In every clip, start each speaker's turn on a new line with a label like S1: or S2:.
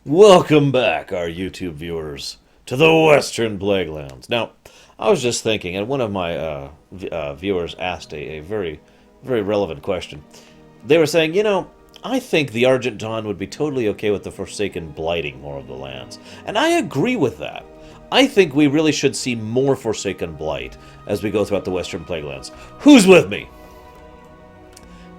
S1: Welcome back, our YouTube viewers, to the Western Plaguelands. Now, I was just thinking, and one of my viewers asked a very, very relevant question. They were saying, you know, I think the Argent Dawn would be totally okay with the Forsaken blighting more of the lands. And I agree with that. I think we really should see more Forsaken blight as we go throughout the Western Plaguelands. Who's with me?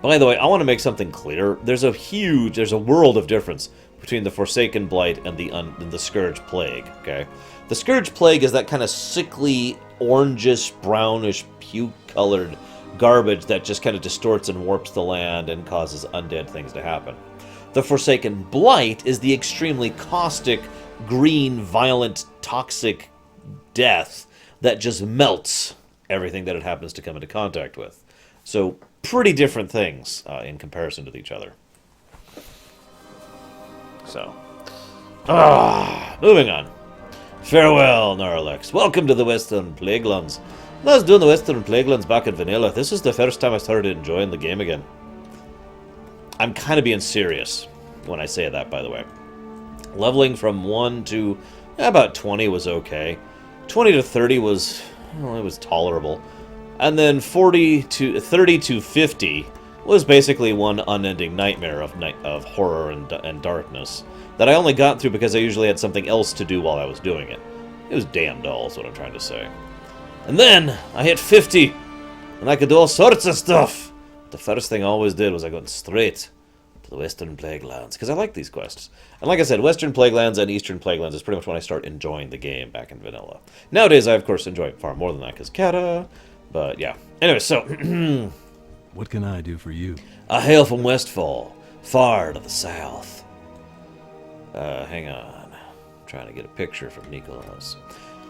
S1: By the way, I want to make something clear. There's a world of difference between the Forsaken Blight and the Scourge Plague, okay? The Scourge Plague is that kind of sickly, orangish, brownish, puke-colored garbage that just kind of distorts and warps the land and causes undead things to happen. The Forsaken Blight is the extremely caustic, green, violent, toxic death that just melts everything that it happens to come into contact with. So, pretty different things in comparison to each other. So, moving on. Farewell, Gnarlex. Welcome to the Western Plaguelands. When I was doing the Western Plaguelands back in Vanilla, this was the first time I started enjoying the game again. I'm kind of being serious when I say that, by the way. Leveling from 1 to about 20 was okay. 20 to 30 was, well, it was tolerable. And then 30 to 50 was basically one unending nightmare of horror and darkness that I only got through because I usually had something else to do while I was doing it. It was damn dull, is what I'm trying to say. And then I hit 50, and I could do all sorts of stuff. The first thing I always did was I went straight to the Western Plaguelands, because I like these quests. And like I said, Western Plaguelands and Eastern Plaguelands is pretty much when I start enjoying the game back in Vanilla. Nowadays, I of course enjoy it far more than that, because Kata, but yeah. Anyway, so...
S2: What can I do for you?
S1: I hail from Westfall, far to the south. Hang on. I'm trying to get a picture from Nicholas.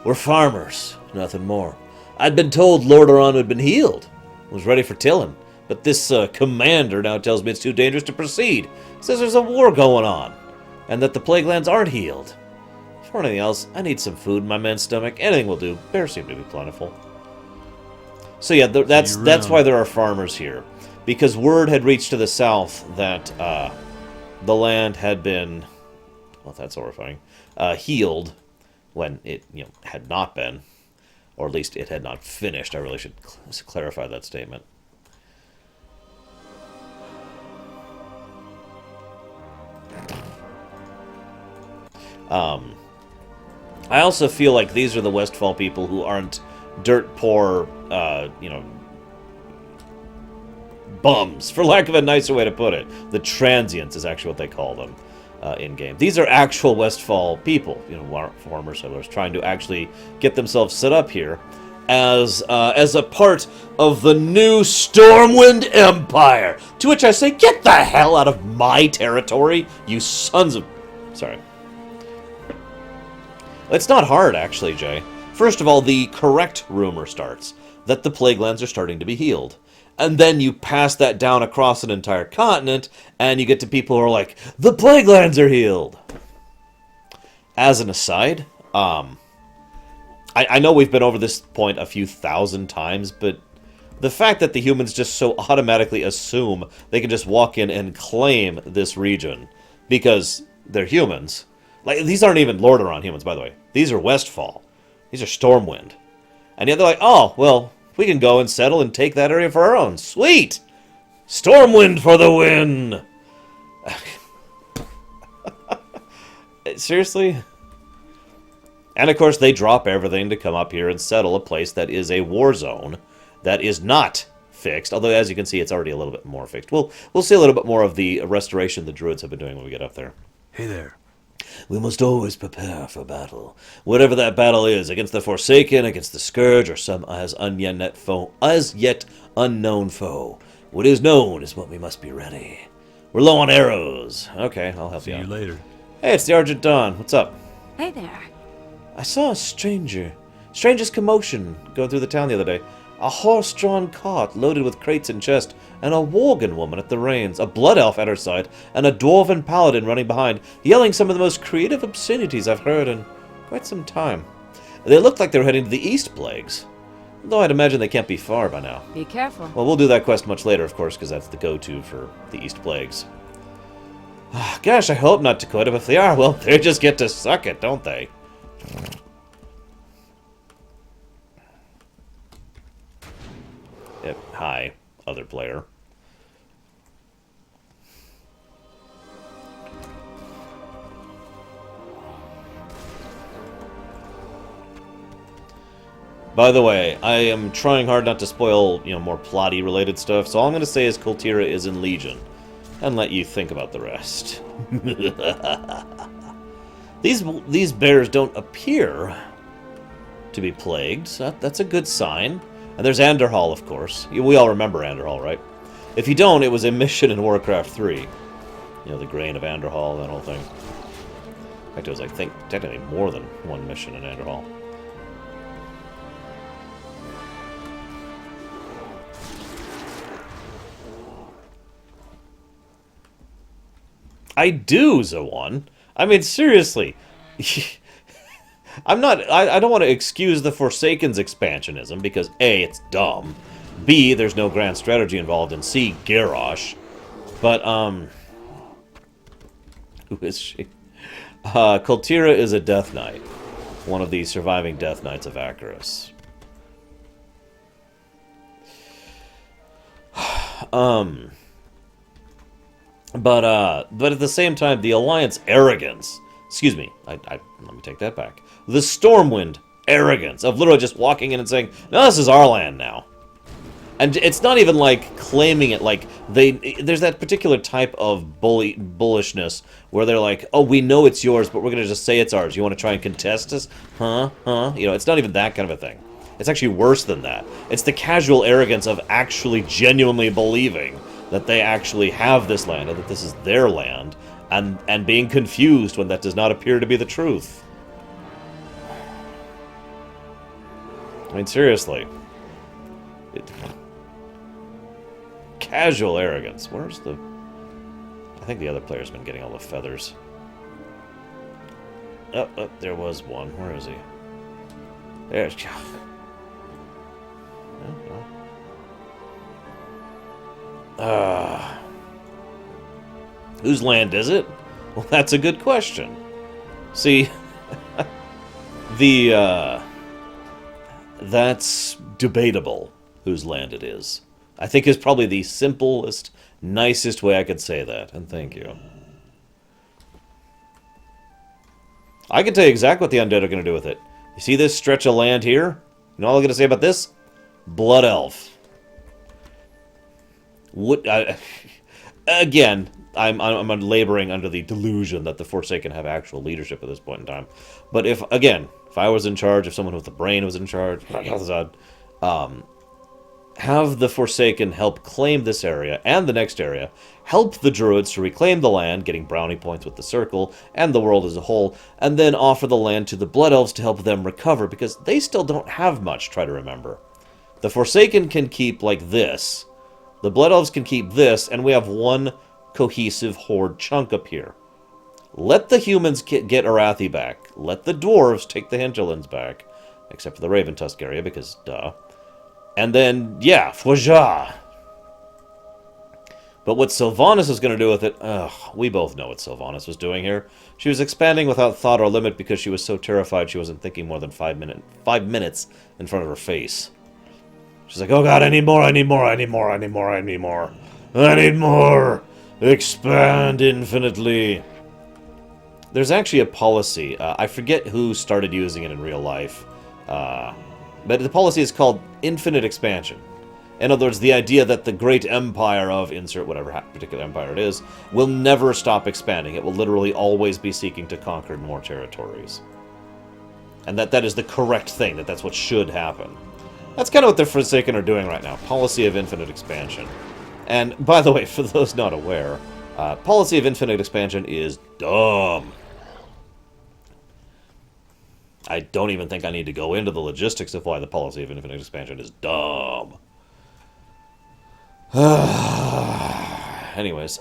S1: We're farmers, nothing more. I'd been told Lorerun had been healed. Was ready for tilling. But this commander now tells me it's too dangerous to proceed. Says there's a war going on. And that the Plaguelands aren't healed. For anything else, I need some food in my men's stomach. Anything will do. Bears seem to be plentiful. So yeah, that's why there are farmers here. Because word had reached to the south that the land had been, well, that's horrifying, healed when it had not been. Or at least it had not finished. I really should clarify that statement. I also feel like these are the Westfall people who aren't dirt poor, bums, for lack of a nicer way to put it. The transients is actually what they call them in-game. These are actual Westfall people, former settlers, trying to actually get themselves set up here as a part of the new Stormwind Empire. To which I say, get the hell out of my territory, you sons of... Sorry. It's not hard, actually, Jay. First of all, the correct rumor starts that the Plaguelands are starting to be healed. And then you pass that down across an entire continent, and you get to people who are like, the Plaguelands are healed! As an aside, I know we've been over this point a few thousand times, but the fact that the humans just so automatically assume they can just walk in and claim this region because they're humans. Like, these aren't even Lordaeron humans, by the way. These are Westfall. These are Stormwind. And yet they're like, oh, well, we can go and settle and take that area for our own. Sweet! Stormwind for the win! Seriously? And of course, they drop everything to come up here and settle a place that is a war zone that is not fixed. Although, as you can see, it's already a little bit more fixed. We'll see a little bit more of the restoration the Druids have been doing when we get up there.
S2: Hey there.
S1: We must always prepare for battle. Whatever that battle is, against the Forsaken, against the Scourge, or some as yet unknown foe. What is known is what we must be ready. We're low on arrows. Okay, I'll help you out.
S2: See you later.
S1: Hey, it's the Argent Dawn. What's up?
S3: Hey there.
S1: I saw a strangest commotion going through the town the other day. A horse-drawn cart loaded with crates and chests, and a worgen woman at the reins, a blood elf at her side, and a dwarven paladin running behind, yelling some of the most creative obscenities I've heard in quite some time. They looked like they were heading to the East Plagues, though I'd imagine they can't be far by now.
S3: Be careful.
S1: Well, we'll do that quest much later, of course, because that's the go-to for the East Plagues. Gosh, I hope not, Dakota, but if they are, well, they just get to suck it, don't they? Yep, hi, other player. By the way, I am trying hard not to spoil, more plotty related stuff, so all I'm going to say is Koltira is in Legion, and let you think about the rest. These bears don't appear to be plagued, so that's a good sign. And there's Andorhal, of course. We all remember Andorhal, right? If you don't, it was a mission in Warcraft 3. The Grain of Andorhal, that whole thing. In fact, it was, I think, technically more than one mission in Andorhal. I do, Zawan. I mean, seriously. I don't want to excuse the Forsaken's expansionism, because A, it's dumb. B, there's no grand strategy involved, and C, Garrosh. But, who is she? Koltira is a Death Knight. One of the surviving Death Knights of Acheris. But at the same time, the Alliance arrogance... Excuse me, let me take that back. The Stormwind arrogance of literally just walking in and saying, no, this is our land now. And it's not even like claiming it, like there's that particular type of bullishness where they're like, oh, we know it's yours, but we're going to just say it's ours. You want to try and contest us? Huh? It's not even that kind of a thing. It's actually worse than that. It's the casual arrogance of actually genuinely believing that they actually have this land and that this is their land, and being confused when that does not appear to be the truth. I mean, seriously. Casual arrogance. Where's the... I think the other player's been getting all the feathers. Oh, there was one. Where is he? There's... Whose land is it? Well, that's a good question. See, that's debatable, whose land it is. I think is probably the simplest, nicest way I could say that, and thank you. I can tell you exactly what the Undead are going to do with it. You see this stretch of land here? You know all I'm going to say about this? Blood Elf. Again, I'm laboring under the delusion that the Forsaken have actual leadership at this point in time. But if I was in charge, if someone with a brain was in charge, have the Forsaken help claim this area and the next area, help the Druids to reclaim the land, getting brownie points with the Circle and the world as a whole, and then offer the land to the Blood Elves to help them recover, because they still don't have much, try to remember. The Forsaken can keep, like, this. The Blood Elves can keep this, and we have one cohesive horde chunk up here. Let the humans get Arathi back. Let the dwarves take the hinterlands back. Except for the Raven Tusk area, because duh. And then, yeah, Fouja. But what Sylvanas is going to do with it... we both know what Sylvanas was doing here. She was expanding without thought or limit because she was so terrified she wasn't thinking more than 5 minutes in front of her face. She's like, oh god, I need more, I need more, I need more, I need more, I need more. I need more! Expand infinitely. There's actually a policy. I forget who started using it in real life. But the policy is called infinite expansion. In other words, the idea that the great empire of insert whatever particular empire it is will never stop expanding. It will literally always be seeking to conquer more territories. And that is the correct thing, that's what should happen. That's kind of what the Forsaken are doing right now. Policy of infinite expansion. And, by the way, for those not aware, policy of infinite expansion is dumb. I don't even think I need to go into the logistics of why the policy of infinite expansion is dumb. Anyways,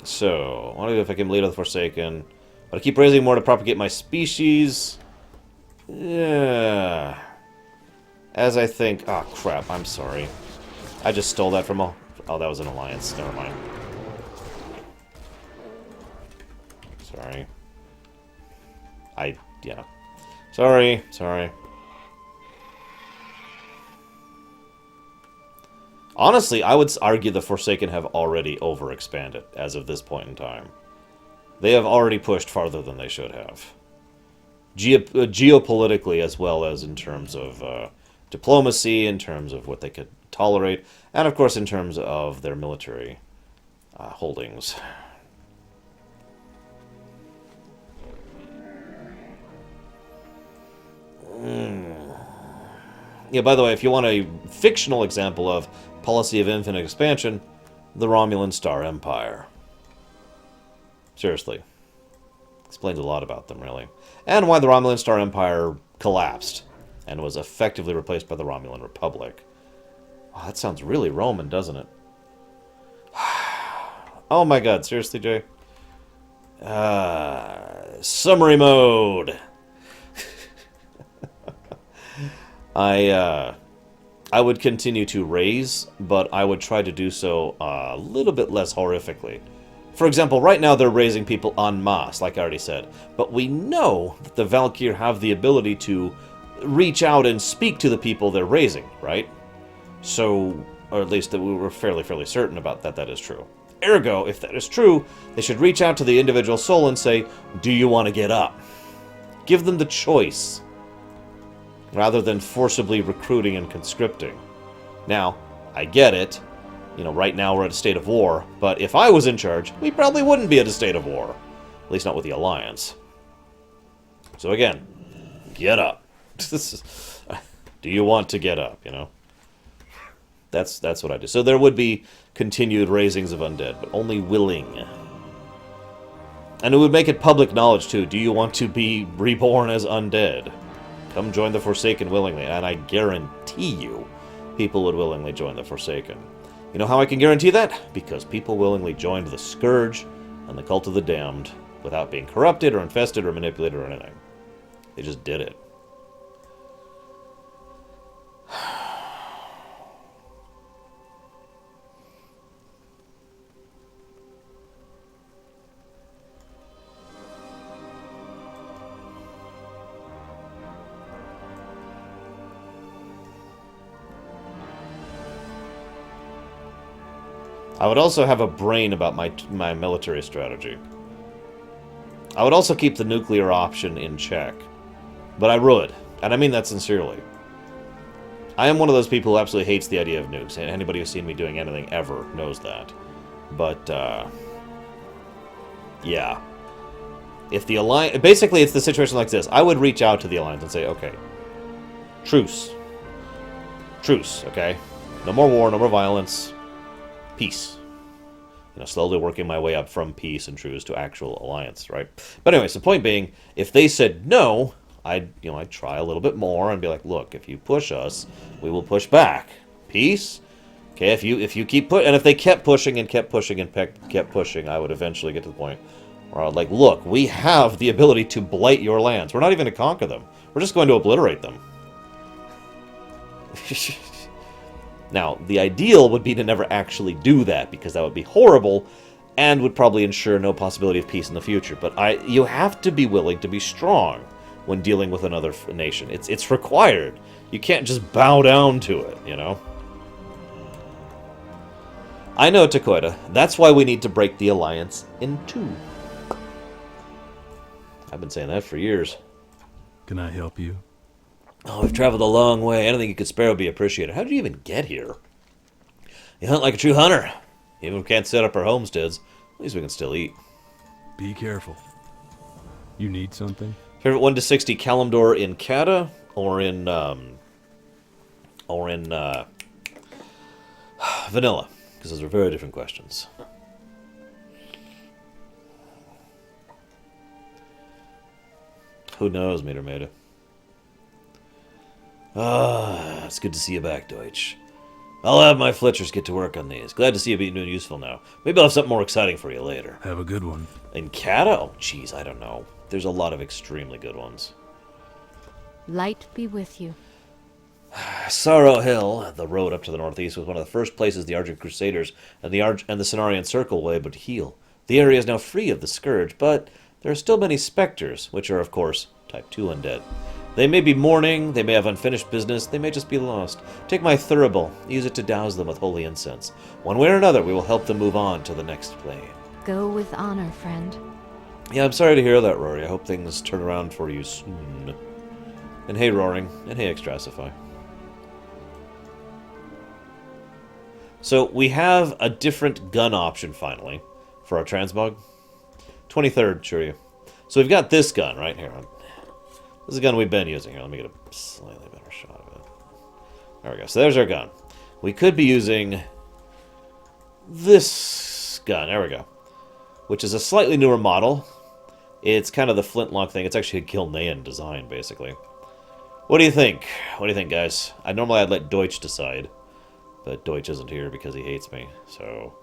S1: so, I want to do if I can lead with the Forsaken. But I keep raising more to propagate my species. Yeah. As I think... Oh, crap, I'm sorry. I just stole that from... Oh, that was an alliance. Never mind. Sorry. Yeah. Sorry. Honestly, I would argue the Forsaken have already overexpanded as of this point in time. They have already pushed farther than they should have. Geopolitically, as well as in terms of diplomacy, in terms of what they could tolerate, and of course in terms of their military holdings. Yeah, by the way, if you want a fictional example of policy of infinite expansion, the Romulan Star Empire. Seriously. Explains a lot about them, really. And why the Romulan Star Empire collapsed and was effectively replaced by the Romulan Republic. Oh, that sounds really Roman, doesn't it? Oh my god, seriously, Jay? Summary mode! I would continue to raise, but I would try to do so a little bit less horrifically. For example, right now they're raising people en masse, like I already said. But we know that the Valkyr have the ability to reach out and speak to the people they're raising, right? So, or at least that we were fairly certain about that is true. Ergo, if that is true, they should reach out to the individual soul and say, do you want to get up? Give them the choice, rather than forcibly recruiting and conscripting. Now, I get it. You know, right now we're at a state of war, but if I was in charge, we probably wouldn't be at a state of war. At least not with the Alliance. So again, get up. Do you want to get up, you know? That's what I do. So there would be continued raisings of undead, but only willing. And it would make it public knowledge, too. Do you want to be reborn as undead? Come join the Forsaken willingly, and I guarantee you people would willingly join the Forsaken. You know how I can guarantee that? Because people willingly joined the Scourge and the Cult of the Damned without being corrupted or infested or manipulated or anything. They just did it. I would also have a brain about my military strategy. I would also keep the nuclear option in check. But I would, and I mean that sincerely. I am one of those people who absolutely hates the idea of nukes, and anybody who's seen me doing anything ever knows that. But, yeah. If the Alliance... Basically, it's the situation like this. I would reach out to the Alliance and say, okay, truce. Truce, okay? No more war, no more violence. Peace. You know, slowly working my way up from peace and truce to actual alliance, right? But anyways, the point being, if they said no, I'd try a little bit more and be like, look, if you push us, we will push back. Peace? Okay, if you keep and if they kept pushing and kept pushing and kept pushing, I would eventually get to the point where I would like, look, we have the ability to blight your lands. We're not even to conquer them. We're just going to obliterate them. Now, the ideal would be to never actually do that, because that would be horrible, and would probably ensure no possibility of peace in the future. But you have to be willing to be strong when dealing with another nation. It's required. You can't just bow down to it, you know? I know, Takoida. That's why we need to break the Alliance in two. I've been saying that for years.
S2: Can I help you?
S1: Oh, we've traveled a long way. Anything you could spare would be appreciated. How did you even get here? You hunt like a true hunter. Even if we can't set up our homesteads, at least we can still eat.
S2: Be careful. You need something?
S1: Favorite 1 to 60 Kalimdor in Kata or in vanilla? Because those are very different questions. Who knows, Meter Maida? Ah, it's good to see you back, Deutsch. I'll have my Fletchers get to work on these. Glad to see you being useful now. Maybe I'll have something more exciting for you later.
S2: Have a good one.
S1: In Kata? Oh, jeez, I don't know. There's a lot of extremely good ones.
S3: Light be with you.
S1: Sorrow Hill, the road up to the northeast, was one of the first places the Argent Crusaders and the Cenarian Circle were able to heal. The area is now free of the Scourge, but there are still many specters, which are, of course, type 2 undead. They may be mourning, they may have unfinished business, they may just be lost. Take my thurible, use it to douse them with holy incense. One way or another, we will help them move on to the next plane.
S3: Go with honor, friend.
S1: Yeah, I'm sorry to hear that, Rory. I hope things turn around for you soon. And hey, Roaring, and hey, Extrasify. So, we have a different gun option, finally, for our transmog. 23rd, sure you. So we've got this gun right here. This is a gun we've been using here. Let me get a slightly better shot of it. There we go. So there's our gun. We could be using this gun. There we go. Which is a slightly newer model. It's kind of the flintlock thing. It's actually a Gilnean design, basically. What do you think? What do you think, guys? Normally I'd let Deutsch decide. But Deutsch isn't here because he hates me. So...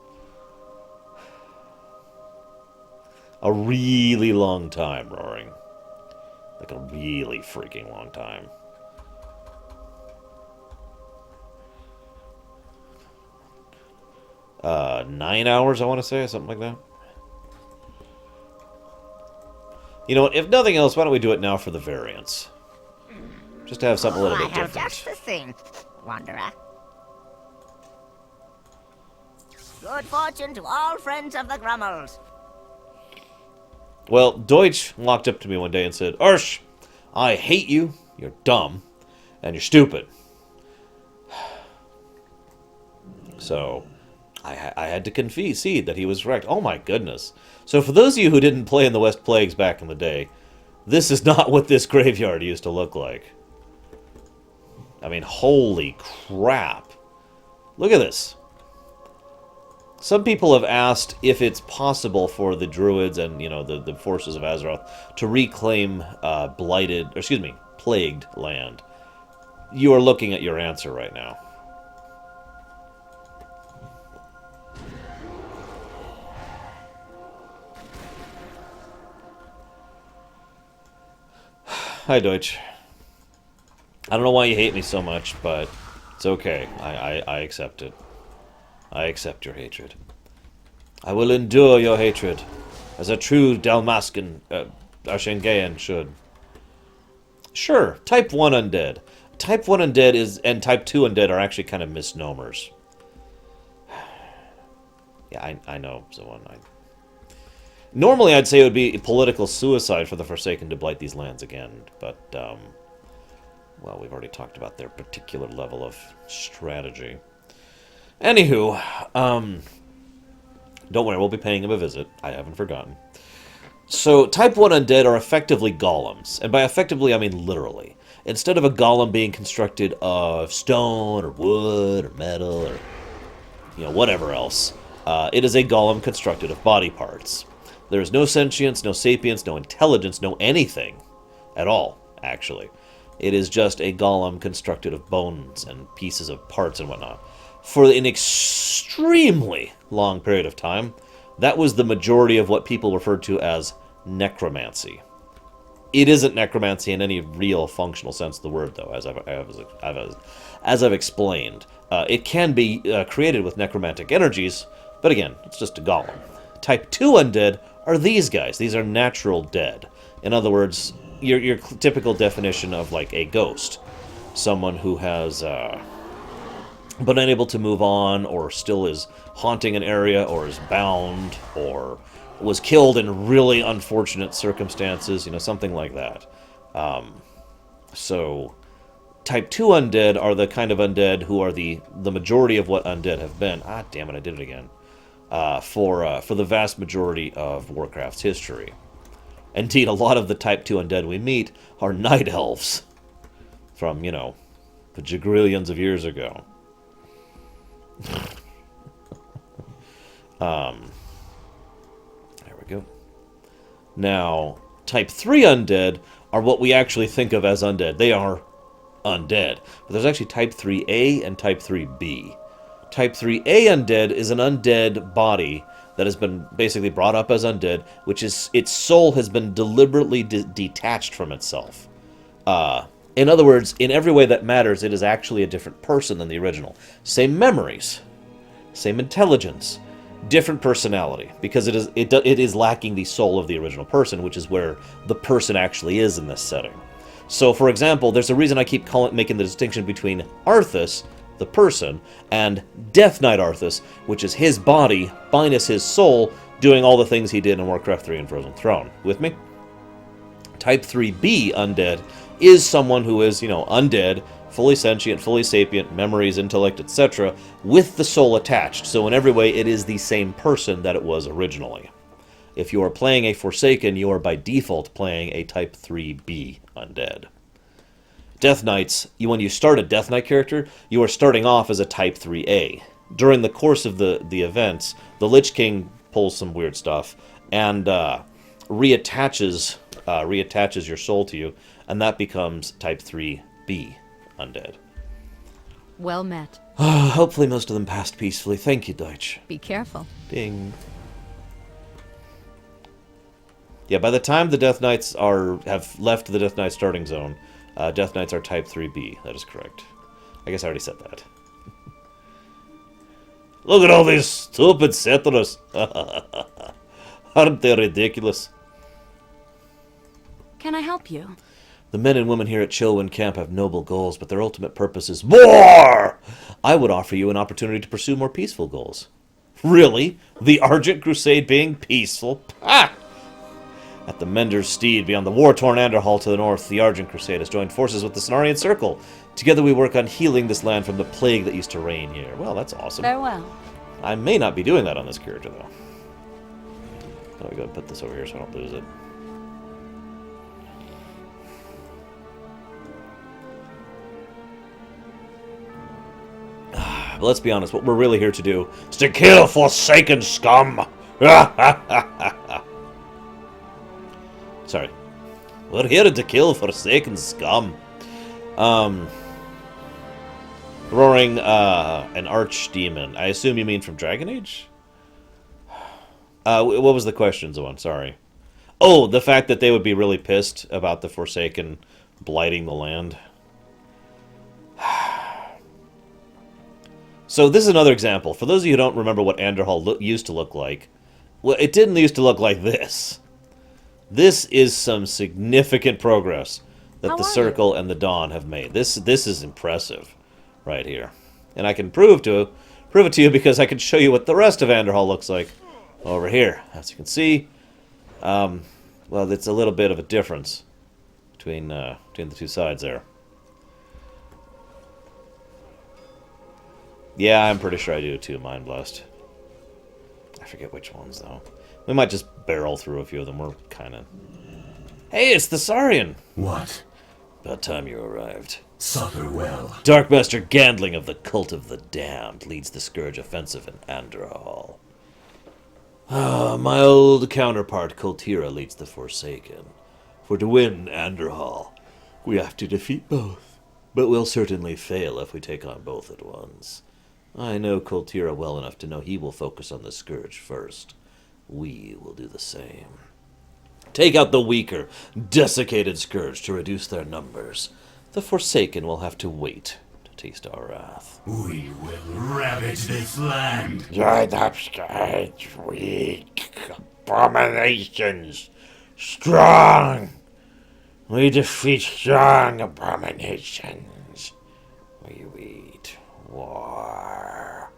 S1: a really long time, Roaring. Like a really freaking long time. Uh, 9 hours, I want to say, something like that. You know what, if nothing else, why don't we do it now for the variants? Just to have something a little bit different.
S4: I have just the thing, Wanderer. Good fortune to all friends of the Grummels.
S1: Well, Deutsch walked up to me one day and said, Ursh, I hate you, you're dumb, and you're stupid. So, I had to concede that he was correct. Oh my goodness. So for those of you who didn't play in the West Plagues back in the day, this is not what this graveyard used to look like. I mean, holy crap. Look at this. Some people have asked if it's possible for the Druids and, you know, the forces of Azeroth to reclaim plagued land. You are looking at your answer right now. Hi, Deutsch. I don't know why you hate me so much, but it's okay. I accept it. I accept your hatred. I will endure your hatred, as a true Dalmascan, Arshengaean should. Sure, Type 1 Undead. Type 1 Undead and Type 2 Undead are actually kind of misnomers. Yeah, I know, Zoan. Normally I'd say it would be political suicide for the Forsaken to blight these lands again, but, well, we've already talked about their particular level of strategy. Anywho, don't worry, we'll be paying him a visit. I haven't forgotten. So, Type 1 Undead are effectively golems. And by effectively, I mean literally. Instead of a golem being constructed of stone, or wood, or metal, or, you know, whatever else, it is a golem constructed of body parts. There is no sentience, no sapience, no intelligence, no anything at all, actually. It is just a golem constructed of bones and pieces of parts and whatnot. For an extremely long period of time, that was the majority of what people referred to as necromancy. It isn't necromancy in any real functional sense of the word, though, as I've explained. It can be created with necromantic energies, but again, it's just a golem. Type 2 Undead are these guys. These are natural dead. In other words, your typical definition of, like, a ghost. Someone who has... but unable to move on, or still is haunting an area, or is bound, or was killed in really unfortunate circumstances, you know, something like that. So, Type 2 Undead are the kind of undead who are the majority of what undead have been. Ah, damn it, I did it again. For the vast majority of Warcraft's history. Indeed, a lot of the Type 2 Undead we meet are Night Elves. From, you know, the jagrillions of years ago. There we go. Now, Type 3 Undead are what we actually think of as undead. They are undead. But there's actually Type 3A and Type 3B. Type 3A Undead is an undead body that has been basically brought up as undead, which is its soul has been deliberately detached from itself. In other words, in every way that matters, it is actually a different person than the original. Same memories, same intelligence, different personality, because it is lacking the soul of the original person, which is where the person actually is in this setting. So, for example, there's a reason I keep making the distinction between Arthas, the person, and Death Knight Arthas, which is his body minus his soul, doing all the things he did in Warcraft 3 and Frozen Throne. With me? Type 3B Undead is someone who is, undead, fully sentient, fully sapient, memories, intellect, etc., with the soul attached. So in every way, it is the same person that it was originally. If you are playing a Forsaken, you are by default playing a Type 3B Undead. Death Knights, when you start a Death Knight character, you are starting off as a Type 3A. During the course of the events, the Lich King pulls some weird stuff and reattaches your soul to you, and that becomes Type 3B Undead.
S3: Well met.
S1: Hopefully most of them passed peacefully. Thank you, Deutsch.
S3: Be careful.
S1: Bing. Yeah, by the time the Death Knights have left the Death Knight starting zone, Death Knights are Type 3B. That is correct. I guess I already said that. Look at all these stupid settlers. Aren't they ridiculous?
S3: Can I help you?
S1: The men and women here at Chillwind Camp have noble goals, but their ultimate purpose is war! I would offer you an opportunity to pursue more peaceful goals. Really? The Scarlet Crusade being peaceful? Ah! At the Mender's Steed, beyond the war-torn Andorhal to the north, the Scarlet Crusade has joined forces with the Cenarian Circle. Together we work on healing this land from the plague that used to reign here. Well, that's awesome.
S3: Farewell.
S1: I may not be doing that on this character, though. Let me go and put this over here so I don't lose it. But let's be honest, what we're really here to do is to kill Forsaken scum! Sorry. We're here to kill Forsaken scum. Roaring, an archdemon. I assume you mean from Dragon Age? What was the question, Zoan? Sorry. Oh, the fact that they would be really pissed about the Forsaken blighting the land. So this is another example. For those of you who don't remember what Andorhal used to look like, well, it didn't used to look like this. This is some significant progress that the Circle and the Dawn have made. This is impressive right here. And I can prove it to you because I can show you what the rest of Andorhal looks like over here. As you can see, well, it's a little bit of a difference between the two sides there. Yeah, I'm pretty sure I do too, Mind Blessed. I forget which ones, though. We might just barrel through a few of them. We're kind of... Hey, it's the Saurian!
S5: What?
S1: About time you arrived.
S5: Suffer well.
S1: Darkmaster Gandling of the Cult of the Damned leads the Scourge offensive in Andorhal. My old counterpart Koltira leads the Forsaken. For to win Andorhal, we have to defeat both. But we'll certainly fail if we take on both at once. I know Koltira well enough to know he will focus on the Scourge first. We will do the same. Take out the weaker, desiccated Scourge to reduce their numbers. The Forsaken will have to wait to taste our wrath.
S5: We will ravage this land.
S6: Dried up Scourge, weak abominations. Strong. We defeat strong abominations. We eat war.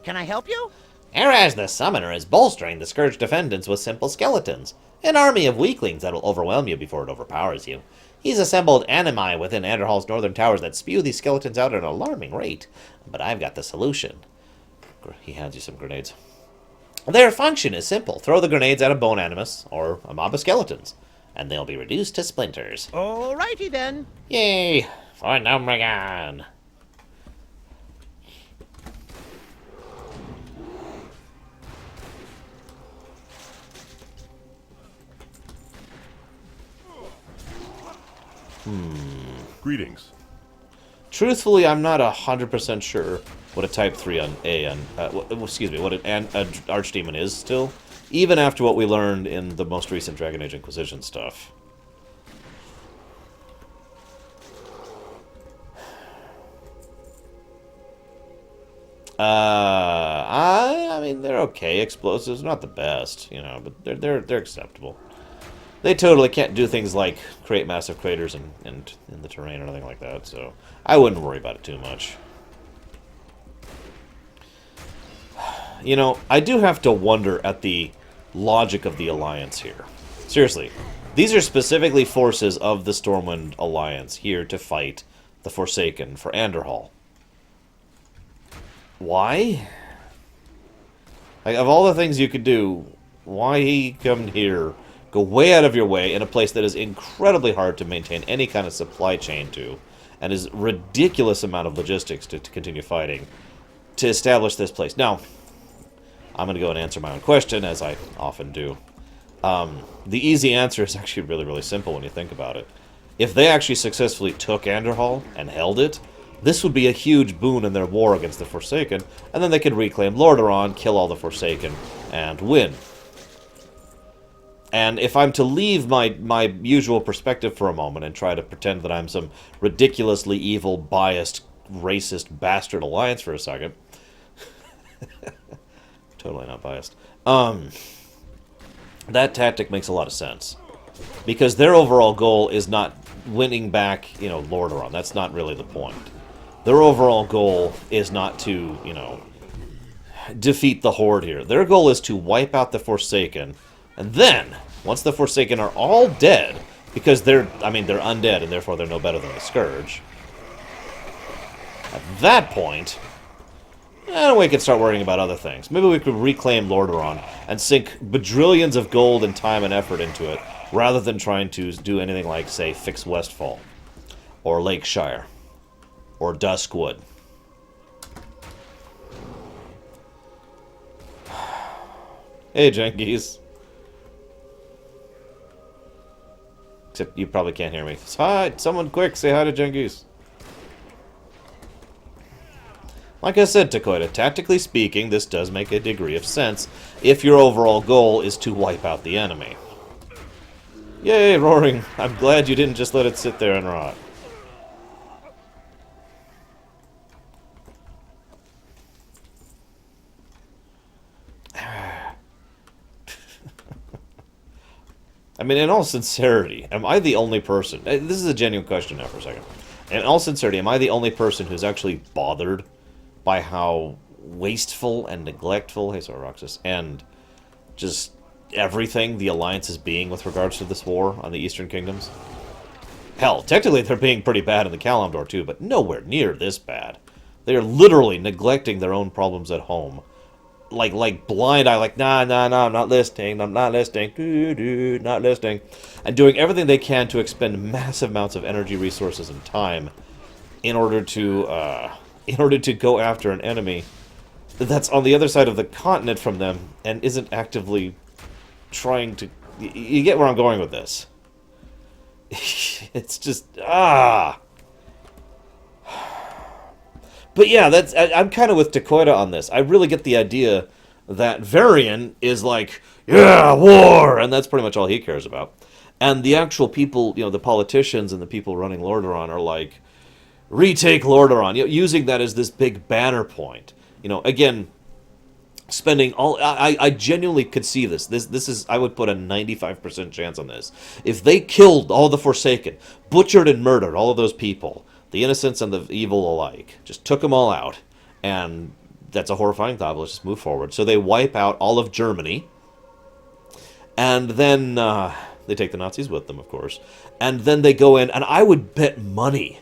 S4: Can I help you?
S7: Eraz the Summoner is bolstering the Scourge defendants with simple skeletons. An army of weaklings that will overwhelm you before it overpowers you. He's assembled animi within Andorhal's northern towers that spew these skeletons out at an alarming rate. But I've got the solution. He hands you some grenades. Their function is simple. Throw the grenades at a bone animus, or a mob of skeletons, and they'll be reduced to splinters.
S4: Alrighty then.
S7: Yay! For Nomragan!
S8: Greetings.
S1: Truthfully, I'm not 100% sure what a Type 3 on what an Archdemon is still, even after what we learned in the most recent Dragon Age Inquisition stuff. I mean, they're okay. Explosives, not the best, you know, but they're acceptable. They totally can't do things like create massive craters in the terrain or anything like that, so I wouldn't worry about it too much. You know, I do have to wonder at the logic of the Alliance here. Seriously, these are specifically forces of the Stormwind Alliance here to fight the Forsaken for Andorhal. Why? Like, of all the things you could do, why come here, go way out of your way in a place that is incredibly hard to maintain any kind of supply chain to, and is ridiculous amount of logistics to continue fighting, to establish this place? Now, I'm going to go and answer my own question, as I often do. The easy answer is actually really, really simple when you think about it. If they actually successfully took Andorhal and held it, this would be a huge boon in their war against the Forsaken, and then they could reclaim Lorerun, kill all the Forsaken, and win. And if I'm to leave my usual perspective for a moment and try to pretend that I'm some ridiculously evil, biased, racist bastard alliance for a second... Totally not biased. That tactic makes a lot of sense. Because their overall goal is not winning back, you know, Lordaeron. That's not really the point. Their overall goal is not to, you know, defeat the Horde here. Their goal is to wipe out the Forsaken, and then, once the Forsaken are all dead, because they're undead, and therefore they're no better than the Scourge, at that point, we could start worrying about other things. Maybe we could reclaim Lordaeron and sink bajillions of gold and time and effort into it, rather than trying to do anything like, say, fix Westfall, or Lakeshire, or Duskwood. Hey, Jenkins. Except you probably can't hear me. Hi, someone quick, say hi to Jenkins. Like I said, Takoida, tactically speaking, this does make a degree of sense if your overall goal is to wipe out the enemy. Yay, Roaring! I'm glad you didn't just let it sit there and rot. I mean, in all sincerity, am I the only person... This is a genuine question now for a second. In all sincerity, am I the only person who's actually bothered by how wasteful and neglectful... Hey, sorry, Roxas. And just everything the Alliance is being with regards to this war on the Eastern Kingdoms? Hell, technically they're being pretty bad in the Kalimdor too, but nowhere near this bad. They are literally neglecting their own problems at home. Like blind eye, like, nah, I'm not listening, not listening, not listening. And doing everything they can to expend massive amounts of energy, resources, and time in order to go after an enemy that's on the other side of the continent from them and isn't actively trying to... You get where I'm going with this. It's just... But yeah, I'm kind of with Takoida on this. I really get the idea that Varian is like, yeah, war! And that's pretty much all he cares about. And the actual people, you know, the politicians and the people running Lordaeron are like, retake Lordaeron, you know, using that as this big banner point. You know, again, spending all... I genuinely could see this. This is... I would put a 95% chance on this. If they killed all the Forsaken, butchered and murdered all of those people... The innocents and the evil alike. Just took them all out. And that's a horrifying thought, but let's just move forward. So they wipe out all of Germany. And then they take the Nazis with them, of course. And then they go in, and I would bet money,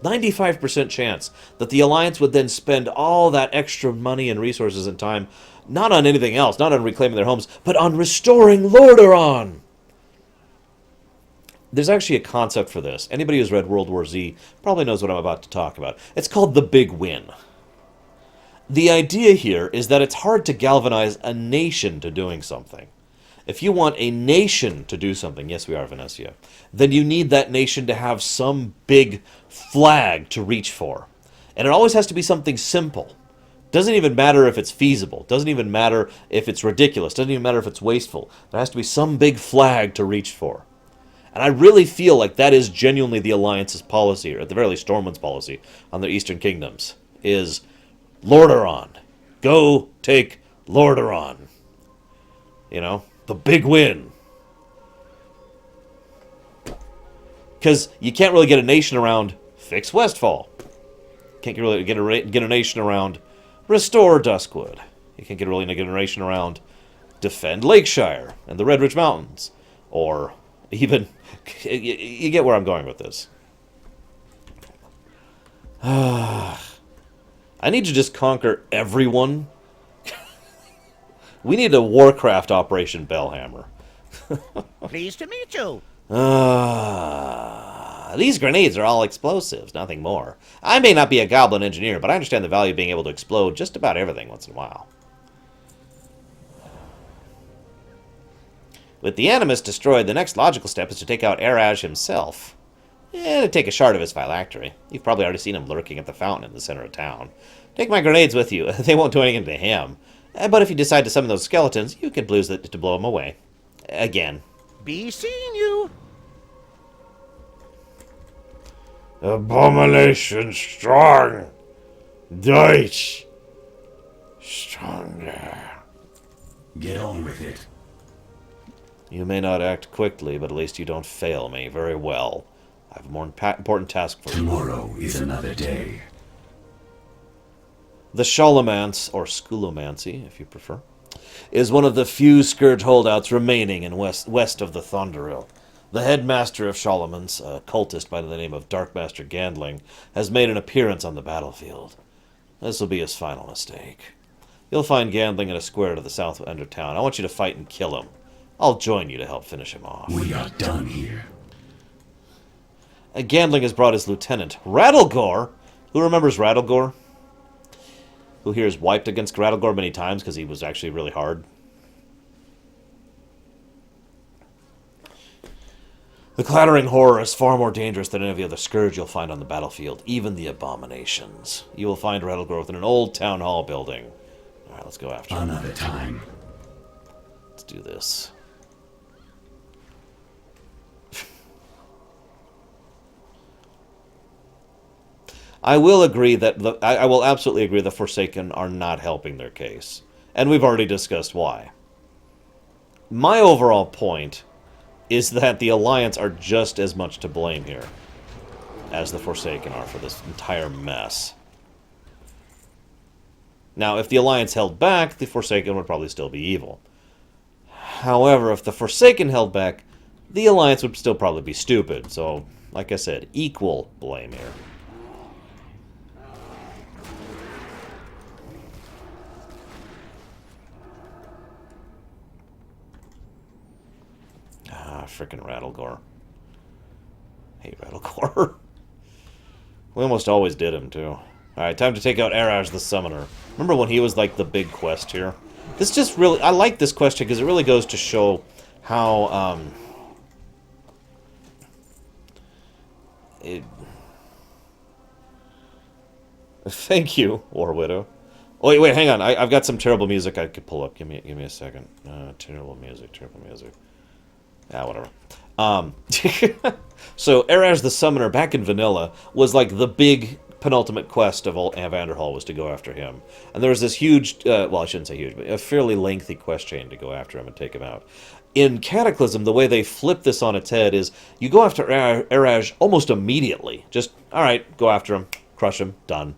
S1: 95% chance, that the Alliance would then spend all that extra money and resources and time, not on anything else, not on reclaiming their homes, but on restoring Lordaeron! There's actually a concept for this. Anybody who's read World War Z probably knows what I'm about to talk about. It's called the Big Win. The idea here is that it's hard to galvanize a nation to doing something. If you want a nation to do something, yes, we are Venetia, then you need that nation to have some big flag to reach for. And it always has to be something simple. Doesn't even matter if it's feasible. Doesn't even matter if it's ridiculous. Doesn't even matter if it's wasteful. There has to be some big flag to reach for. And I really feel like that is genuinely the Alliance's policy, or at the very least Stormwind's policy, on their Eastern Kingdoms, is Lorerun. Go take Lorerun. You know, the big win. Because you can't really get a nation around fix Westfall. Can't really get a nation around restore Duskwood. You can't get a nation around defend Lakeshire and the Red Ridge Mountains. Or even... You get where I'm going with this. I need to just conquer everyone. We need a Warcraft Operation Bellhammer.
S9: Pleased to meet you.
S7: These grenades are all explosives, nothing more. I may not be a goblin engineer, but I understand the value of being able to explode just about everything once in a while. With the Animus destroyed, the next logical step is to take out Eraj himself. And to take a shard of his phylactery. You've probably already seen him lurking at the fountain in the center of town. Take my grenades with you. They won't do anything to him. But if you decide to summon those skeletons, you can blues it to blow them away. Again.
S9: Be seeing you.
S6: Abomination strong. Dice. Stronger.
S5: Get on with it.
S1: You may not act quickly, but at least you don't fail me very well. I have a more important task for you.
S5: Tomorrow is another day.
S1: The Shalomance, or Skulomancy, if you prefer, is one of the few Scourge holdouts remaining in west of the Thunderhill. The headmaster of Shalomance, a cultist by the name of Darkmaster Gandling, has made an appearance on the battlefield. This will be his final mistake. You'll find Gandling in a square to the south end of town. I want you to fight and kill him. I'll join you to help finish him off.
S5: We are done here.
S1: Gandling has brought his lieutenant, Rattlegore. Who remembers Rattlegore? Who here has wiped against Rattlegore many times because he was actually really hard? The clattering horror is far more dangerous than any of the other Scourge you'll find on the battlefield, even the abominations. You will find Rattlegore within an old town hall building. Alright, let's go after him.
S5: Another time.
S1: Let's do this. I will agree that I will absolutely agree the Forsaken are not helping their case. And we've already discussed why. My overall point is that the Alliance are just as much to blame here as the Forsaken are for this entire mess. Now, if the Alliance held back, the Forsaken would probably still be evil. However, if the Forsaken held back, the Alliance would still probably be stupid. So, like I said, equal blame here. Frickin' Rattlegore. Hate Rattlegore. We almost always did him, too. Alright, time to take out Eraj the Summoner. Remember when he was, like, the big quest here? This just really... I like this quest here because it really goes to show how, Thank you, War Widow. Oh, wait, hang on. I've got some terrible music I could pull up. Give me a second. Terrible music. Whatever. So, Eraj the Summoner, back in Vanilla, was like the big penultimate quest of Andorhal was to go after him. And there was this huge, well, I shouldn't say huge, but a fairly lengthy quest chain to go after him and take him out. In Cataclysm, the way they flip this on its head is, you go after Eraj almost immediately. Just, alright, go after him, crush him, done.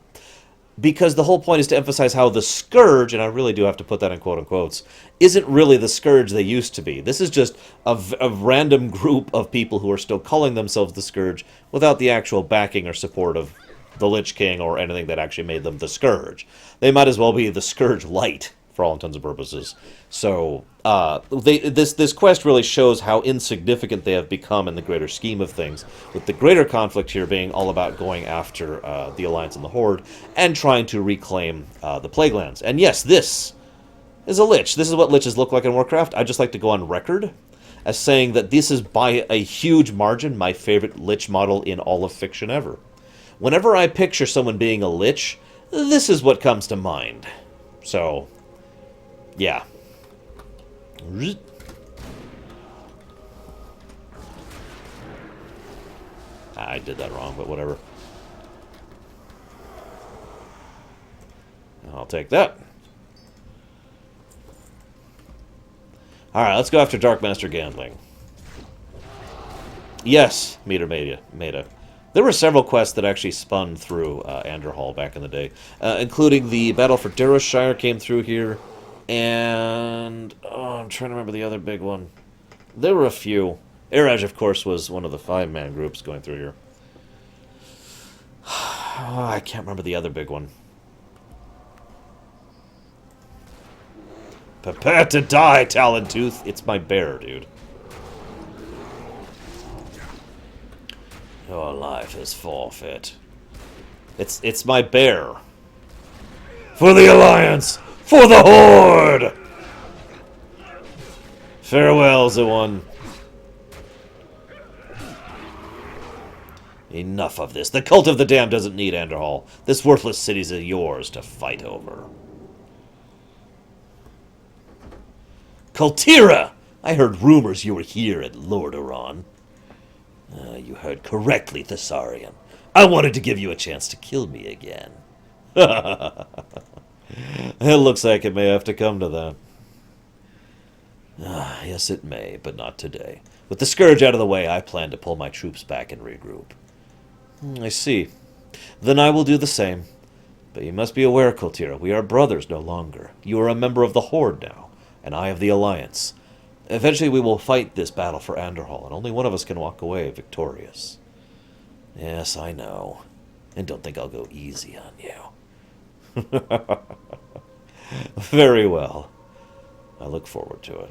S1: Because the whole point is to emphasize how the Scourge, and I really do have to put that in quote-unquotes, isn't really the Scourge they used to be. This is just a random group of people who are still calling themselves the Scourge without the actual backing or support of the Lich King or anything that actually made them the Scourge. They might as well be the Scourge Light, for all intents and purposes. So, this quest really shows how insignificant they have become in the greater scheme of things, with the greater conflict here being all about going after the Alliance and the Horde, and trying to reclaim the Plaguelands. And yes, this is a Lich. This is what Liches look like in Warcraft. I'd just like to go on record as saying that this is, by a huge margin, my favorite Lich model in all of fiction ever. Whenever I picture someone being a Lich, this is what comes to mind. So, yeah. I did that wrong, but whatever. take that. Alright, let's go after Dark Master Gambling. Yes, Meta. There were several quests that actually spun through Andorhal back in the day, including the Battle for Darrowshire came through here, and I'm trying to remember the other big one. There were a few. Eraj, of course, was one of the 5-man groups going through here. I can't remember the other big one. Prepare to die, Talon-Tooth. It's my bear, dude. Your life is forfeit. It's my bear. For the Alliance! For the Horde! Farewell, Zawan. Enough of this. The Cult of the Damned doesn't need Andorhal. This worthless city's yours to fight over. Koltira! I heard rumors you were here at Lorerun. You heard correctly, Thessarian. I wanted to give you a chance to kill me again. It looks like it may have to come to that. Yes, it may, but not today. With the Scourge out of the way, I plan to pull my troops back and regroup. I see. Then I will do the same. But you must be aware, Koltira, we are brothers no longer. You are a member of the Horde now, and I of the Alliance. Eventually we will fight this battle for Andorhal, and only one of us can walk away victorious. Yes, I know. And don't think I'll go easy on you. Very well. I look forward to it.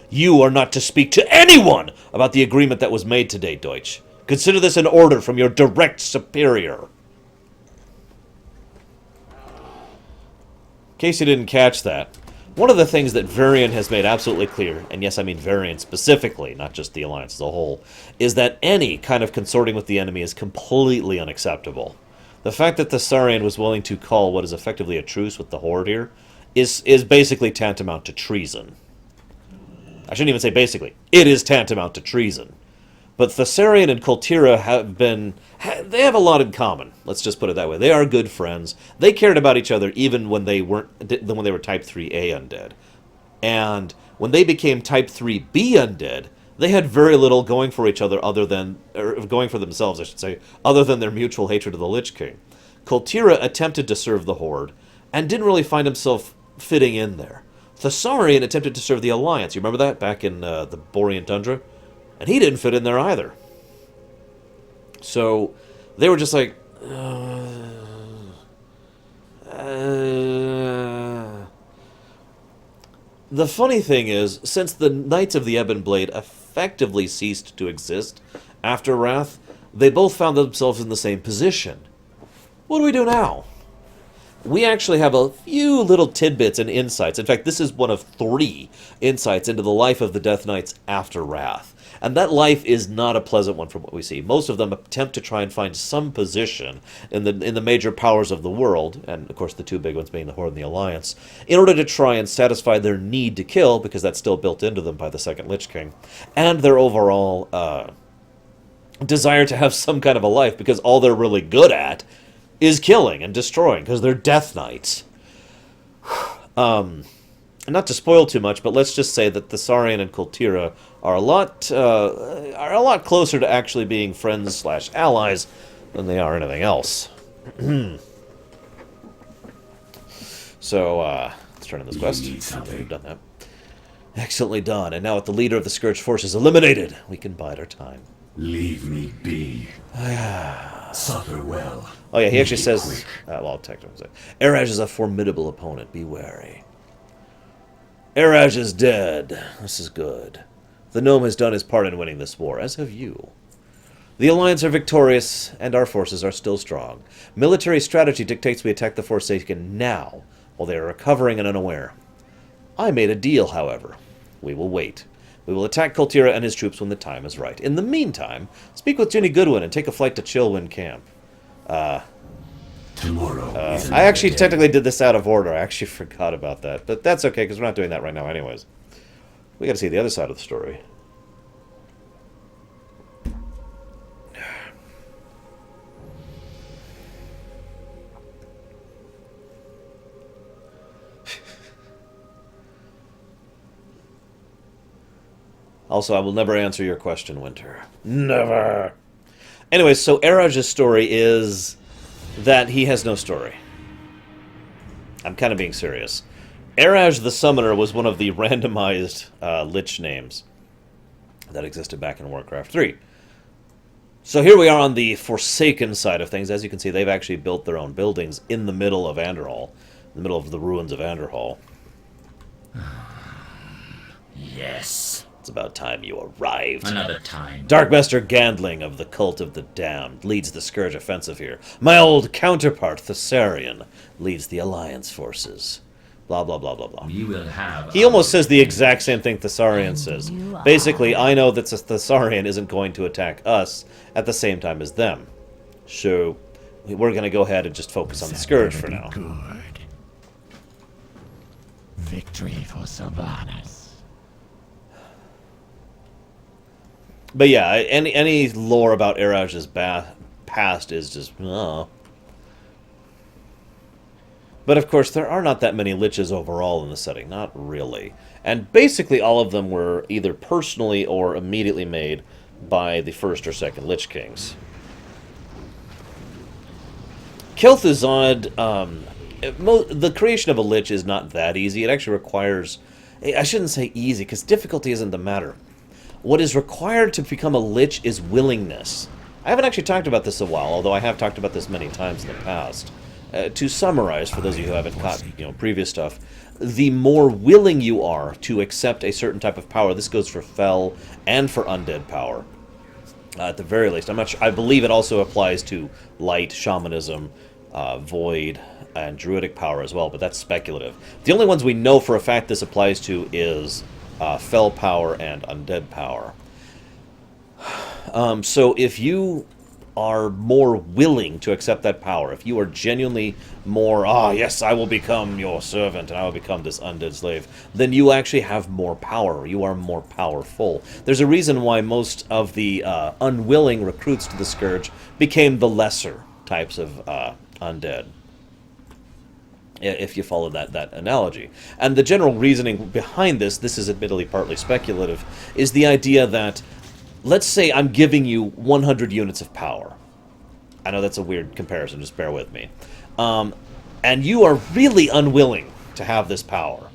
S1: You are not to speak to anyone about the agreement that was made today, Deutsch. Consider this an order from your direct superior. In case you didn't catch that, one of the things that Varian has made absolutely clear, and yes, I mean Varian specifically, not just the Alliance as a whole, is that any kind of consorting with the enemy is completely unacceptable. The fact that Thessarian was willing to call what is effectively a truce with the Horde here is basically tantamount to treason. I shouldn't even say basically. It is tantamount to treason. But Thessarian and Koltira they have a lot in common. Let's just put it that way. They are good friends. They cared about each other even when they were Type 3A undead. And when they became Type 3B undead, they had very little going for each other going for themselves, I should say, other than their mutual hatred of the Lich King. Koltira attempted to serve the Horde and didn't really find himself fitting in there. Thessarian attempted to serve the Alliance. You remember that back in the Borean Tundra? And he didn't fit in there either. So they were just like, The funny thing is, since the Knights of the Ebon Blade effectively ceased to exist after Wrath, they both found themselves in the same position. What do we do now? We actually have a few little tidbits and insights. In fact, this is one of 3 insights into the life of the Death Knights after Wrath. And that life is not a pleasant one from what we see. Most of them attempt to try and find some position in the major powers of the world, and of course the 2 big ones being the Horde and the Alliance, in order to try and satisfy their need to kill, because that's still built into them by the second Lich King, and their overall desire to have some kind of a life, because all they're really good at is killing and destroying, because they're Death Knights. Not to spoil too much, but let's just say that Thessarian and Koltira are a lot closer to actually being friends/allies than they are anything else. So, let's turn in this quest. We've done that. Excellently done. And now with the leader of the Scourge forces eliminated, we can bide our time.
S5: Leave me be. Suffer well.
S1: Oh yeah, he actually says,
S5: quick.
S1: well, I'll technically say, Eraj is a formidable opponent, be wary. Eraj is dead. This is good. The gnome has done his part in winning this war, as have you. The Alliance are victorious, and our forces are still strong. Military strategy dictates we attack the Forsaken now, while they are recovering and unaware. I made a deal, however. We will wait. We will attack Koltira and his troops when the time is right. In the meantime, speak with Ginny Goodwin and take a flight to Chillwind Camp.
S5: Tomorrow is
S1: I actually
S5: another day.
S1: technically did this out of order. I actually forgot about that. But that's okay, because we're not doing that right now anyways. We gotta see the other side of the story. Also, I will never answer your question, Winter.
S6: Never.
S1: Anyways, so Eraj's story is that he has no story. I'm kind of being serious. Eraj the Summoner was one of the randomized Lich names that existed back in Warcraft 3. So here we are on the Forsaken side of things. As you can see, they've actually built their own buildings in the middle of Andorhal, in the middle of the ruins of Andorhal.
S5: Yes.
S1: It's about time you arrived.
S5: Another time.
S1: Darkmaster Gandling of the Cult of the Damned leads the Scourge offensive here. My old counterpart, Thessarian, leads the Alliance forces. Blah, blah, blah, blah, blah.
S5: We will have.
S1: He almost says the exact same thing Thessarian says. Basically, I know that Thessarian isn't going to attack us at the same time as them. So, we're going to go ahead and just focus on the Scourge for now.
S5: Good. Victory for Sylvanas.
S1: But yeah, any lore about Eraj's past is just... But of course, there are not that many Liches overall in the setting. Not really. And basically all of them were either personally or immediately made by the first or second Lich Kings. Kel'Thuzad, the creation of a Lich is not that easy. It actually requires... I shouldn't say easy, because difficulty isn't the matter. What is required to become a Lich is willingness. I haven't actually talked about this in a while, although I have talked about this many times in the past. To summarize, for those of you who haven't caught previous stuff, the more willing you are to accept a certain type of power, this goes for Fel and for Undead power, at the very least. I'm not sure, I believe it also applies to Light, Shamanism, Void, and Druidic power as well, but that's speculative. The only ones we know for a fact this applies to is Fel power and Undead power. So if you are more willing to accept that power, if you are genuinely more, yes, I will become your servant and I will become this undead slave, then you actually have more power. You are more powerful. There's a reason why most of the unwilling recruits to the Scourge became the lesser types of undead, if you follow that analogy. And the general reasoning behind this is admittedly partly speculative, is the idea that, let's say I'm giving you 100 units of power. I know that's a weird comparison, just bear with me. And you are really unwilling to have this power.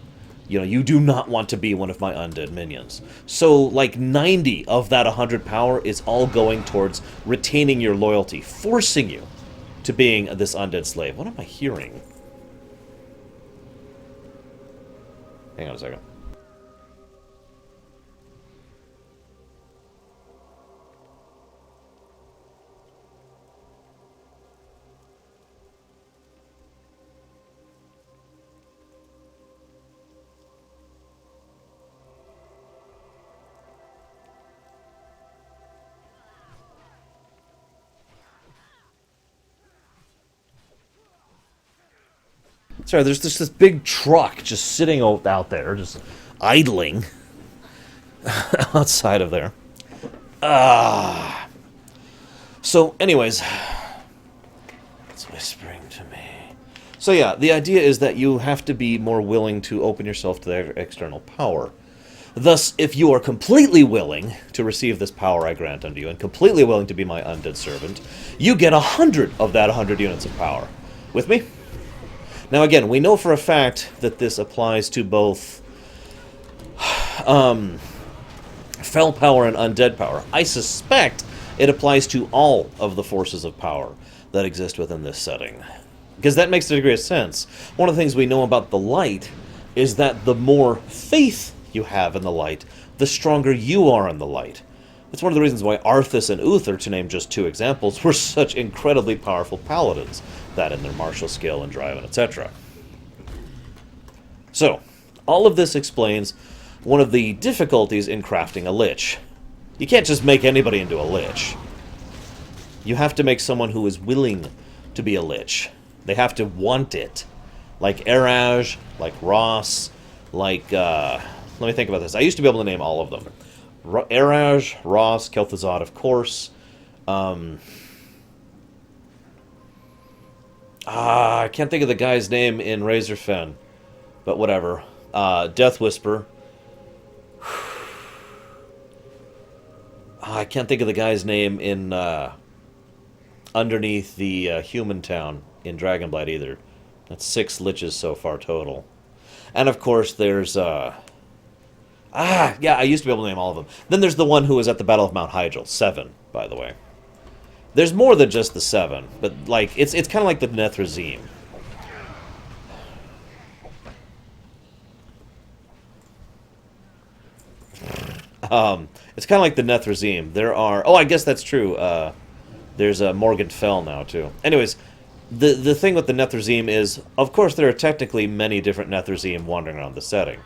S1: You do not want to be one of my undead minions. So, like, 90 of that 100 power is all going towards retaining your loyalty, forcing you to being this undead slave. What am I hearing? Hang on a second. Sorry, there's just this big truck just sitting out there, just idling outside of there. So, anyways, it's whispering to me. So yeah, the idea is that you have to be more willing to open yourself to their external power. Thus, if you are completely willing to receive this power I grant unto you, and completely willing to be my undead servant, you get 100 of that 100 units of power. With me? Now again, we know for a fact that this applies to both Fel power and Undead power. I suspect it applies to all of the forces of power that exist within this setting, because that makes a degree of sense. One of the things we know about the Light is that the more faith you have in the Light, the stronger you are in the Light. It's one of the reasons why Arthas and Uther, to name just two examples, were such incredibly powerful paladins, that in their martial skill and drive and etc. So, all of this explains one of the difficulties in crafting a Lich. You can't just make anybody into a Lich. You have to make someone who is willing to be a Lich. They have to want it. Like Eraj, like Ross, like, let me think about this. I used to be able to name all of them. Eraj, Ross, Kel'Thuzad, of course. I can't think of the guy's name in Razorfen, but whatever. Death Whisper. I can't think of the guy's name in underneath the human town in Dragonblight either. That's 6 liches so far total. And of course there's yeah, I used to be able to name all of them. Then there's the one who was at the Battle of Mount Hyjal. 7, by the way. There's more than just the 7, but like it's kind of like the Nethrezim. It's kind of like the Nethrezim. There are... Oh, I guess that's true. There's a Morgenfell now, too. Anyways, the thing with the Nethrezim is, of course, there are technically many different Nethrezim wandering around the setting.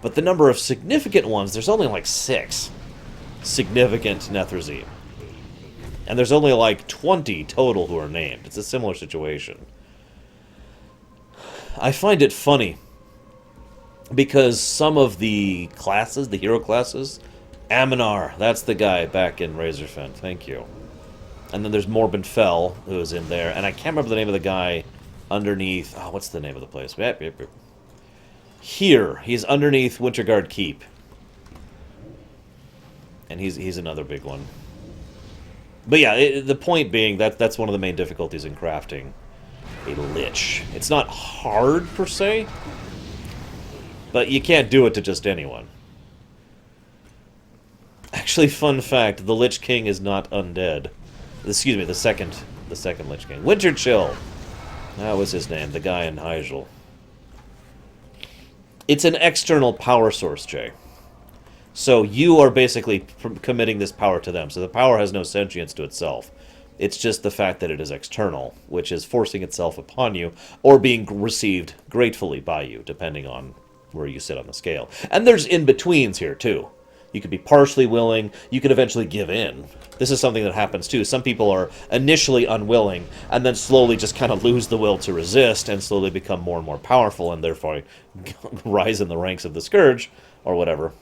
S1: But the number of significant ones, there's only like 6 significant Nethrezim. And there's only like 20 total who are named. It's a similar situation. I find it funny because some of the classes, the hero classes, Aminar, that's the guy back in Razorfen, thank you. And then there's Morbenfell, who is in there, and I can't remember the name of the guy underneath... Oh, what's the name of the place? Here, he's underneath Winterguard Keep. And he's another big one. But yeah, the point being that that's one of the main difficulties in crafting a Lich. It's not hard, per se, but you can't do it to just anyone. Actually, fun fact, the Lich King is not undead. Excuse me, the second Lich King. Winterchill! That was his name, the guy in Hyjal. It's an external power source, Jay. So you are basically committing this power to them. So the power has no sentience to itself. It's just the fact that it is external, which is forcing itself upon you, or being received gratefully by you, depending on where you sit on the scale. And there's in-betweens here, too. You could be partially willing, you could eventually give in. This is something that happens, too. Some people are initially unwilling, and then slowly just kind of lose the will to resist, and slowly become more and more powerful, and therefore rise in the ranks of the Scourge, or whatever,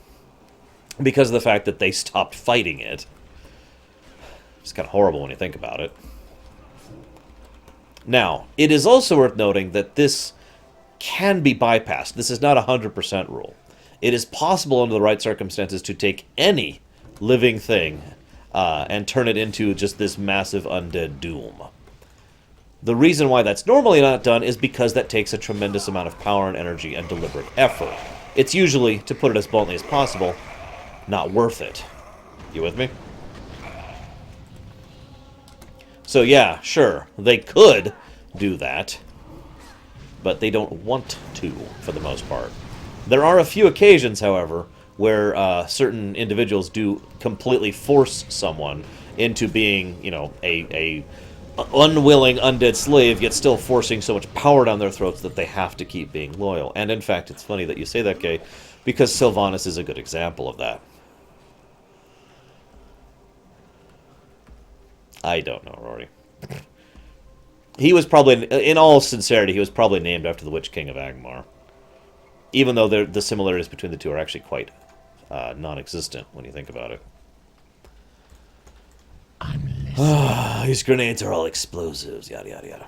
S1: because of the fact that they stopped fighting it. It's kind of horrible when you think about it. Now, it is also worth noting that this can be bypassed. This is not a 100% rule. It is possible under the right circumstances to take any living thing and turn it into just this massive undead doom. The reason why that's normally not done is because that takes a tremendous amount of power and energy and deliberate effort. It's usually, to put it as bluntly as possible, not worth it. You with me? So yeah, sure, they could do that, but they don't want to, for the most part. There are a few occasions, however, where certain individuals do completely force someone into being, you know, a unwilling undead slave, yet still forcing so much power down their throats that they have to keep being loyal. And in fact, it's funny that you say that, Kay, because Sylvanas is a good example of that. I don't know, Rory. He was probably, in all sincerity, he was probably named after the Witch King of Angmar. Even though the similarities between the two are actually quite non-existent when you think about it.
S5: I'm listening.
S1: These grenades are all explosives, yada yada yada.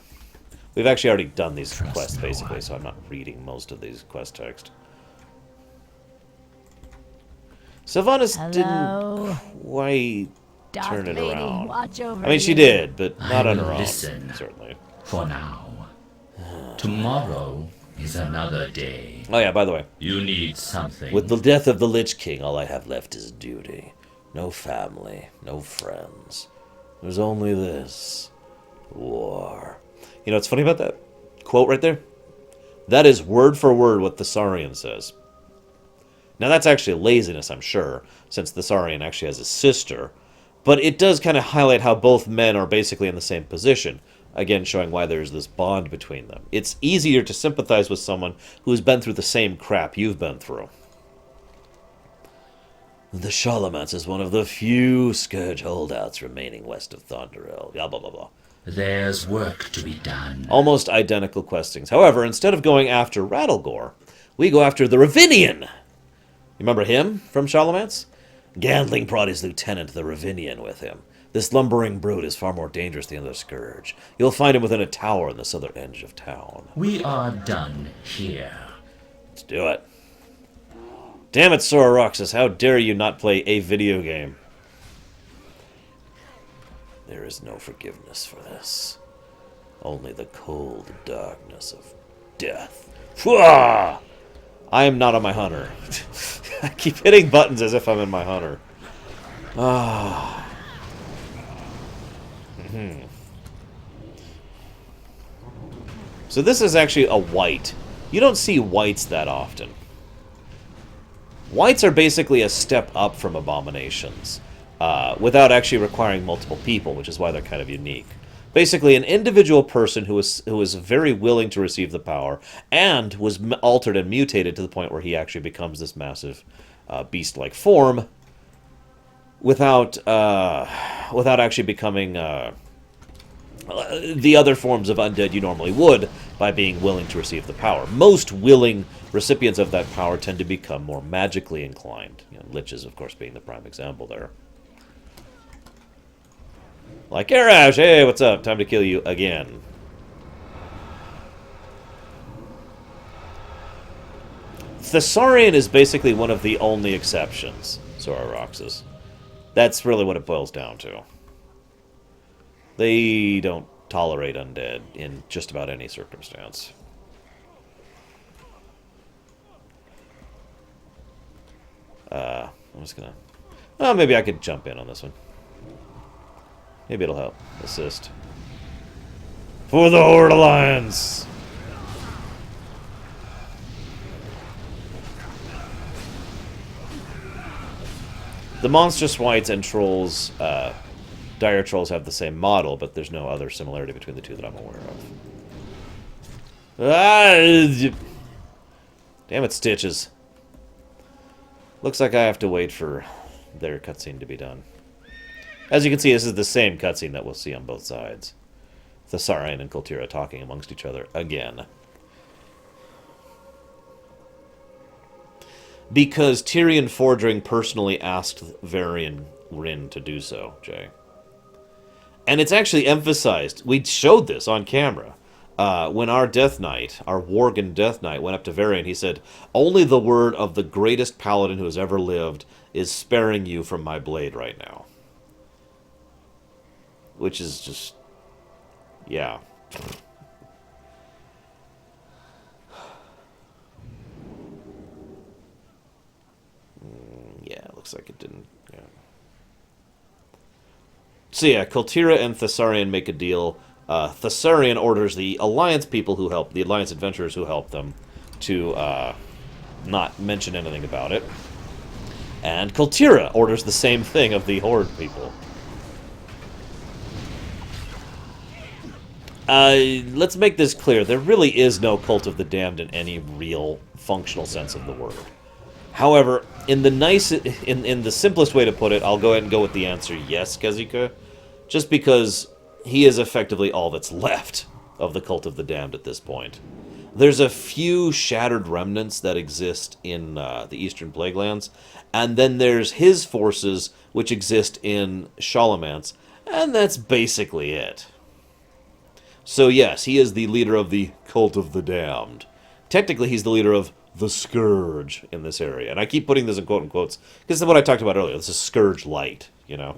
S1: We've actually already done these quests, basically, so I'm not reading most of these quest text. Sylvanas didn't quite turn it around. I mean, she did, but not on her own, certainly.
S5: For now. Tomorrow is another day.
S1: Oh yeah, by the way.
S5: You need something.
S1: With the death of the Lich King, all I have left is duty. No family, no friends. There's only this. War. You know what's funny about that quote right there? That is word for word what the Saurian says. Now that's actually laziness, I'm sure, since the Saurian actually has a sister. But it does kind of highlight how both men are basically in the same position. Again, showing why there's this bond between them. It's easier to sympathize with someone who's been through the same crap you've been through. The Shalomance is one of the few Scourge holdouts remaining west of Thondarel. Blah, blah, blah, blah.
S5: There's work to be done.
S1: Almost identical questings. However, instead of going after Rattlegore, we go after the Ravinian. You remember him from Shalomance? Gandling brought his lieutenant, the Ravinian, with him. This lumbering brute is far more dangerous than the Scourge. You'll find him within a tower in the southern edge of town.
S5: We are done here.
S1: Let's do it. Damn it, Sora Roxas, how dare you not play a video game? There is no forgiveness for this. Only the cold darkness of death. Fwah! I am not on my hunter. I keep hitting buttons as if I'm in my hunter. Ah. So this is actually a wight. You don't see wights that often. Wights are basically a step up from abominations, without actually requiring multiple people, which is why they're kind of unique. Basically, an individual person who is very willing to receive the power, and was altered and mutated to the point where he actually becomes this massive beast-like form, without actually becoming the other forms of undead you normally would by being willing to receive the power. Most willing recipients of that power tend to become more magically inclined. You know, Liches, of course, being the prime example there. Like, Arash, hey, what's up? Time to kill you again. Thessarian is basically one of the only exceptions, Sora Roxas. That's really what it boils down to. They don't tolerate undead in just about any circumstance. I'm just gonna... Oh, maybe I could jump in on this one. Maybe it'll help. Assist. For the Horde Alliance! The monstrous wights and trolls, dire trolls have the same model, but there's no other similarity between the two that I'm aware of. Damn it, Stitches. Looks like I have to wait for their cutscene to be done. As you can see, this is the same cutscene that we'll see on both sides. Thessarian and Koltira talking amongst each other again. Because Tyrion Fordring personally asked Varian Rin to do so, Jay. And it's actually emphasized. We showed this on camera. When our Death Knight, our Worgen Death Knight, went up to Varian, he said, "Only the word of the greatest paladin who has ever lived is sparing you from my blade right now." Which is just... yeah. Yeah, it looks like it didn't... yeah. So yeah, Koltira and Thessarian make a deal. Thessarian orders the Alliance people who help, the Alliance adventurers who help them, to not mention anything about it. And Koltira orders the same thing of the Horde people. Let's make this clear. There really is no Cult of the Damned in any real functional sense of the word. However, in the simplest way to put it, I'll go ahead and go with the answer yes, Kazuka. Just because he is effectively all that's left of the Cult of the Damned at this point. There's a few shattered remnants that exist in the Eastern Plaguelands, and then there's his forces, which exist in Shalomance, and that's basically it. So yes, he is the leader of the Cult of the Damned. Technically, he's the leader of the Scourge in this area. And I keep putting this in quote and quotes, because this is what I talked about earlier. This is Scourge Light, you know.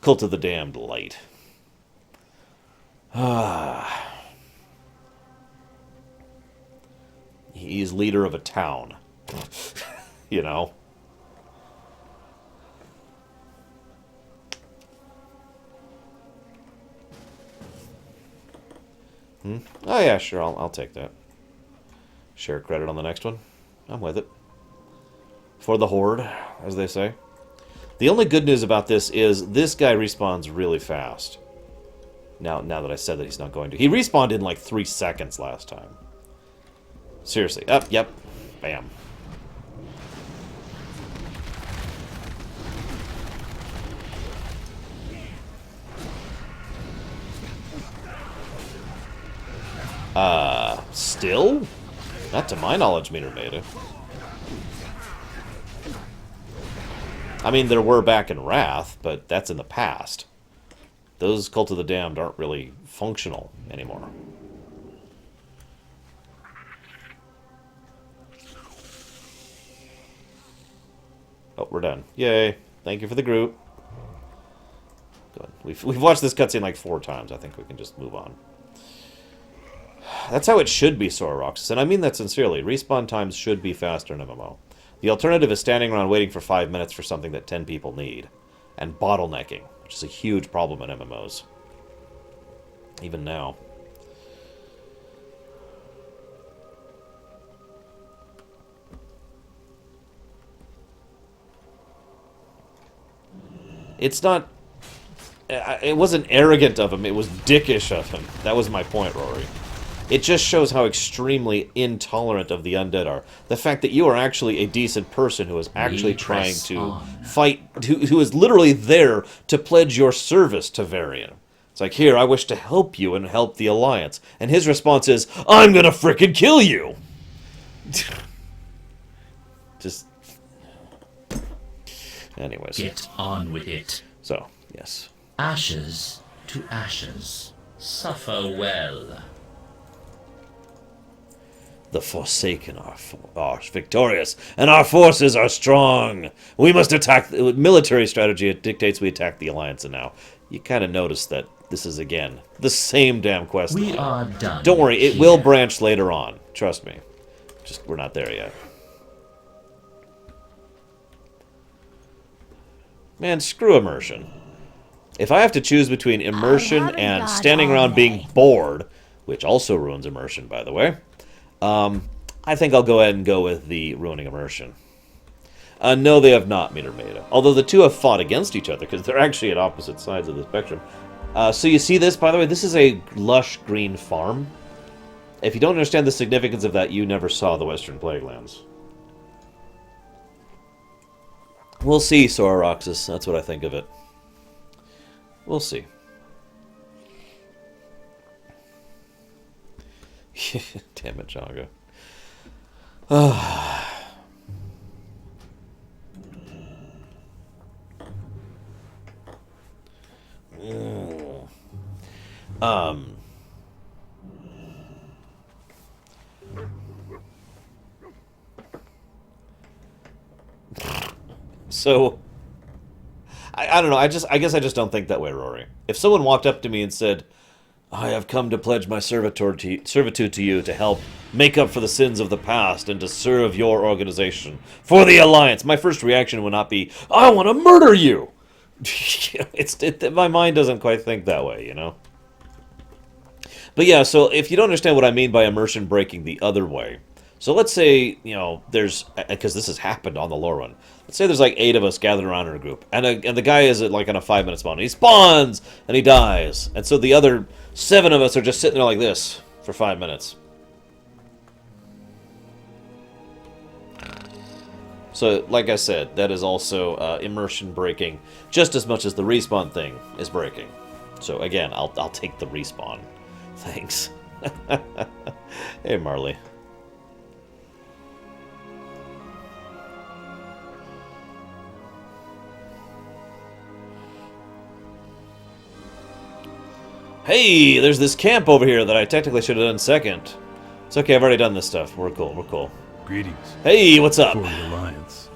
S1: Cult of the Damned Light. He's leader of a town. You know. Oh yeah, sure, I'll take that. Share credit on the next one. I'm with it. For the Horde, as they say. The only good news about this is this guy respawns really fast. Now that I said that he's not going to. He respawned in like 3 seconds last time. Seriously. Up, yep. Bam. Still? Not to my knowledge, Meter Meta. I mean, there were back in Wrath, but that's in the past. Those Cult of the Damned aren't really functional anymore. Oh, we're done. Yay. Thank you for the group. Good. We've watched this cutscene like 4 times. I think we can just move on. That's how it should be, Sororox, and I mean that sincerely. Respawn times should be faster in MMO. The alternative is standing around waiting for 5 minutes for something that 10 people need. And bottlenecking, which is a huge problem in MMOs. Even now. It's not... It wasn't arrogant of him, it was dickish of him. That was my point, Rory. It just shows how extremely intolerant of the undead are. The fact that you are actually a decent person who is actually trying to fight, who is literally there to pledge your service to Varian. It's like, here, I wish to help you and help the Alliance. And his response is, I'm gonna frickin' kill you! Just... Anyways.
S5: Get on with it.
S1: So, yes.
S5: Ashes to ashes. Suffer well.
S1: The Forsaken are victorious, and our forces are strong. We must attack... Military strategy, it dictates we attack the Alliance, and now you kind of notice that this is, again, the same damn quest.
S5: We are done.
S1: Don't worry, it will branch later on. Trust me. Just, we're not there yet. Man, screw immersion. If I have to choose between immersion and standing around being bored, which also ruins immersion, by the way, I think I'll go ahead and go with the ruining immersion. No, they have not, Meter Meta. Although the two have fought against each other, because they're actually at opposite sides of the spectrum. So you see this, by the way? This is a lush green farm. If you don't understand the significance of that, you never saw the Western Plaguelands. We'll see, Sororoxus. That's what I think of it. We'll see. Damn it, Jaga. So, I don't know. I guess I just don't think that way, Rory. If someone walked up to me and said, I have come to pledge my servitude to you to help make up for the sins of the past and to serve your organization for the Alliance, my first reaction would not be, I want to murder you! My mind doesn't quite think that way, you know? But yeah, so if you don't understand what I mean by immersion breaking the other way, so let's say, you know, there's, because this has happened on the Lorerun, let's say there's like 8 of us gathered around in a group, and the guy is like on a 5-minute spawn, and he spawns, and he dies, and so the other 7 of us are just sitting there like this for 5 minutes. So, like I said, that is also immersion breaking, just as much as the respawn thing is breaking. So again, I'll take the respawn. Thanks. Hey, Marley. Hey, there's this camp over here that I technically should have done second. It's okay, I've already done this stuff. We're cool, we're cool.
S2: Greetings.
S1: Hey, what's up?
S2: For the Alliance.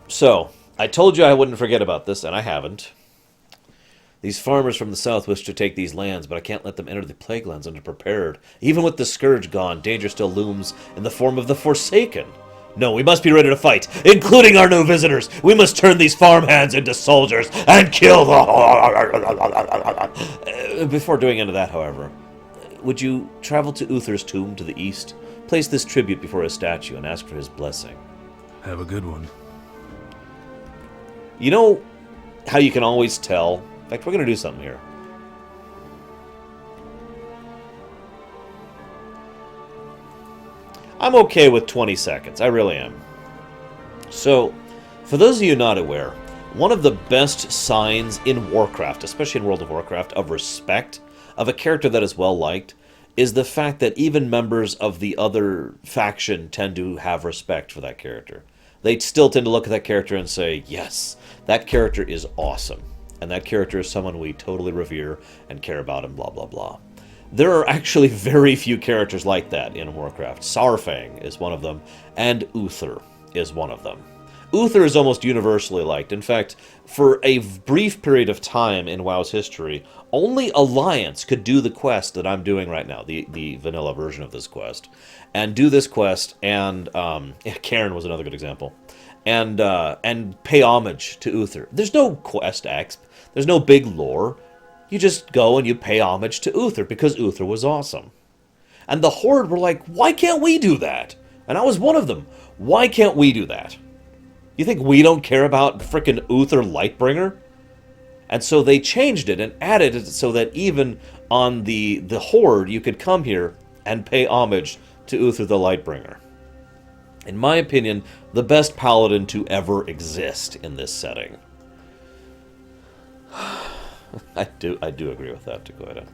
S1: So, I told you I wouldn't forget about this, and I haven't. These farmers from the south wish to take these lands, but I can't let them enter the Plaguelands unprepared. Even with the Scourge gone, danger still looms in the form of the Forsaken. No, we must be ready to fight, including our new visitors. We must turn these farmhands into soldiers and kill the... Before doing any of that, however, would you travel to Uther's tomb to the east, place this tribute before his statue, and ask for his blessing?
S2: Have a good one.
S1: You know how you can always tell? In fact, we're going to do something here. I'm okay with 20 seconds. I really am. So, for those of you not aware, one of the best signs in Warcraft, especially in World of Warcraft, of respect, of a character that is well-liked, is the fact that even members of the other faction tend to have respect for that character. They still tend to look at that character and say, yes, that character is awesome. And that character is someone we totally revere and care about and blah, blah, blah. There are actually very few characters like that in Warcraft. Saurfang is one of them, and Uther is one of them. Uther is almost universally liked. In fact, for a brief period of time in WoW's history, only Alliance could do the quest that I'm doing right now, the vanilla version of this quest, and do this quest, and Karen was another good example, and pay homage to Uther. There's no quest exp, there's no big lore. You just go and you pay homage to Uther because Uther was awesome. And the Horde were like, why can't we do that? And I was one of them. Why can't we do that? You think we don't care about frickin' Uther Lightbringer? And so they changed it and added it so that even on the Horde, you could come here and pay homage to Uther the Lightbringer. In my opinion, the best paladin to ever exist in this setting. I do agree with that, Dakota.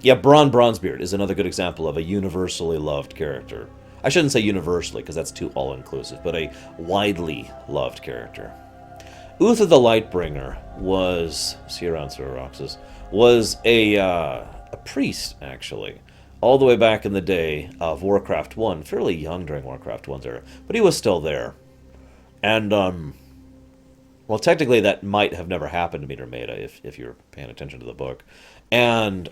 S1: Yeah, Bronzebeard is another good example of a universally loved character. I shouldn't say universally, because that's too all-inclusive, but a widely loved character. Uther the Lightbringer was, see around Roxas, was a priest, actually, all the way back in the day of Warcraft 1, fairly young during Warcraft 1's era, but he was still there. And, well, technically that might have never happened to Meter Meta, if you're paying attention to the book. And,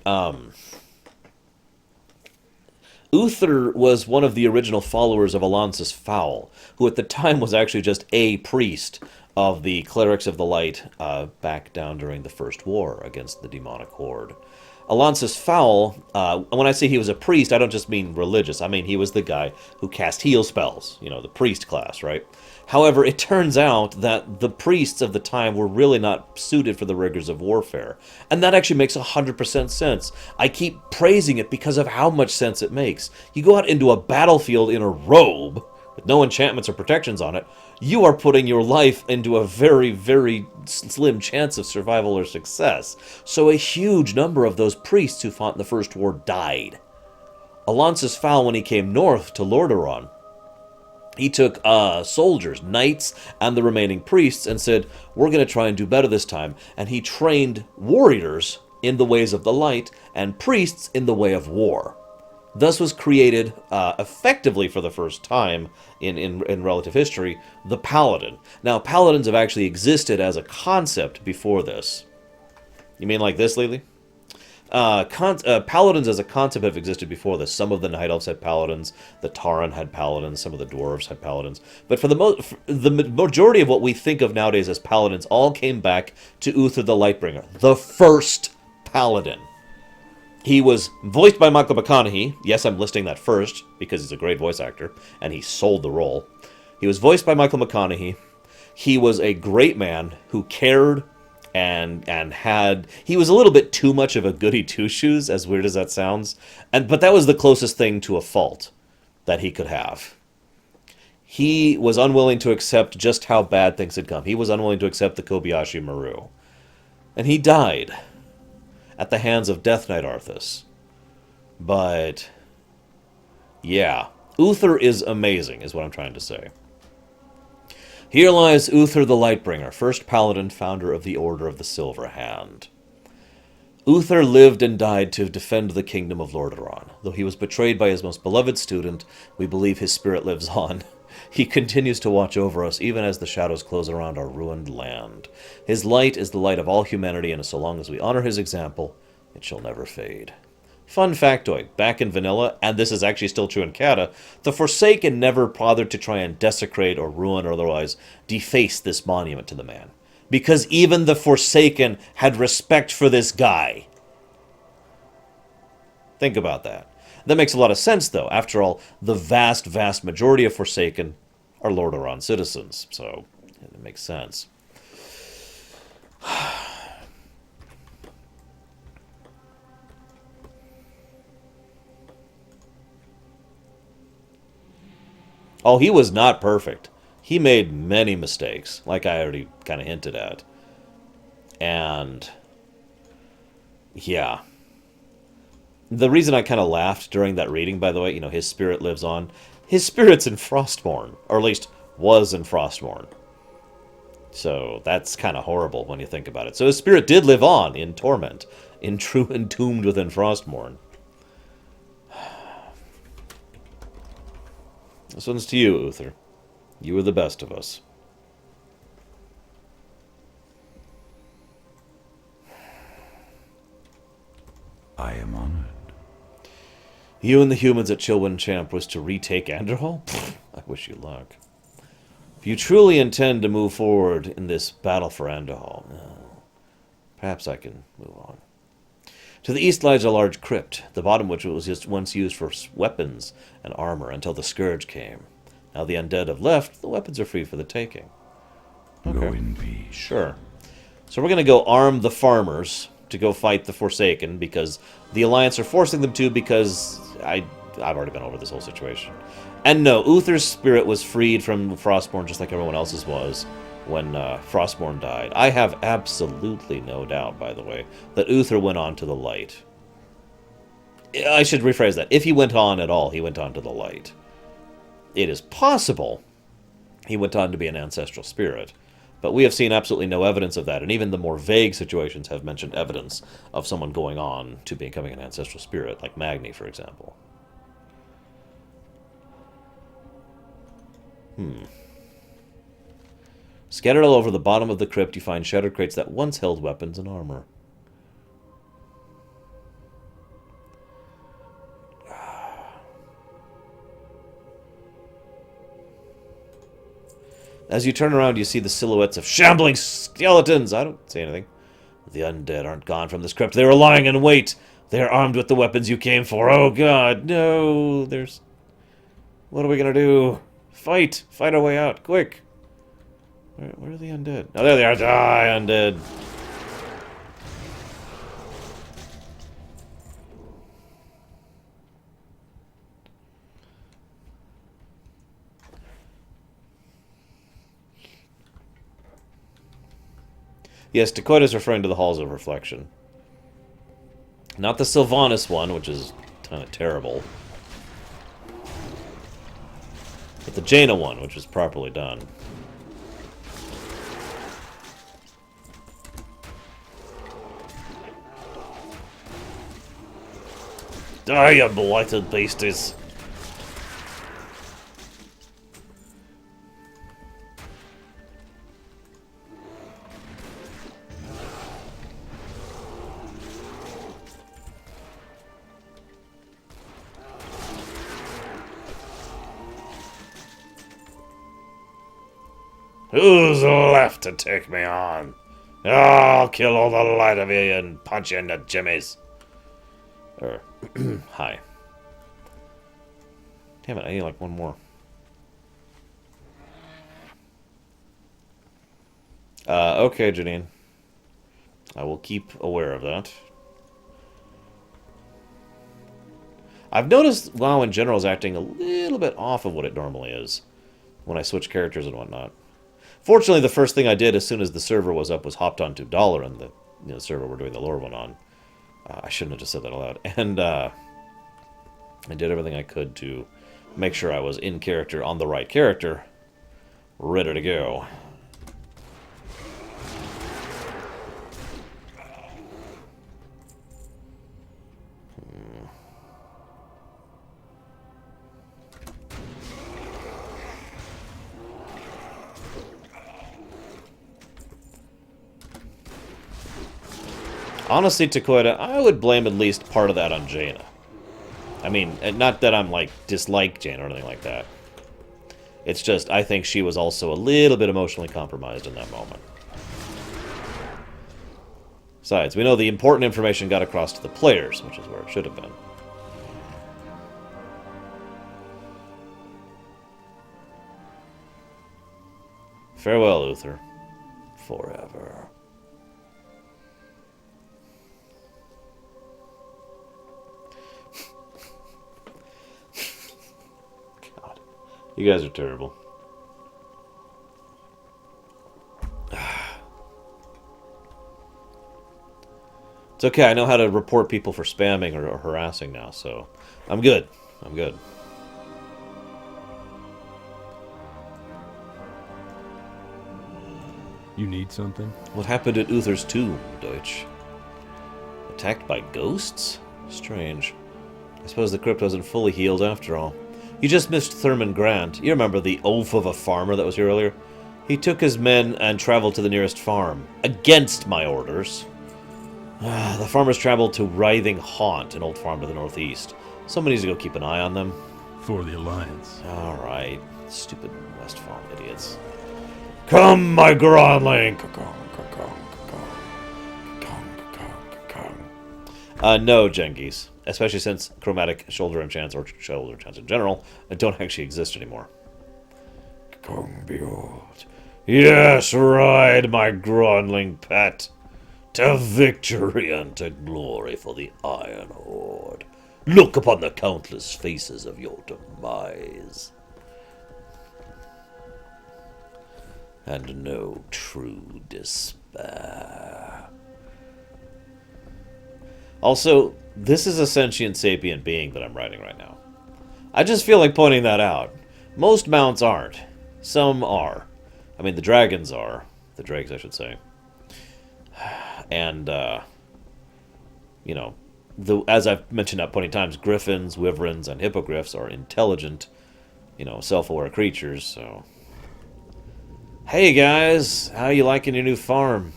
S1: Uther was one of the original followers of Alonsus Fowl, who at the time was actually just a priest of the Clerics of the Light back down during the First War against the demonic horde. Alonsus Fowl, when I say he was a priest, I don't just mean religious. I mean he was the guy who cast heal spells, you know, the priest class, right? However, it turns out that the priests of the time were really not suited for the rigors of warfare. And that actually makes 100% sense. I keep praising it because of how much sense it makes. You go out into a battlefield in a robe, with no enchantments or protections on it, you are putting your life into a very, very slim chance of survival or success. So a huge number of those priests who fought in the First War died. Alonsus Fowl, when he came north to Lorerun, he took soldiers, knights, and the remaining priests and said, we're going to try and do better this time. And he trained warriors in the ways of the light and priests in the way of war. Thus was created, effectively for the first time in relative history, the Paladin. Now, Paladins have actually existed as a concept before this. You mean like this, Lily? Paladins as a concept have existed before this. Some of the Night Elves had Paladins, the Tauren had Paladins, some of the Dwarves had Paladins. But for the majority of what we think of nowadays as Paladins all came back to Uther the Lightbringer, the first Paladin. He was voiced by Michael McConaughey. Yes, I'm listing that first, because he's a great voice actor, and he sold the role. He was voiced by Michael McConaughey. He was a great man who cared and had... He was a little bit too much of a goody two-shoes, as weird as that sounds. But that was the closest thing to a fault that he could have. He was unwilling to accept just how bad things had come. He was unwilling to accept the Kobayashi Maru. And he died at the hands of Death Knight Arthas. But, yeah, Uther is amazing, is what I'm trying to say. Here lies Uther the Lightbringer, first paladin, founder of the Order of the Silver Hand. Uther lived and died to defend the kingdom of Lorerun. Though he was betrayed by his most beloved student, we believe his spirit lives on. He continues to watch over us even as the shadows close around our ruined land. His light is the light of all humanity, and so long as we honor his example, it shall never fade. Fun factoid, back in Vanilla, and this is actually still true in Cata, the Forsaken never bothered to try and desecrate or ruin or otherwise deface this monument to the man. Because even the Forsaken had respect for this guy. Think about that. That makes a lot of sense, though. After all, the vast, vast majority of Forsaken are Lordaeron citizens, so it makes sense. Oh, he was not perfect. He made many mistakes, like I already kind of hinted at. And, yeah. The reason I kind of laughed during that reading, by the way, you know, his spirit lives on. His spirit's in Frostmourne, or at least was in Frostmourne. So that's kind of horrible when you think about it. So his spirit did live on in Torment, entombed within Frostmourne. This one's to you, Uther. You were the best of us. You and the humans at Chillwind Champ was to retake Andorhal? I wish you luck. If you truly intend to move forward in this battle for Andorhal, perhaps I can move on. To the east lies a large crypt, the bottom of which was just once used for weapons and armor until the Scourge came. Now the undead have left, the weapons are free for the taking.
S2: Go in peace.
S1: Sure. So we're going to go arm the farmers to go fight the Forsaken, because the Alliance are forcing them to, because I've already been over this whole situation. And no, Uther's spirit was freed from Frostborn just like everyone else's was when Frostborn died. I have absolutely no doubt, by the way, that Uther went on to the light. I should rephrase that. If he went on at all, he went on to the light. It is possible he went on to be an ancestral spirit, but we have seen absolutely no evidence of that, and even the more vague situations have mentioned evidence of someone going on to becoming an ancestral spirit, like Magni, for example. Scattered all over the bottom of the crypt, you find shattered crates that once held weapons and armor. As you turn around, you see the silhouettes of shambling skeletons. I don't say anything. The undead aren't gone from this crypt. They were lying in wait. They are armed with the weapons you came for. Oh, God, no. There's... What are we going to do? Fight. Fight our way out. Quick. Where are the undead? Oh, there they are. Die, undead. Yes, Dakota is referring to the Halls of Reflection. Not the Sylvanas one, which is kind of terrible. But the Jaina one, which was properly done. Die, you blighted beasties! Who's left to take me on? Oh, I'll kill all the light of you and punch you in the jimmies. Hi. Damn it, I need like one more. Okay, Janine. I will keep aware of that. I've noticed WoW in general is acting a little bit off of what it normally is when I switch characters and whatnot. Fortunately, the first thing I did as soon as the server was up was hopped onto Dalaran, the server we're doing the Lorerun on. I shouldn't have just said that aloud. And I did everything I could to make sure I was in character on the right character, ready to go. Honestly, Takoida, I would blame at least part of that on Jaina. I mean, not that I'm, like, dislike Jaina or anything like that. It's just, I think she was also a little bit emotionally compromised in that moment. Besides, we know the important information got across to the players, which is where it should have been. Farewell, Uther. Forever. You guys are terrible. It's okay, I know how to report people for spamming or harassing now, so I'm good. I'm good.
S2: You need something?
S1: What happened at Uther's tomb, Deutsch? Attacked by ghosts? Strange. I suppose the crypt wasn't fully healed after all. You just missed Thurman Grant. You remember the oaf of a farmer that was here earlier? He took his men and traveled to the nearest farm. Against my orders. The farmers traveled to Writhing Haunt, an old farm to the northeast. Somebody needs to go keep an eye on them.
S2: For the Alliance.
S1: Alright. Stupid Westfall idiots.
S6: Come, my Gronling.
S1: No, Genghis. Especially since chromatic shoulder enchants, or shoulder enchants in general, don't actually exist anymore.
S6: Yes, ride, my Gronling pet. To victory and to glory for the Iron Horde. Look upon the countless faces of your demise. And know true despair.
S1: Also, this is a sentient sapient being that I'm riding right now. I just feel like pointing that out. Most mounts aren't. Some are. I mean, the dragons are. The drakes, I should say. And, you know, as I've mentioned up plenty of times, griffins, wyverns, and hippogriffs are intelligent, you know, self-aware creatures, so... Hey, guys! How you liking your new farm?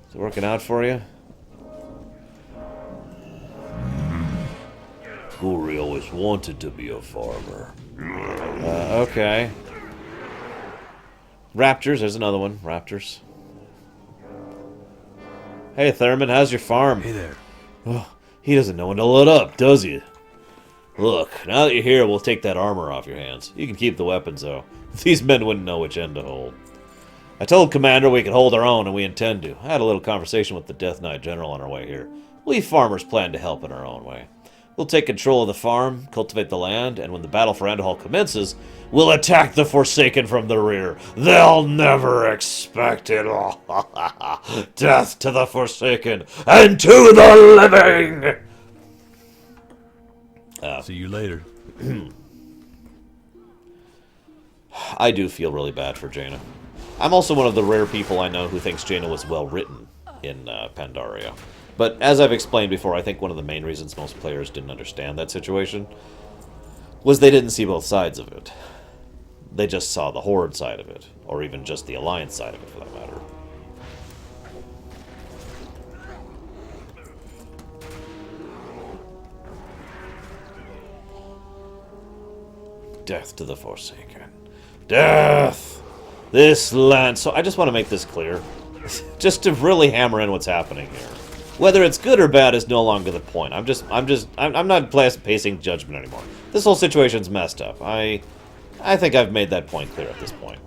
S1: Is it working out for you?
S6: Gory always wanted to be a farmer.
S1: Okay. Raptors, there's another one. Raptors. Hey, Thurman, how's your farm?
S2: Hey there.
S1: Oh, he doesn't know when to let up, does he? Look, now that you're here, we'll take that armor off your hands. You can keep the weapons, though. These men wouldn't know which end to hold. I told Commander we could hold our own, and we intend to. I had a little conversation with the Death Knight General on our way here. We farmers plan to help in our own way. We'll take control of the farm, cultivate the land, and when the battle for Andorhal commences, we'll attack the Forsaken from the rear. They'll never expect it. Death to the Forsaken and to the living!
S2: See you later.
S1: I do feel really bad for Jaina. I'm also one of the rare people I know who thinks Jaina was well written in Pandaria. But as I've explained before, I think one of the main reasons most players didn't understand that situation was they didn't see both sides of it. They just saw the Horde side of it, or even just the Alliance side of it, for that matter. Death to the Forsaken. Death! This land... So I just want to make this clear. Just to really hammer in what's happening here. Whether it's good or bad is no longer the point. I'm not placing judgment anymore. This whole situation's messed up. I think I've made that point clear at this point.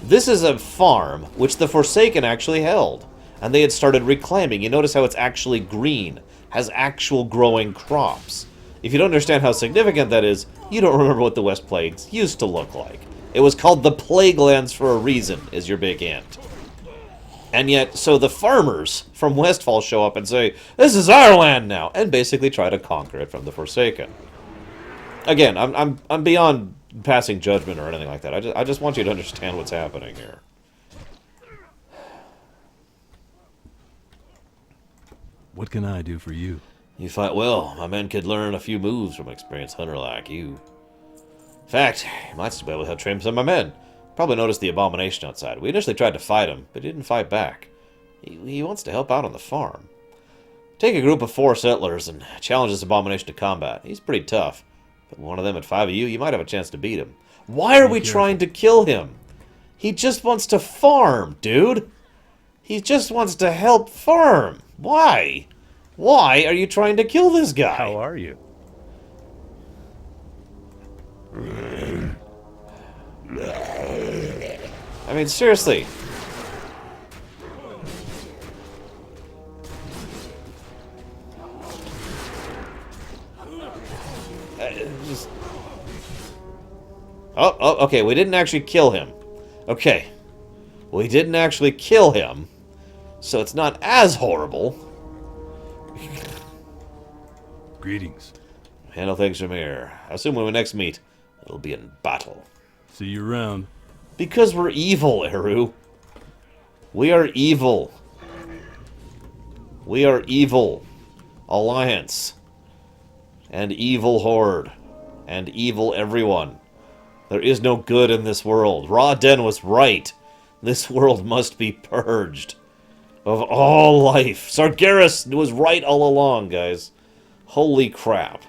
S1: This is a farm which the Forsaken actually held, and they had started reclaiming. You notice how it's actually green, has actual growing crops. If you don't understand how significant that is, you don't remember what the West Plagues used to look like. It was called the Plaguelands for a reason, is your big hint. And yet, so the farmers from Westfall show up and say, this is our land now, and basically try to conquer it from the Forsaken. Again, I'm beyond passing judgment or anything like that. I just want you to understand what's happening here.
S2: What can I do for you?
S1: You fight well. My men could learn a few moves from an experienced hunter like you. In fact, you might still be able to help train some of my men. Probably noticed the abomination outside. We initially tried to fight him, but he didn't fight back. He wants to help out on the farm. Take a group of 4 settlers and challenge this abomination to combat. He's pretty tough. But one of them at 5 of you might have a chance to beat him. Why are we trying to kill him? He just wants to farm, dude. He just wants to help farm. Why? Why are you trying to kill this guy?
S10: How are you?
S1: I mean, seriously. Oh, okay, we didn't actually kill him. Okay. We didn't actually kill him, so it's not as horrible.
S2: Greetings.
S1: Handle things from here. I assume when we next meet, it'll be in battle.
S2: See you around.
S1: Because we're evil, Eru. We are evil. We are evil. Alliance. And evil Horde. And evil everyone. There is no good in this world. Ra Den was right. This world must be purged of all life. Sargeras was right all along, guys. Holy crap.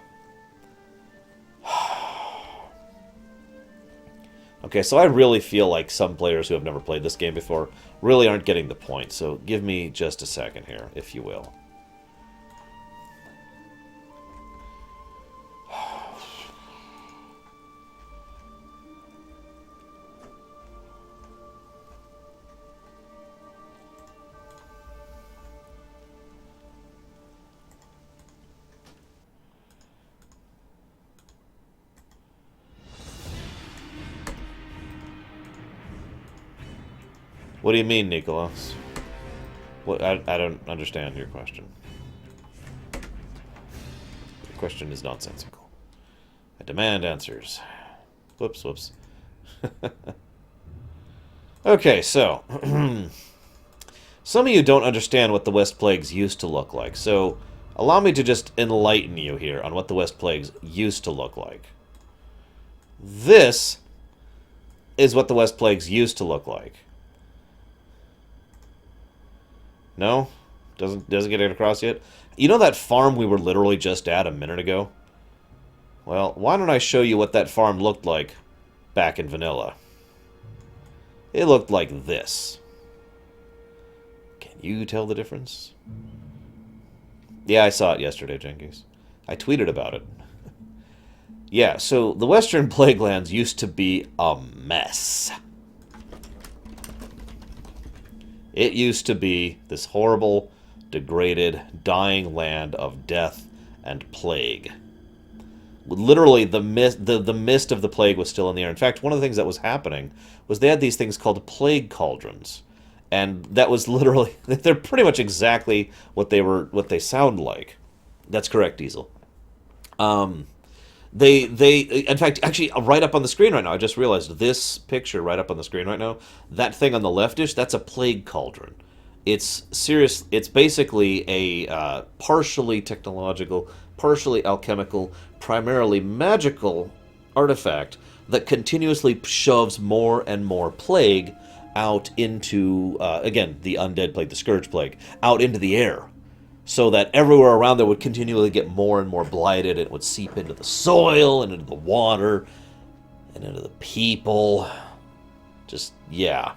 S1: Okay, so I really feel like some players who have never played this game before really aren't getting the point, so give me just a second here, if you will. What do you mean, Nicholas? What, I don't understand your question. Your question is nonsensical. I demand answers. Whoops, whoops. Okay, so... some of you don't understand what the West Plagues used to look like, so allow me to just enlighten you here on what the West Plagues used to look like. This is what the West Plagues used to look like. No? Doesn't get it across yet? You know that farm we were literally just at a minute ago? Well, why don't I show you what that farm looked like back in vanilla? It looked like this. Can you tell the difference? Yeah, I saw it yesterday, Jenkins. I tweeted about it. Yeah, so the Western Plaguelands used to be a mess. It used to be this horrible, degraded, dying land of death and plague. Literally, the mist of the plague was still in the air. In fact, one of the things that was happening was they had these things called plague cauldrons. And that was literally... they're pretty much exactly what they sound like. That's correct, Diesel. In fact, actually, right up on the screen right now, I just realized this picture right up on the screen right now, that thing on the leftish, that's a plague cauldron. It's basically a partially technological, partially alchemical, primarily magical artifact that continuously shoves more and more plague out into, again, the undead plague, the Scourge plague, out into the air. So that everywhere around there would continually get more and more blighted. It would seep into the soil and into the water and into the people. Just, yeah.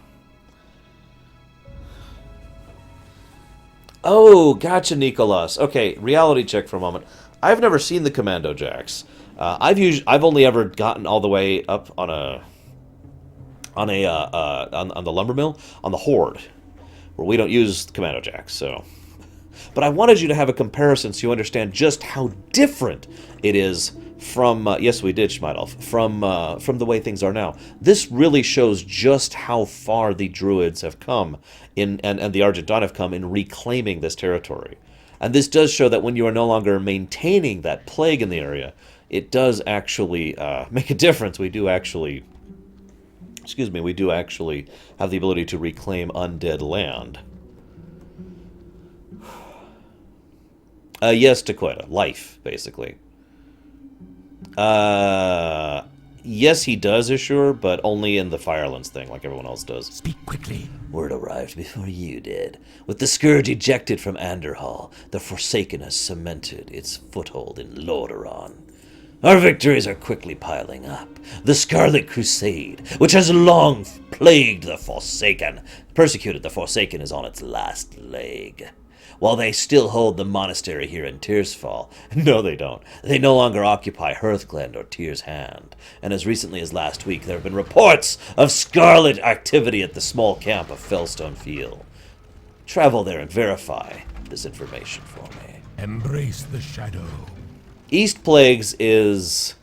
S1: Oh, gotcha, Nicholas. Okay, reality check for a moment. I've never seen the Commando Jacks. I've only ever gotten all the way up on the lumber mill on the Horde, where we don't use Commando Jacks. So. But I wanted you to have a comparison so you understand just how different it is from, yes we did, Schmeidolf, from the way things are now. This really shows just how far the Druids have come, and the Argent Dawn have come in reclaiming this territory. And this does show that when you are no longer maintaining that plague in the area, it does actually make a difference. We do actually have the ability to reclaim undead land. Yes, Taqueta. Life, basically. Yes, he does, Ashur, but only in the Firelands thing, like everyone else does.
S9: Speak quickly.
S6: Word arrived before you did. With the Scourge ejected from Andorhal, the Forsaken has cemented its foothold in Lorerun. Our victories are quickly piling up. The Scarlet Crusade, which has long plagued the Forsaken, persecuted the Forsaken, is on its last leg. While they still hold the monastery here in Tearsfall, no they don't, they no longer occupy Hearthglen or Tear's Hand, and as recently as last week there have been reports of Scarlet activity at the small camp of Fellstone Field. Travel there and verify this information for me.
S9: Embrace the shadow.
S1: East Plagues is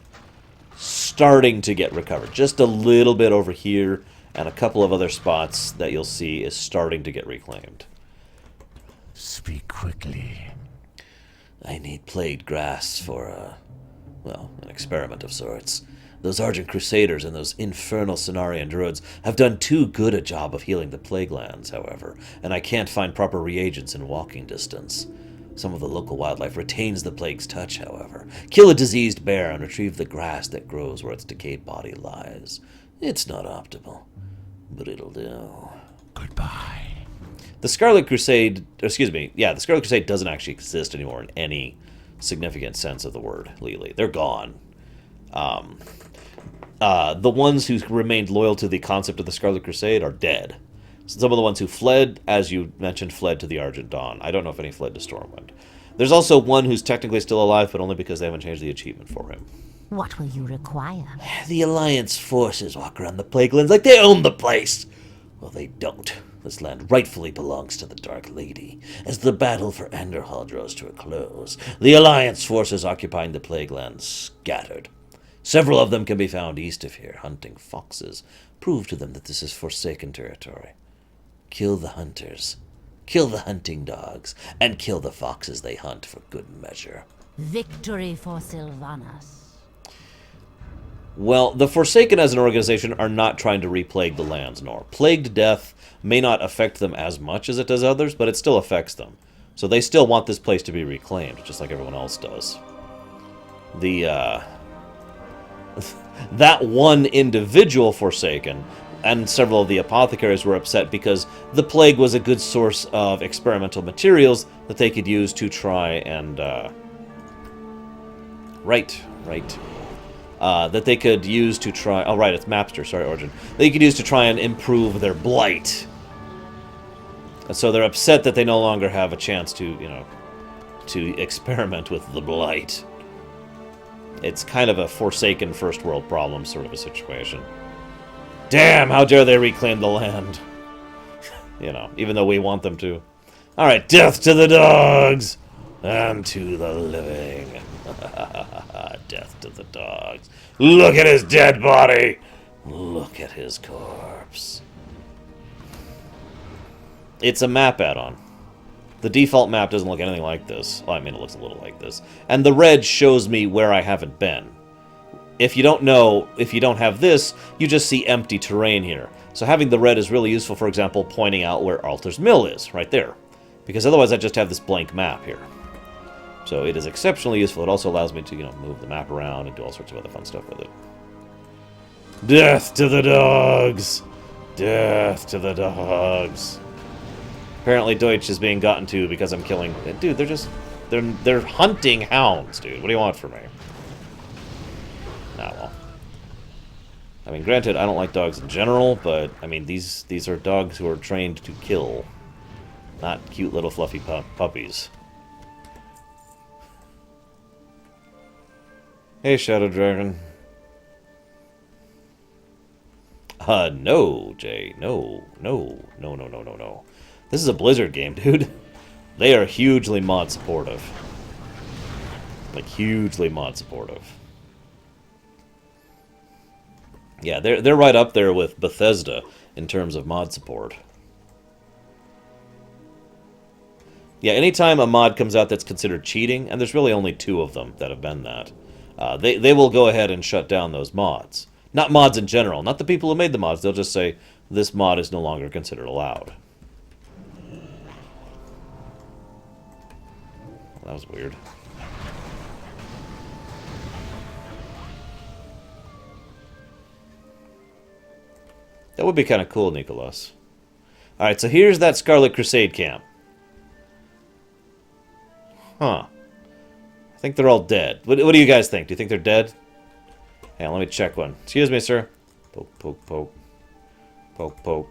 S1: starting to get recovered. Just a little bit over here, and a couple of other spots that you'll see is starting to get reclaimed.
S9: Speak quickly.
S6: I need plagued grass for, an experiment of sorts. Those Argent Crusaders and those infernal Cenarian Druids have done too good a job of healing the Plaguelands, however, and I can't find proper reagents in walking distance. Some of the local wildlife retains the plague's touch, however. Kill a diseased bear and retrieve the grass that grows where its decayed body lies. It's not optimal, but it'll do.
S9: Goodbye.
S1: The Scarlet Crusade, the Scarlet Crusade doesn't actually exist anymore in any significant sense of the word, legally. They're gone. The ones who remained loyal to the concept of the Scarlet Crusade are dead. Some of the ones who fled, as you mentioned, fled to the Argent Dawn. I don't know if any fled to Stormwind. There's also one who's technically still alive, but only because they haven't changed the achievement for him.
S4: What will you require?
S6: The Alliance forces walk around the Plaguelands like they own the place. Well, they don't. This land rightfully belongs to the Dark Lady. As the battle for Andorhal draws to a close, the Alliance forces occupying the Plaguelands scattered. Several of them can be found east of here, hunting foxes. Prove to them that this is Forsaken territory. Kill the hunters, kill the hunting dogs, and kill the foxes they hunt for good measure.
S4: Victory for Sylvanas.
S1: Well, the Forsaken as an organization are not trying to replague the lands, nor. Plagued death may not affect them as much as it does others, but it still affects them. So they still want this place to be reclaimed, just like everyone else does. That one individual Forsaken and several of the apothecaries were upset because the plague was a good source of experimental materials that they could use to try and... that they could use to try... Oh, right, it's Mapster, sorry, Origin. They could use to try and improve their blight. And so they're upset that they no longer have a chance to, you know, to experiment with the blight. It's kind of a Forsaken first world problem sort of a situation. Damn, how dare they reclaim the land? You know, even though we want them to. Alright, death to the dogs! And to the living. Death to the dogs. Look at his dead body! Look at his corpse. It's a map add-on. The default map doesn't look anything like this. Well, I mean, it looks a little like this. And the red shows me where I haven't been. If you don't know, if you don't have this, you just see empty terrain here. So having the red is really useful, for example, pointing out where Arthur's Mill is, right there. Because otherwise I just have this blank map here. So it is exceptionally useful. It also allows me to, you know, move the map around and do all sorts of other fun stuff with it. Death to the dogs! Death to the dogs! Apparently Deutsch is being gotten to because I'm killing... Dude, they're just... They're hunting hounds, dude. What do you want from me? Nah, well. I mean, granted, I don't like dogs in general, but, I mean, these are dogs who are trained to kill. Not cute little fluffy puppies. Hey, Shadow Dragon. No, Jay. No. This is a Blizzard game, dude. They are hugely mod supportive. Like, hugely mod supportive. Yeah, they're right up there with Bethesda in terms of mod support. Yeah, anytime a mod comes out that's considered cheating, and there's really only 2 of them that have been that, they will go ahead and shut down those mods. Not mods in general, not the people who made the mods. They'll just say, this mod is no longer considered allowed. Well, that was weird. That would be kind of cool, Nicholas. Alright, so here's that Scarlet Crusade camp. Huh. I think they're all dead. What do you guys think? Do you think they're dead? Hang on, let me check one. Excuse me, sir. Poke, poke, poke. Poke, poke.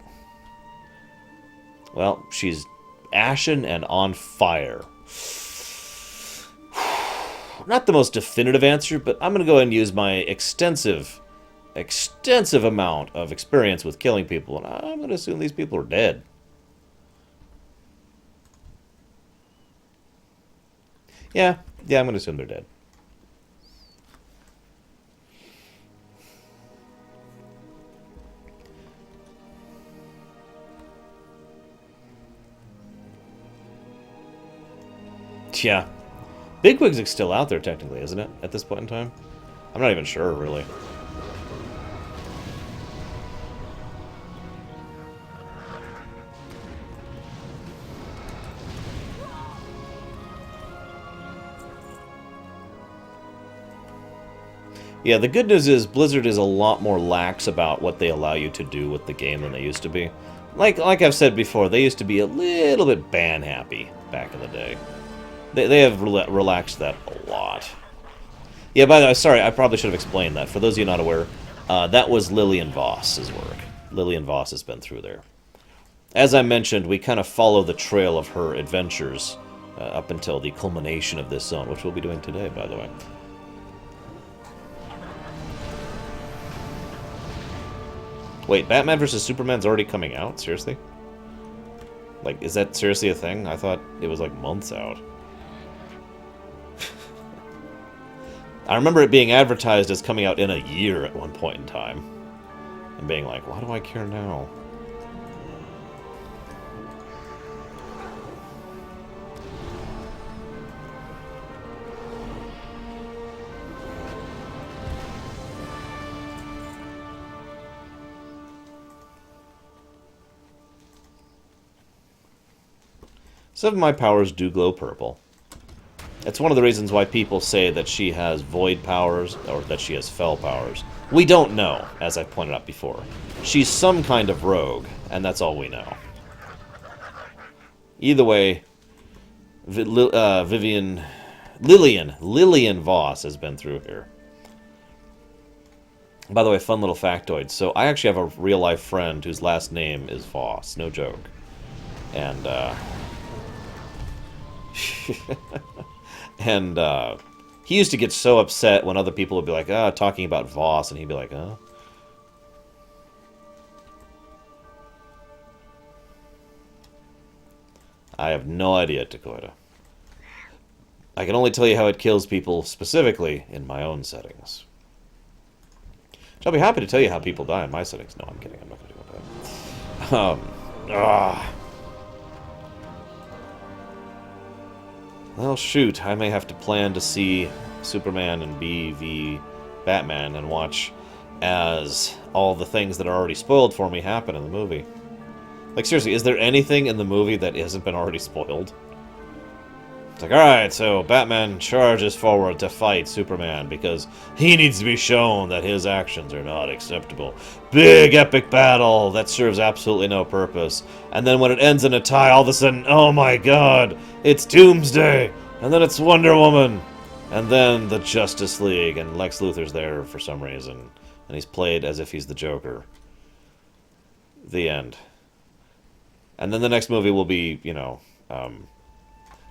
S1: Well, she's ashen and on fire. Not the most definitive answer, but I'm going to go ahead and use my extensive amount of experience with killing people, and I'm going to assume these people are dead. Yeah, I'm going to assume they're dead. Yeah. Bigwig's still out there, technically, isn't it? At this point in time? I'm not even sure, really. Yeah, the good news is Blizzard is a lot more lax about what they allow you to do with the game than they used to be. Like I've said before, they used to be a little bit ban-happy back in the day. They have relaxed that a lot. Yeah, by the way, sorry, I probably should have explained that. For those of you not aware, that was Lillian Voss's work. Lillian Voss has been through there. As I mentioned, we kind of follow the trail of her adventures up until the culmination of this zone, which we'll be doing today, by the way. Wait, Batman vs. Superman's already coming out? Seriously? Like, is that seriously a thing? I thought it was like months out. I remember it being advertised as coming out in a year at one point in time. And being like, why do I care now? Some of my powers do glow purple. It's one of the reasons why people say that she has void powers, or that she has fel powers. We don't know, as I pointed out before. She's some kind of rogue, and that's all we know. Either way, Lillian Voss has been through here. By the way, fun little factoid. So I actually have a real-life friend whose last name is Voss, no joke. And, and he used to get so upset when other people would be like, talking about Voss, and he'd be like, I have no idea, Dakota. I can only tell you how it kills people specifically in my own settings. Which I'll be happy to tell you how people die in my settings. No, I'm kidding. I'm not going to do that. Well, shoot, I may have to plan to see Superman and v Batman and watch as all the things that are already spoiled for me happen in the movie. Like, seriously, is there anything in the movie that hasn't been already spoiled? It's like, alright, so Batman charges forward to fight Superman because he needs to be shown that his actions are not acceptable. Big epic battle that serves absolutely no purpose. And then when it ends in a tie, all of a sudden, oh my god, it's Doomsday! And then it's Wonder Woman! And then the Justice League, and Lex Luthor's there for some reason. And he's played as if he's the Joker. The end. And then the next movie will be, you know,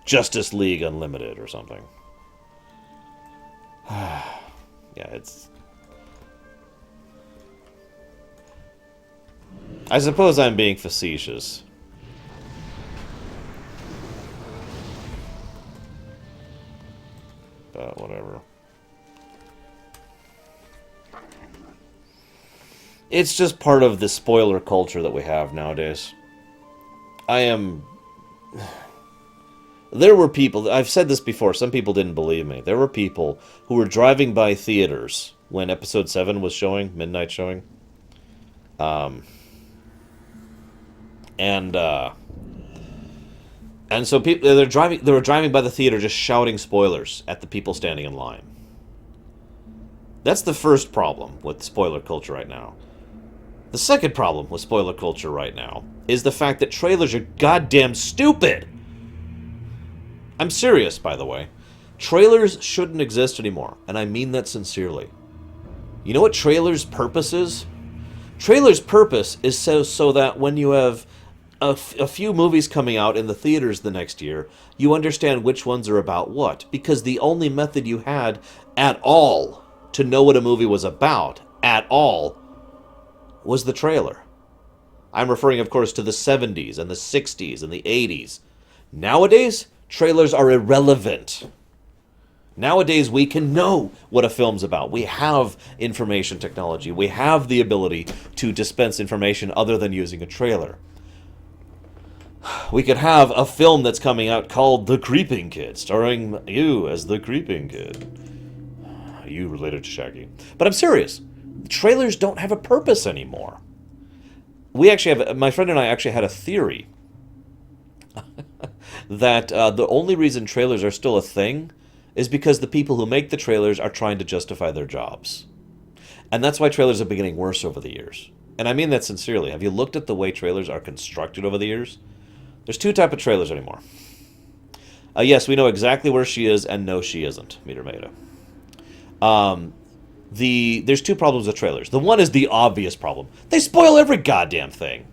S1: Justice League Unlimited or something. Yeah, it's... I suppose I'm being facetious. But whatever. It's just part of the spoiler culture that we have nowadays. There were people, I've said this before, some people didn't believe me. There were people who were driving by theaters when Episode 7 was showing, midnight showing. And so people, they were driving by the theater just shouting spoilers at the people standing in line. That's the first problem with spoiler culture right now. The second problem with spoiler culture right now is the fact that trailers are goddamn stupid. I'm serious, by the way. Trailers shouldn't exist anymore, and I mean that sincerely. You know what trailers' purpose is? Trailers' purpose is so that when you have a few movies coming out in the theaters the next year, you understand which ones are about what. Because the only method you had at all to know what a movie was about, at all, was the trailer. I'm referring, of course, to the 70s and the 60s and the 80s. Nowadays, trailers are irrelevant. Nowadays, we can know what a film's about. We have information technology. We have the ability to dispense information other than using a trailer. We could have a film that's coming out called The Creeping Kid, starring you as the Creeping Kid. You related to Shaggy. But I'm serious. Trailers don't have a purpose anymore. We actually have, my friend and I actually had a theory that the only reason trailers are still a thing is because the people who make the trailers are trying to justify their jobs. And that's why trailers have been getting worse over the years. And I mean that sincerely. Have you looked at the way trailers are constructed over the years? There's two types of trailers anymore. Yes, we know exactly where she is, and no, she isn't, Meter Maida. There's two problems with trailers. The one is the obvious problem. They spoil every goddamn thing.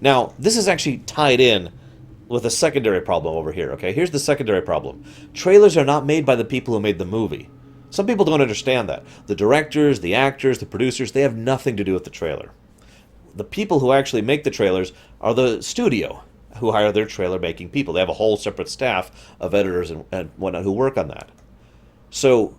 S1: Now, this is actually tied in with a secondary problem over here, okay? Here's the secondary problem. Trailers are not made by the people who made the movie. Some people don't understand that. The directors, the actors, the producers, they have nothing to do with the trailer. The people who actually make the trailers are the studio, who hire their trailer-making people. They have a whole separate staff of editors and whatnot who work on that. So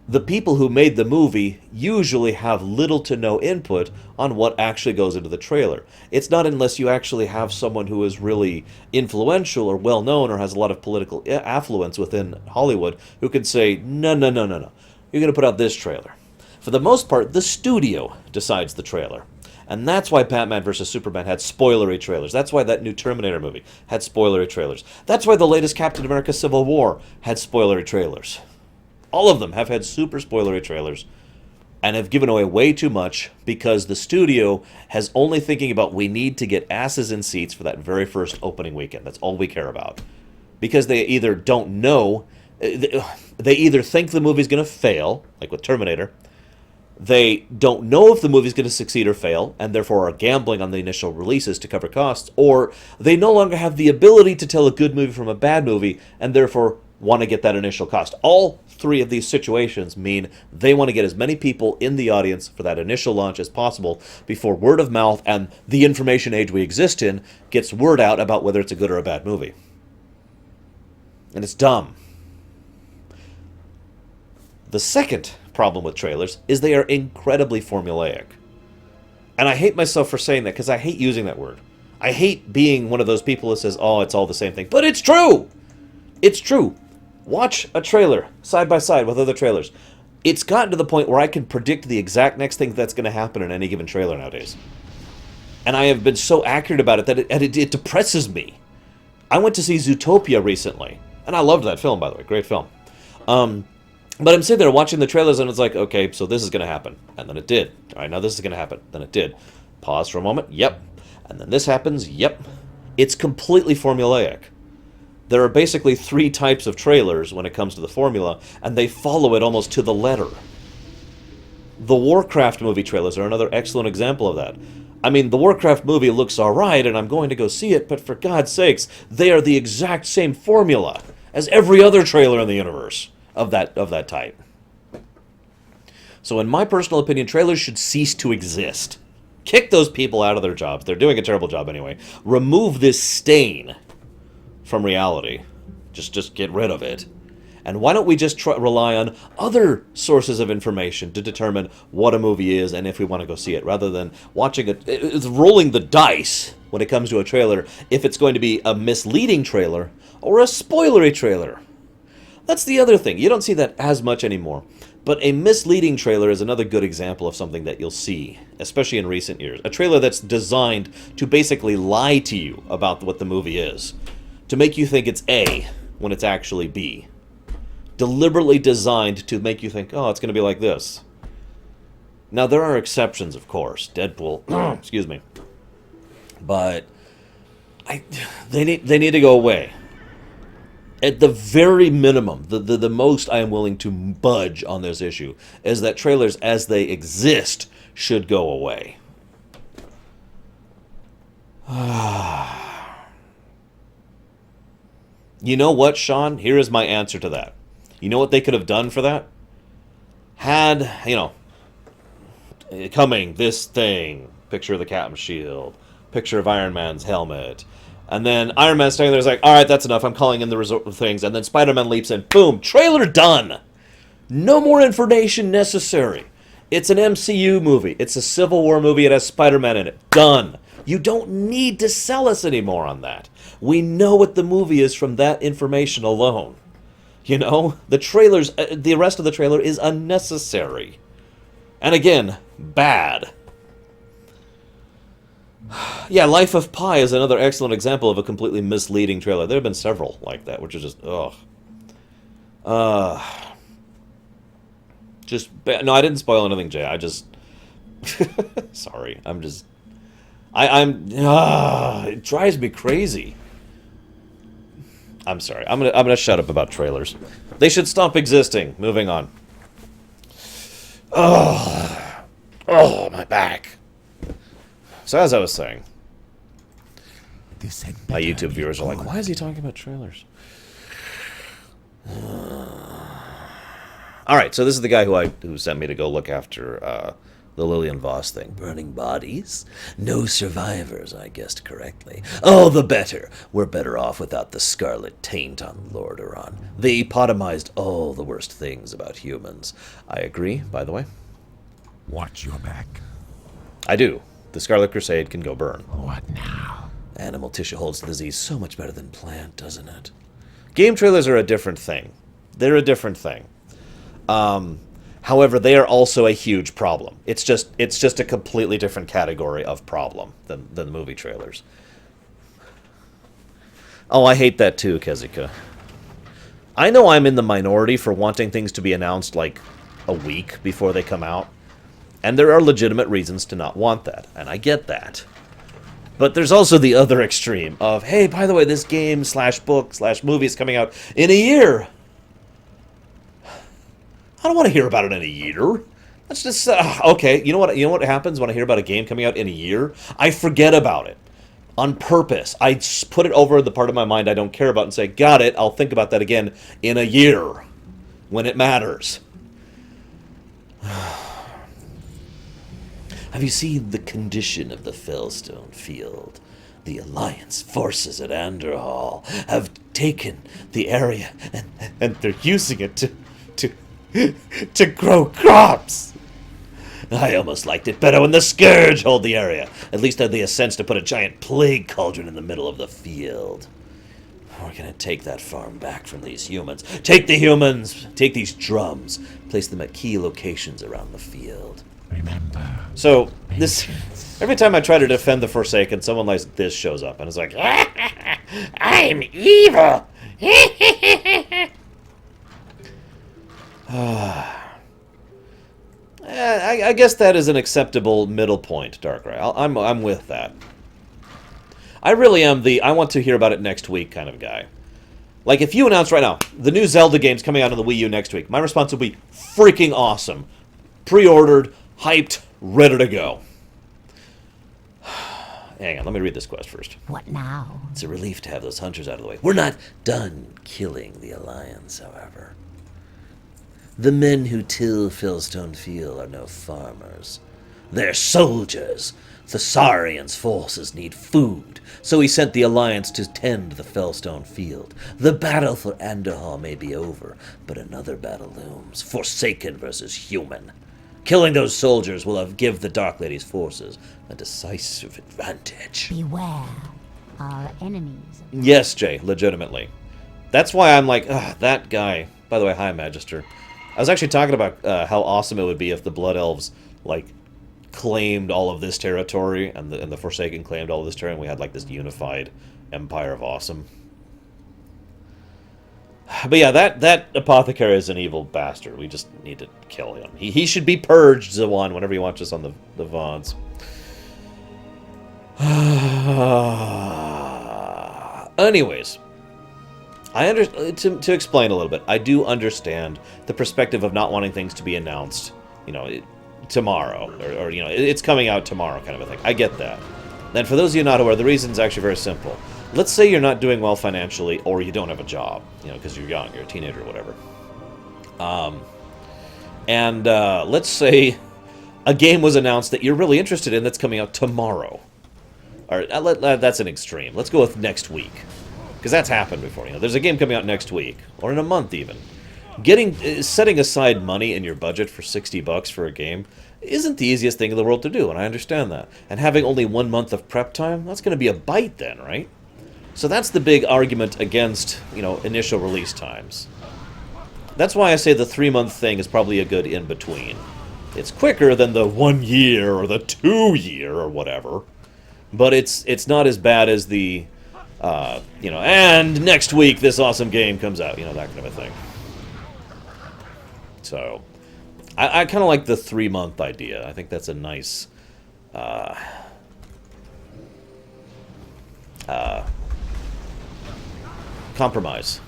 S1: the people who made the movie usually have little to no input on what actually goes into the trailer. It's not unless you actually have someone who is really influential or well-known or has a lot of political affluence within Hollywood who can say, no, no, no, no, no. You're going to put out this trailer. For the most part, the studio decides the trailer. And that's why Batman vs. Superman had spoilery trailers. That's why that new Terminator movie had spoilery trailers. That's why the latest Captain America Civil War had spoilery trailers. All of them have had super spoilery trailers and have given away way too much because the studio has only thinking about we need to get asses in seats for that very first opening weekend. That's all we care about. Because they either don't know, they either think the movie's going to fail, like with Terminator, they don't know if the movie's going to succeed or fail, and therefore are gambling on the initial releases to cover costs, or they no longer have the ability to tell a good movie from a bad movie, and therefore want to get that initial cost. All three of these situations mean they want to get as many people in the audience for that initial launch as possible before word of mouth and the information age we exist in gets word out about whether it's a good or a bad movie. And it's dumb. The second problem with trailers is they are incredibly formulaic. And I hate myself for saying that because I hate using that word. I hate being one of those people that says, oh, it's all the same thing. But it's true! It's true. Watch a trailer side by side with other trailers. It's gotten to the point where I can predict the exact next thing that's going to happen in any given trailer nowadays. And I have been so accurate about it that it depresses me. I went to see Zootopia recently. And I loved that film, by the way. Great film. But I'm sitting there watching the trailers and it's like, okay, so this is going to happen. And then it did. All right, now this is going to happen. Then it did. Pause for a moment. Yep. And then this happens. Yep. It's completely formulaic. There are basically three types of trailers when it comes to the formula, and they follow it almost to the letter. The Warcraft movie trailers are another excellent example of that. I mean, the Warcraft movie looks alright, and I'm going to go see it, but for God's sakes, they are the exact same formula as every other trailer in the universe of that type. So in my personal opinion, trailers should cease to exist. Kick those people out of their jobs. They're doing a terrible job anyway. Remove this stain from reality. Just get rid of it. And why don't we just rely on other sources of information to determine what a movie is and if we want to go see it, rather than watching it. It's rolling the dice when it comes to a trailer if it's going to be a misleading trailer or a spoilery trailer. That's the other thing. You don't see that as much anymore. But a misleading trailer is another good example of something that you'll see, especially in recent years. A trailer that's designed to basically lie to you about what the movie is. To make you think it's A when it's actually B. Deliberately designed to make you think, oh, it's going to be like this. Now, there are exceptions, of course. Deadpool, excuse me. But they need to go away. At the very minimum, the most I am willing to budge on this issue is that trailers as they exist should go away. You know what, Sean? Here is my answer to that. You know what they could have done for that? Had, coming, this thing, picture of the Captain's shield, picture of Iron Man's helmet, and then Iron Man standing there is like, alright, that's enough, I'm calling in the things, and then Spider-Man leaps in, boom, trailer done! No more information necessary. It's an MCU movie, it's a Civil War movie, it has Spider-Man in it, done! You don't need to sell us anymore on that. We know what the movie is from that information alone. You know, the trailers, the rest of the trailer is unnecessary. And again, bad. Yeah, Life of Pi is another excellent example of a completely misleading trailer. There have been several like that, which is just, ugh. Just, no, I didn't spoil anything, Jay. I just, sorry, I'm just, it drives me crazy. I'm sorry. I'm gonna shut up about trailers. They should stop existing. Moving on. Oh, my back. So as I was saying,
S9: This had
S1: my
S9: better
S1: YouTube
S9: be
S1: viewers are like,
S9: good.
S1: why is he talking about trailers? All right, so this is the guy who sent me to go look after the Lillian Voss thing. Burning bodies? No survivors, I guessed correctly. All the better. We're better off without the scarlet taint on Lorerun. They epitomized all the worst things about humans. I agree, by the way.
S9: Watch your back.
S1: I do. The Scarlet Crusade can go burn.
S9: What now?
S1: Animal tissue holds the disease so much better than plant, doesn't it? Game trailers are a different thing. They're a different thing. However, they are also a huge problem. It's just a completely different category of problem than the movie trailers. Oh, I hate that too, Kezika. I know I'm in the minority for wanting things to be announced like a week before they come out. And there are legitimate reasons to not want that, and I get that. But there's also the other extreme of, hey, by the way, this game / book / movie is coming out in a year. I don't want to hear about it in a year. Let's just, okay, you know what happens when I hear about a game coming out in a year? I forget about it. On purpose. I just put it over the part of my mind I don't care about and say, got it, I'll think about that again in a year. When it matters. Have you seen the condition of the Fellstone Field? The Alliance forces at Andorhal have taken the area and they're using it to grow crops. I almost liked it better when the Scourge hold the area. At least had the sense to put a giant plague cauldron in the middle of the field. We're gonna take that farm back from these humans. Take the humans! Take these drums. Place them at key locations around the field.
S9: Remember.
S1: So, this... Every time I try to defend the Forsaken, someone like this shows up and is like, I'm evil! I guess that is an acceptable middle point, Darkrai. I'm with that. I really am the I want to hear about it next week kind of guy. Like, if you announce right now, the new Zelda game's coming out on the Wii U next week, my response will be freaking awesome. Pre-ordered, hyped, ready to go. Hang on, let me read this quest first.
S4: What now?
S1: It's a relief to have those hunters out of the way. We're not done killing the Alliance, however. The men who till Fellstone Field are no farmers. They're soldiers. The Saurian's forces need food, so he sent the Alliance to tend the Fellstone Field. The battle for Andorhal may be over, but another battle looms. Forsaken versus human. Killing those soldiers will give the Dark Lady's forces a decisive advantage.
S4: Beware our enemies.
S1: Yes, Jay, legitimately. That's why I'm like, that guy. By the way, hi, Magister. I was actually talking about how awesome it would be if the Blood Elves, like, claimed all of this territory, and the Forsaken claimed all of this territory, and we had, like, this unified empire of awesome. But yeah, that Apothecary is an evil bastard. We just need to kill him. He should be purged, Zawan, whenever you watch us on the VODs. Anyways, to explain a little bit, I do understand the perspective of not wanting things to be announced, tomorrow, or it's coming out tomorrow kind of a thing. I get that. And for those of you not aware, the reason is actually very simple. Let's say you're not doing well financially, or you don't have a job, because you're young, you're a teenager or whatever. Let's say a game was announced that you're really interested in that's coming out tomorrow. Or that's an extreme. Let's go with next week. Because that's happened before. There's a game coming out next week, or in a month even. Setting aside money in your budget for $60 for a game isn't the easiest thing in the world to do, and I understand that. And having only 1 month of prep time, that's going to be a bite then, right? So that's the big argument against, initial release times. That's why I say the 3-month thing is probably a good in-between. It's quicker than the 1 year or the 2 year or whatever, but it's not as bad as the, and next week this awesome game comes out, that kind of a thing. So, I kind of like the 3-month idea. I think that's a nice, compromise.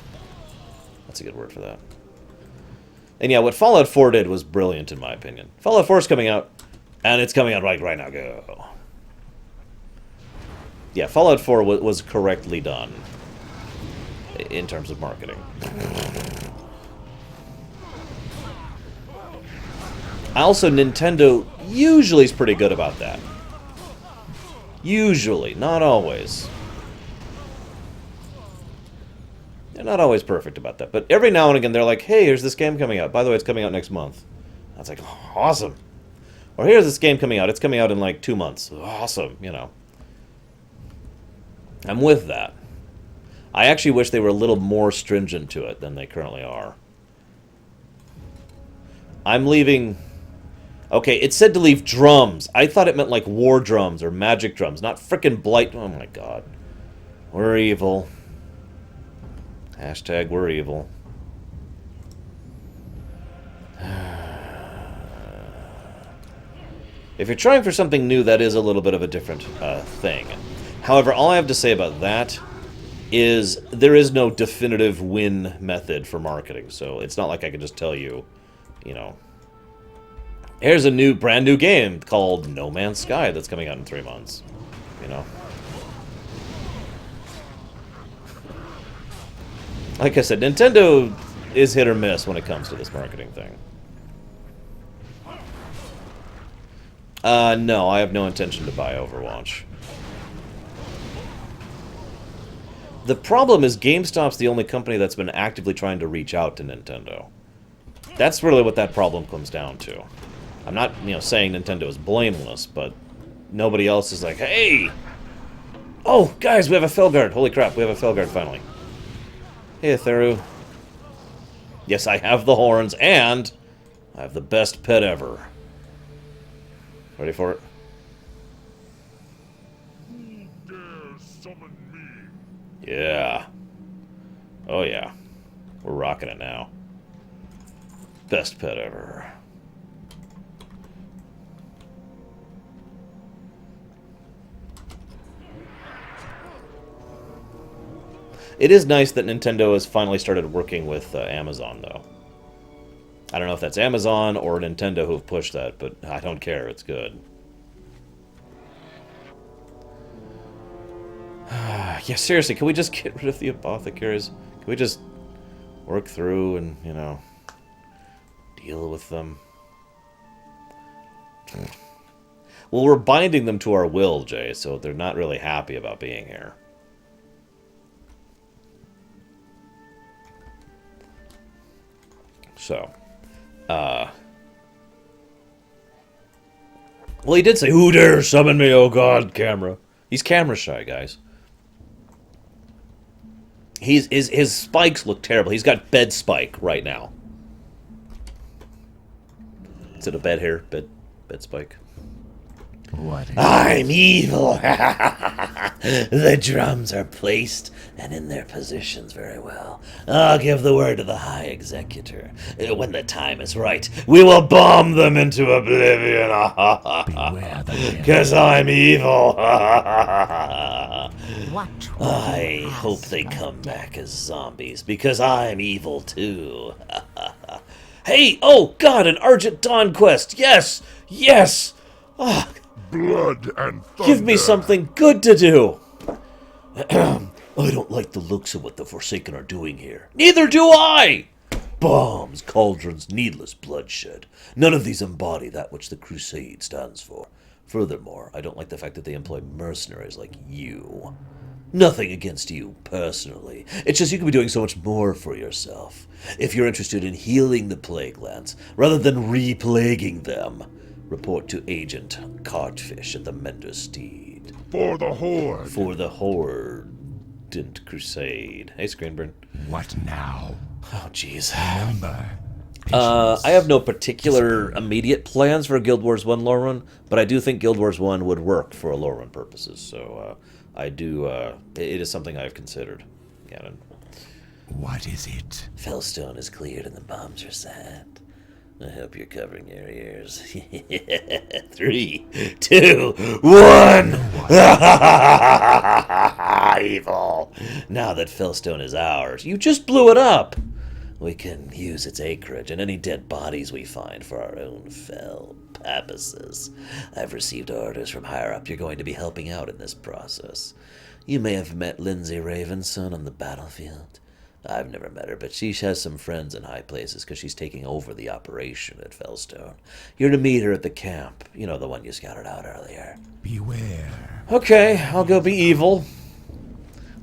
S1: That's a good word for that. And yeah, what Fallout 4 did was brilliant in my opinion. Fallout 4 is coming out, and it's coming out right now. Go. Yeah, Fallout 4 was correctly done in terms of marketing. Also, Nintendo usually is pretty good about that. Usually, not always. They're not always perfect about that, but every now and again they're like, hey, here's this game coming out. By the way, it's coming out next month. That's like, oh, awesome. Or here's this game coming out. It's coming out in like 2 months. Awesome, you know. I'm with that. I actually wish they were a little more stringent to it than they currently are. I'm leaving... Okay, it said to leave drums. I thought it meant like war drums or magic drums, not frickin' blight. Oh my god. We're evil. Hashtag we're evil. If you're trying for something new, that is a little bit of a different thing. However, all I have to say about that is there is no definitive win method for marketing. So it's not like I can just tell you, you know, here's a brand new game called No Man's Sky that's coming out in 3 months. You know? Like I said, Nintendo is hit or miss when it comes to this marketing thing. No, I have no intention to buy Overwatch. The problem is GameStop's the only company that's been actively trying to reach out to Nintendo. That's really what that problem comes down to. I'm not, you know, saying Nintendo is blameless, but nobody else is like, hey! Oh, guys, we have a Felguard. Holy crap, we have a Felguard finally. Hey, Theru. Yes, I have the horns, and I have the best pet ever. Ready for it?
S8: Who dare summon me?
S1: Yeah. Oh, yeah. We're rocking it now. Best pet ever. It is nice that Nintendo has finally started working with Amazon, though. I don't know if that's Amazon or Nintendo who have pushed that, but I don't care. It's good. Yeah, seriously, can we just get rid of the apothecaries? Can we just work through and, you know, deal with them? Well, we're binding them to our will, Jay, so they're not really happy about being here. So, well, he did say, who dare summon me, oh god, camera. He's camera shy, guys. His spikes look terrible. He's got bed spike right now. Is it a bed hair? Bed spike?
S9: What is
S7: I'm evil. The drums are placed and in their positions very well. I'll give the word to the High Executor. When the time is right, we will bomb them into oblivion.
S9: Beware the devil.
S7: Because I'm evil.
S4: What
S7: I
S4: will
S7: hope
S4: pass
S7: they
S4: the
S7: come
S4: dead?
S7: back as zombies, because I'm evil too. Hey, oh god, an Argent Dawn quest. Yes, yes. Ah,
S8: Blood and thunder.
S7: give me something good to do. I don't like the looks of what the Forsaken are doing here. Neither do I! Bombs, cauldrons, needless bloodshed. None of these embody that which the Crusade stands for. Furthermore, I don't like the fact that they employ mercenaries like you. Nothing against you, personally. It's just you could be doing so much more for yourself. If you're interested in healing the Plaguelands, rather than re-plaguing them, report to Agent Cartfish at the Mender's Steed.
S8: For the Horde.
S7: For the Horde Crusade. Hey, Screenburn.
S9: What now?
S7: Oh, jeez.
S9: Remember.
S1: I have no particular immediate plans for Guild Wars 1 Lorerun, but I do think Guild Wars 1 would work for a Lorerun purposes, so I do, it is something I've considered. Ganon.
S9: What is it?
S7: Fellstone is cleared and the bombs are set. I hope you're covering your ears. 3, 2, 1! Evil!
S6: Now that Fellstone is ours, you just blew it up. We can use its acreage and any dead bodies we find for our own fell purposes. I've received orders from higher up. You're going to be helping out in this process. You may have met Lindsay Ravenson on the battlefield. I've never met her, but she has some friends in high places because she's taking over the operation at Fellstone. You're to meet her at the camp. You know, the one you scouted out earlier.
S9: Beware.
S1: Okay, I'll go be evil.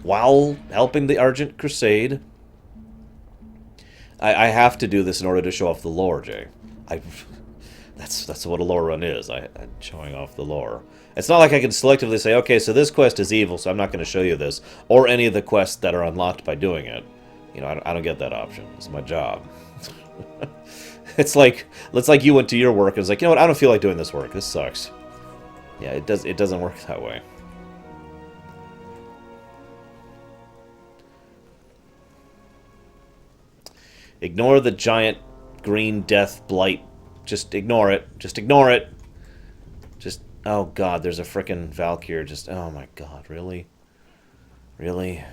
S1: While helping the Argent Crusade. I have to do this in order to show off the lore, Jay. That's what a lore run is. I'm showing off the lore. It's not like I can selectively say, okay, so this quest is evil, so I'm not going to show you this, or any of the quests that are unlocked by doing it. You know, I don't get that option. It's my job. It's like you went to your work and it's like, you know what, I don't feel like doing this work. This sucks. Yeah, it doesn't work that way. Ignore the giant green death blight. Just ignore it. Just ignore it. Just, oh god, there's a frickin' Valkyr. Just, oh my god, really? Really?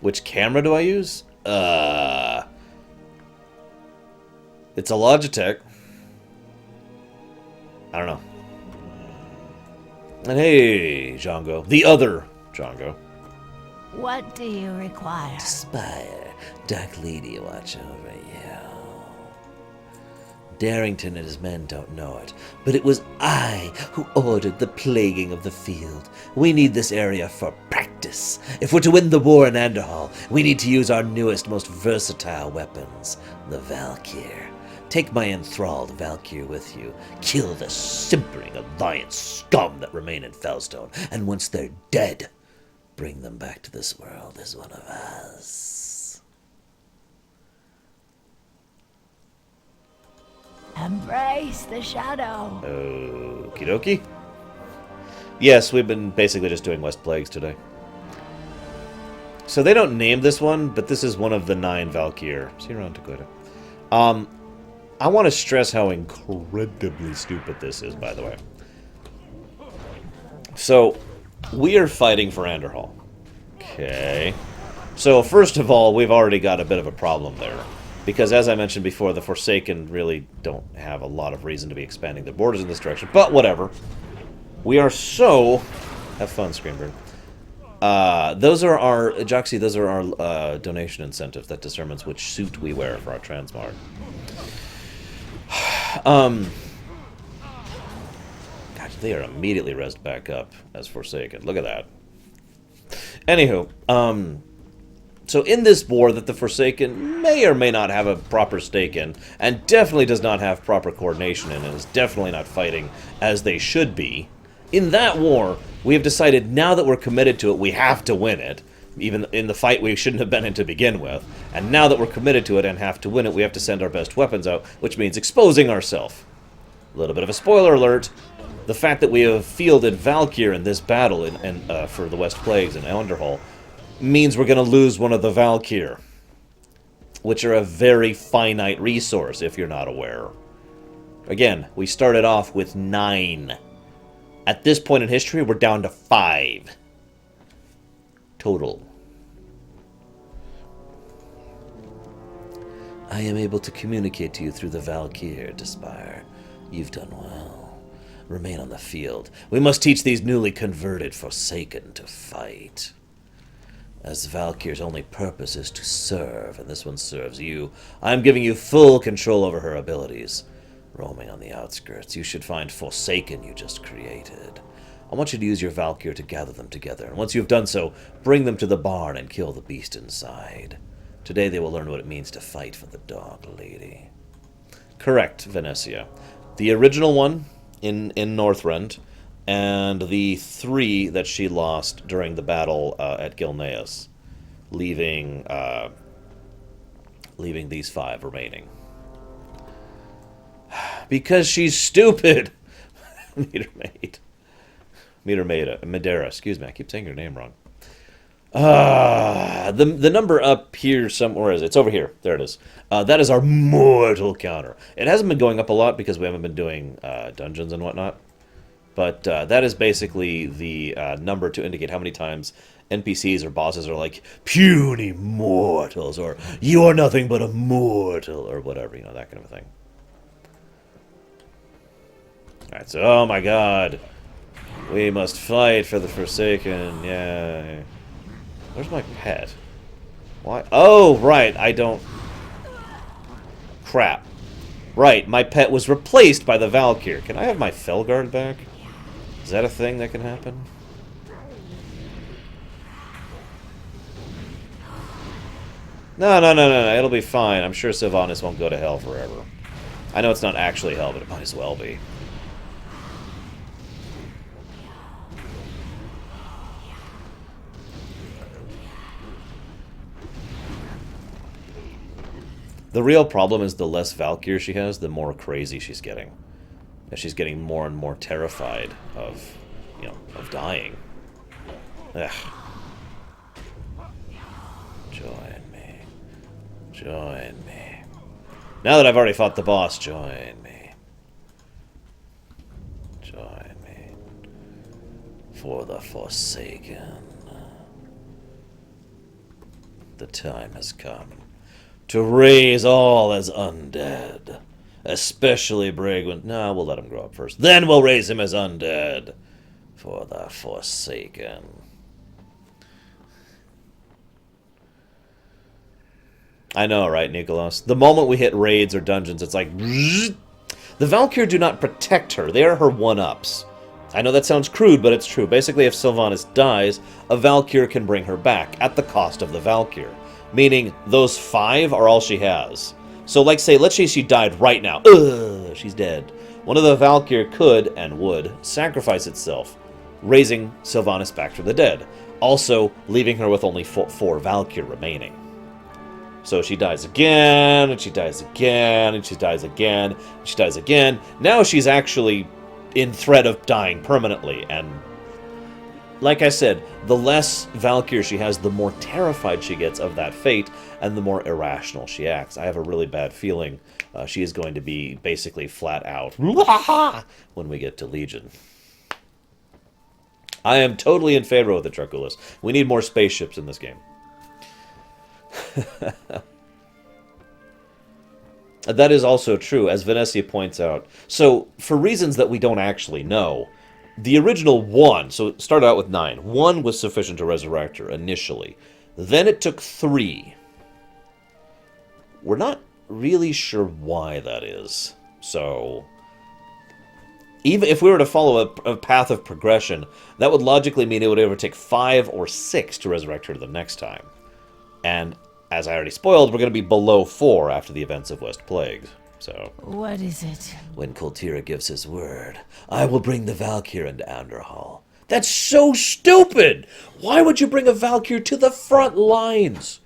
S1: Which camera do I use? It's a Logitech. I don't know. And hey, Django. The other Django.
S4: What do you require?
S6: Spire, Dark Lady, watch over you. Darrington and his men don't know it, but it was I who ordered the plaguing of the field. We need this area for practice. If we're to win the war in Andorhal, we need to use our newest, most versatile weapons, the Valkyr. Take my enthralled Valkyr with you. Kill the simpering Alliance scum that remain in Fellstone, and once they're dead, bring them back to this world as one of us.
S4: Embrace the shadow.
S1: Okie dokie. Yes, we've been basically just doing West Plagues today. So they don't name this one, but this is one of the 9 Valkyr. See you around, Dakota. I want to stress how incredibly stupid this is, by the way. So, we are fighting for Andorhal. Okay. So, first of all, we've already got a bit of a problem there. Because, as I mentioned before, the Forsaken really don't have a lot of reason to be expanding their borders in this direction. But, whatever. We are so... Have fun, Screambird. Those are our... Joxy, those are our donation incentives that determines which suit we wear for our transmog. God, they are immediately rezzed back up as Forsaken. Look at that. Anywho, so in this war that the Forsaken may or may not have a proper stake in, and definitely does not have proper coordination in, and is definitely not fighting as they should be, in that war, we have decided now that we're committed to it, we have to win it. Even in the fight we shouldn't have been in to begin with. And now that we're committed to it and have to win it, we have to send our best weapons out, which means exposing ourselves. A little bit of a spoiler alert. The fact that we have fielded Valkyr in this battle for the West Plagues in Andorhal means we're going to lose one of the Valkyr, which are a very finite resource, if you're not aware. Again, we started off with 9. At this point in history, we're down to 5. Total. I am able to communicate to you through the Valkyr, Despire. You've done well. Remain on the field. We must teach these newly converted Forsaken to fight. As Valkyr's only purpose is to serve, and this one serves you, I'm giving you full control over her abilities. Roaming on the outskirts, you should find Forsaken you just created. I want you to use your Valkyr to gather them together, and once you've done so, bring them to the barn and kill the beast inside. Today they will learn what it means to fight for the Dog Lady. Correct, Venetia. The original one in Northrend, and the 3 that she lost during the battle at Gilneas, leaving these 5 remaining. Because she's stupid! Meter Maid. Madeira, excuse me, I keep saying her name wrong. The number up here somewhere is it's over here. There it is. That is our mortal counter. It hasn't been going up a lot because we haven't been doing dungeons and whatnot. But that is basically the number to indicate how many times NPCs or bosses are like, puny mortals, or you are nothing but a mortal, or whatever, you know, that kind of thing. Alright, so, oh my god. We must fight for the Forsaken, yay. Where's my pet? Why? Oh, right, I don't... Crap. Right, my pet was replaced by the Valkyr. Can I have my Felguard back? Is that a thing that can happen? No, it'll be fine. I'm sure Sylvanas won't go to hell forever. I know it's not actually hell, but it might as well be. The real problem is the less Valkyr she has, the more crazy she's getting. And she's getting more and more terrified of, you know, of dying. Ugh. Join me. Join me. Now that I've already fought the boss, join me. Join me. For the Forsaken. The time has come to raise all as undead. Especially Brigwin. No, we'll let him grow up first. Then we'll raise him as undead. For the Forsaken. I know, right, Nicholas? The moment we hit raids or dungeons, it's like... The Valkyr do not protect her. They are her one-ups. I know that sounds crude, but it's true. Basically, if Sylvanas dies, a Valkyr can bring her back at the cost of the Valkyr. Meaning, those 5 are all she has. So, let's say she died right now. Ugh, she's dead. One of the Valkyr could, and would, sacrifice itself, raising Sylvanas back from the dead. Also, leaving her with only 4 Valkyr remaining. So she dies again, and she dies again, and she dies again, and she dies again. Now she's actually in threat of dying permanently, and... like I said, the less Valkyr she has, the more terrified she gets of that fate, and the more irrational she acts. I have a really bad feeling she is going to be basically flat out when we get to Legion. I am totally in favor of the Draculus. We need more spaceships in this game. That is also true, as Venetia points out. So, for reasons that we don't actually know, the original 1, so it started out with 9. 1 was sufficient to resurrect her initially. Then it took 3. We're not really sure why that is. So, even if we were to follow a path of progression, that would logically mean it would ever take 5 or 6 to resurrect her the next time. And, as I already spoiled, we're going to be below 4 after the events of West Plagues. So,
S3: What is it?
S1: when Koltira gives his word, I will bring the Valkyr into Andorhal. That's so stupid! Why would you bring a Valkyr to the front lines?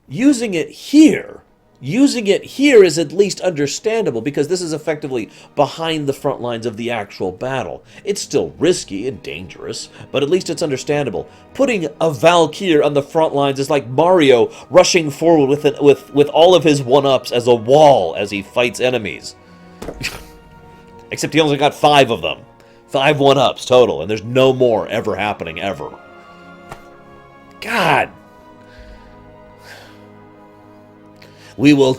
S1: Using it here is at least understandable, because this is effectively behind the front lines of the actual battle. It's still risky and dangerous, but at least it's understandable. Putting a Valkyr on the front lines is like Mario rushing forward with all of his one-ups as a wall as he fights enemies. Except he only got 5 of them. 5 one-ups total, and there's no more ever happening, ever. God! We will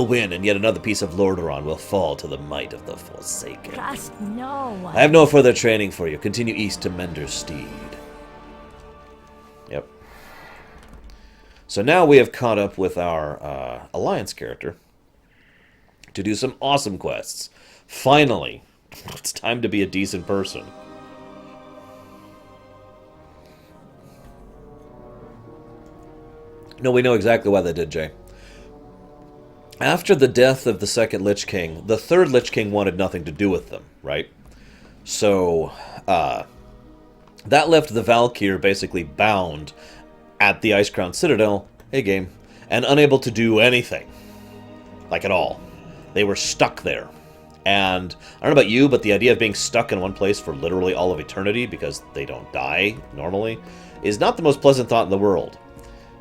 S1: win, and yet another piece of Lorerun will fall to the might of the Forsaken.
S3: Trust no one.
S1: I have no further training for you. Continue east to Mender's Steed. Yep. So now we have caught up with our Alliance character to do some awesome quests. Finally, it's time to be a decent person. No, we know exactly why they did, Jay. After the death of the second Lich King, the third Lich King wanted nothing to do with them, right? So, that left the Valkyr basically bound at the Icecrown Citadel, game, and unable to do anything. Like at all. They were stuck there. And I don't know about you, but the idea of being stuck in one place for literally all of eternity, because they don't die normally, is not the most pleasant thought in the world.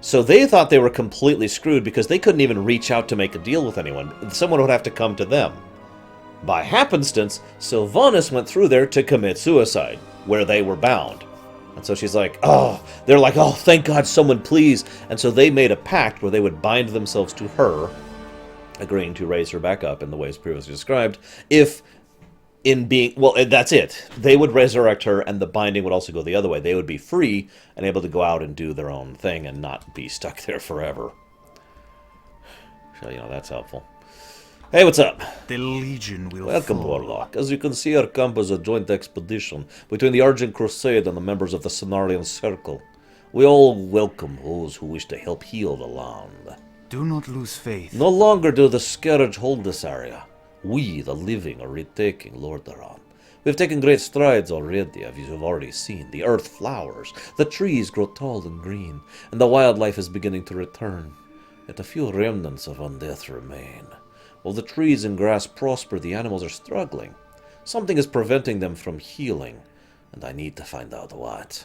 S1: So they thought they were completely screwed because they couldn't even reach out to make a deal with anyone. Someone would have to come to them. By happenstance, Sylvanas went through there to commit suicide, where they were bound. And so she's like, oh, they're like, oh, thank God, someone please. And so they made a pact where they would bind themselves to her, agreeing to raise her back up in the ways previously described, if in being, well, that's it. They would resurrect her, and the binding would also go the other way. They would be free and able to go out and do their own thing and not be stuck there forever. So, you know, that's helpful. Hey, what's up?
S10: The Legion will
S1: Welcome,
S10: fall.
S1: Warlock. As you can see, our camp is a joint expedition between the Scarlet Crusade and the members of the Cenarian Circle. We all welcome those who wish to help heal the land.
S10: Do not lose faith.
S1: No longer do the Scourge hold this area. We, the living, are retaking Lorerun. We've taken great strides already, as you've already seen. The earth flowers, the trees grow tall and green, and the wildlife is beginning to return. Yet a few remnants of undeath remain. While the trees and grass prosper, the animals are struggling. Something is preventing them from healing, and I need to find out what.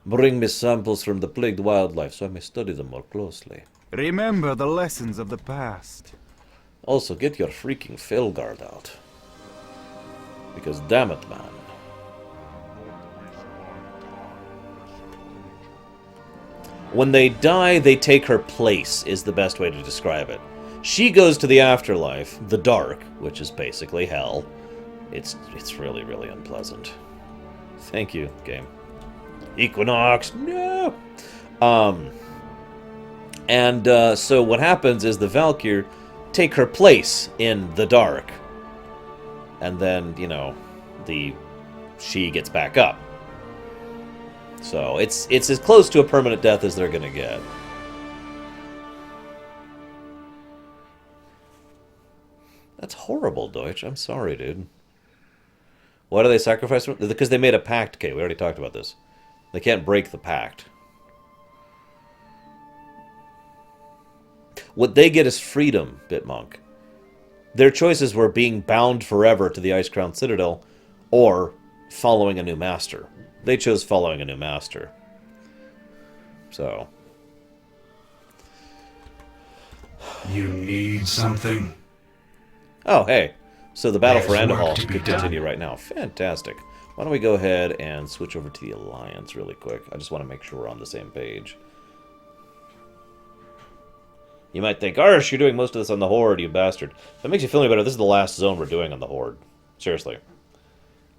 S1: Bring me samples from the plagued wildlife so I may study them more closely.
S10: Remember the lessons of the past.
S1: Also, get your freaking Felguard out. Because damn it, man. When they die, they take her place, is the best way to describe it. She goes to the afterlife, the dark, which is basically hell. It's really, really unpleasant. Thank you, game. Equinox, no! So what happens is the Valkyr take her place in the dark. And then, you know, she gets back up. So it's as close to a permanent death as they're gonna get. That's horrible, Deutsch. I'm sorry, dude. Why do they sacrifice? Because they made a pact. Okay, we already talked about this. They can't break the pact. What they get is freedom, Bitmonk. Their choices were being bound forever to the Ice-Crowned Citadel or following a new master. They chose following a new master. So.
S9: You need something?
S1: Oh, hey. So the battle for
S9: There's work
S1: Andorhal
S9: to be
S1: could continue right now. Fantastic. Why don't we go ahead and switch over to the Alliance really quick. I just want to make sure we're on the same page. You might think, Arsh, you're doing most of this on the Horde, you bastard. If that makes you feel any better, this is the last zone we're doing on the Horde. Seriously.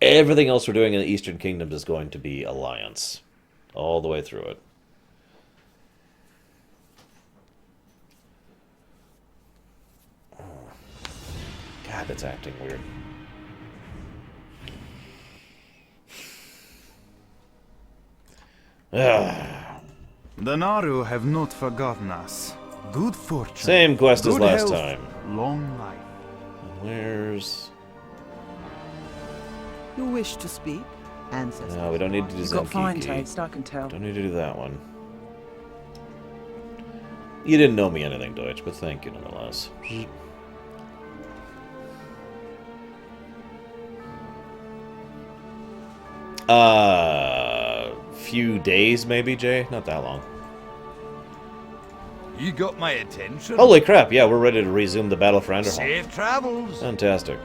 S1: Everything else we're doing in the Eastern Kingdoms is going to be Alliance. All the way through it. God, that's acting weird.
S10: The Naru have not forgotten us. Good fortune.
S1: Same quest as
S10: good
S1: last
S10: health,
S1: time.
S10: Long life.
S1: Where's...
S11: You wish to speak? Ancestors.
S1: No, we don't need to do
S11: You've got fine
S1: Zen'Kiki.
S11: taste, I can tell.
S1: Don't need to do that one. You didn't know me anything, Deutsch, but thank you nonetheless. Few days maybe, Jay? Not that long.
S10: You got my attention.
S1: Holy crap, yeah, we're ready to resume the battle for Andorhal.
S10: Safe travels.
S1: Fantastic.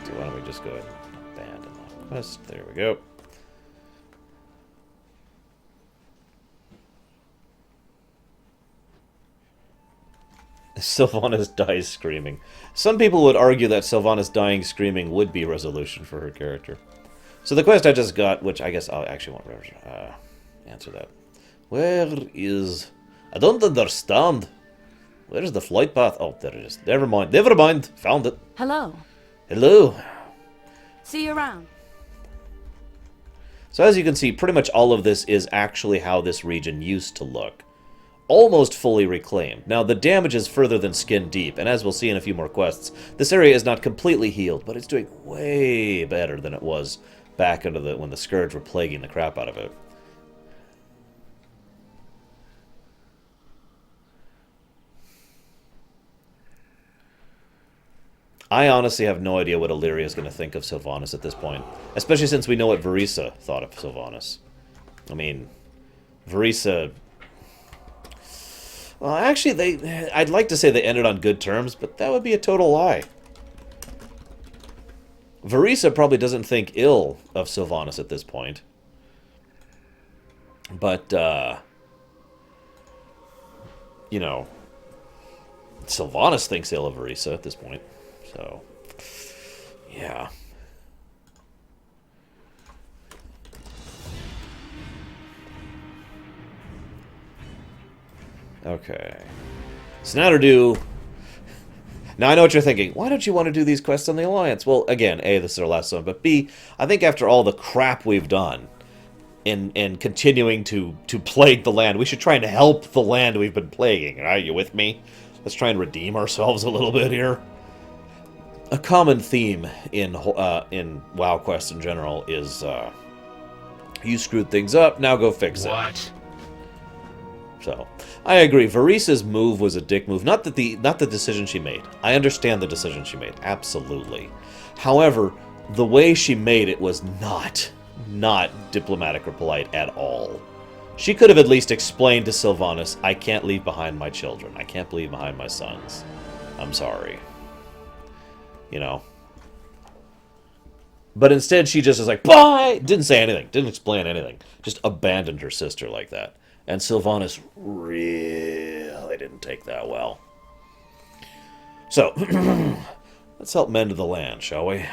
S1: So why don't we just go ahead and abandon that quest? There we go. Sylvanas dies screaming. Some people would argue that Sylvanas dying screaming would be resolution for her character. So the quest I just got, which I guess I actually won't answer that. Where is... I don't understand. Where is the flight path? Oh, there it is. Never mind. Never mind. Found it.
S3: Hello.
S1: Hello.
S3: See you around.
S1: So as you can see, pretty much all of this is actually how this region used to look. Almost fully reclaimed. Now, the damage is further than skin deep, and as we'll see in a few more quests, this area is not completely healed, but it's doing way better than it was back into when the Scourge were plaguing the crap out of it. I honestly have no idea what Illyria is going to think of Sylvanas at this point. Especially since we know what Varisa thought of Sylvanas. I mean, Varisa... Well, actually, I'd like to say they ended on good terms, but that would be a total lie. Varisa probably doesn't think ill of Sylvanas at this point. But, you know, Sylvanas thinks ill of Varisa at this point. So, yeah. Okay. So now to do... Now I know what you're thinking. Why don't you want to do these quests on the Alliance? Well, again, A, this is our last one, but B, I think after all the crap we've done in continuing to plague the land, we should try and help the land we've been plaguing. Are you with me? Let's try and redeem ourselves a little bit here. A common theme in WoW quests in general is you screwed things up, now go fix it.
S5: What?
S1: So, I agree. Varisa's move was a dick move. Not the decision she made. I understand the decision she made. Absolutely. However, the way she made it was not diplomatic or polite at all. She could have at least explained to Sylvanas, I can't leave behind my children. I can't leave behind my sons. I'm sorry. You know. But instead, she just was like, bye! Didn't say anything. Didn't explain anything. Just abandoned her sister like that. And Sylvanas really didn't take that well. So, let's help mend the land, shall we?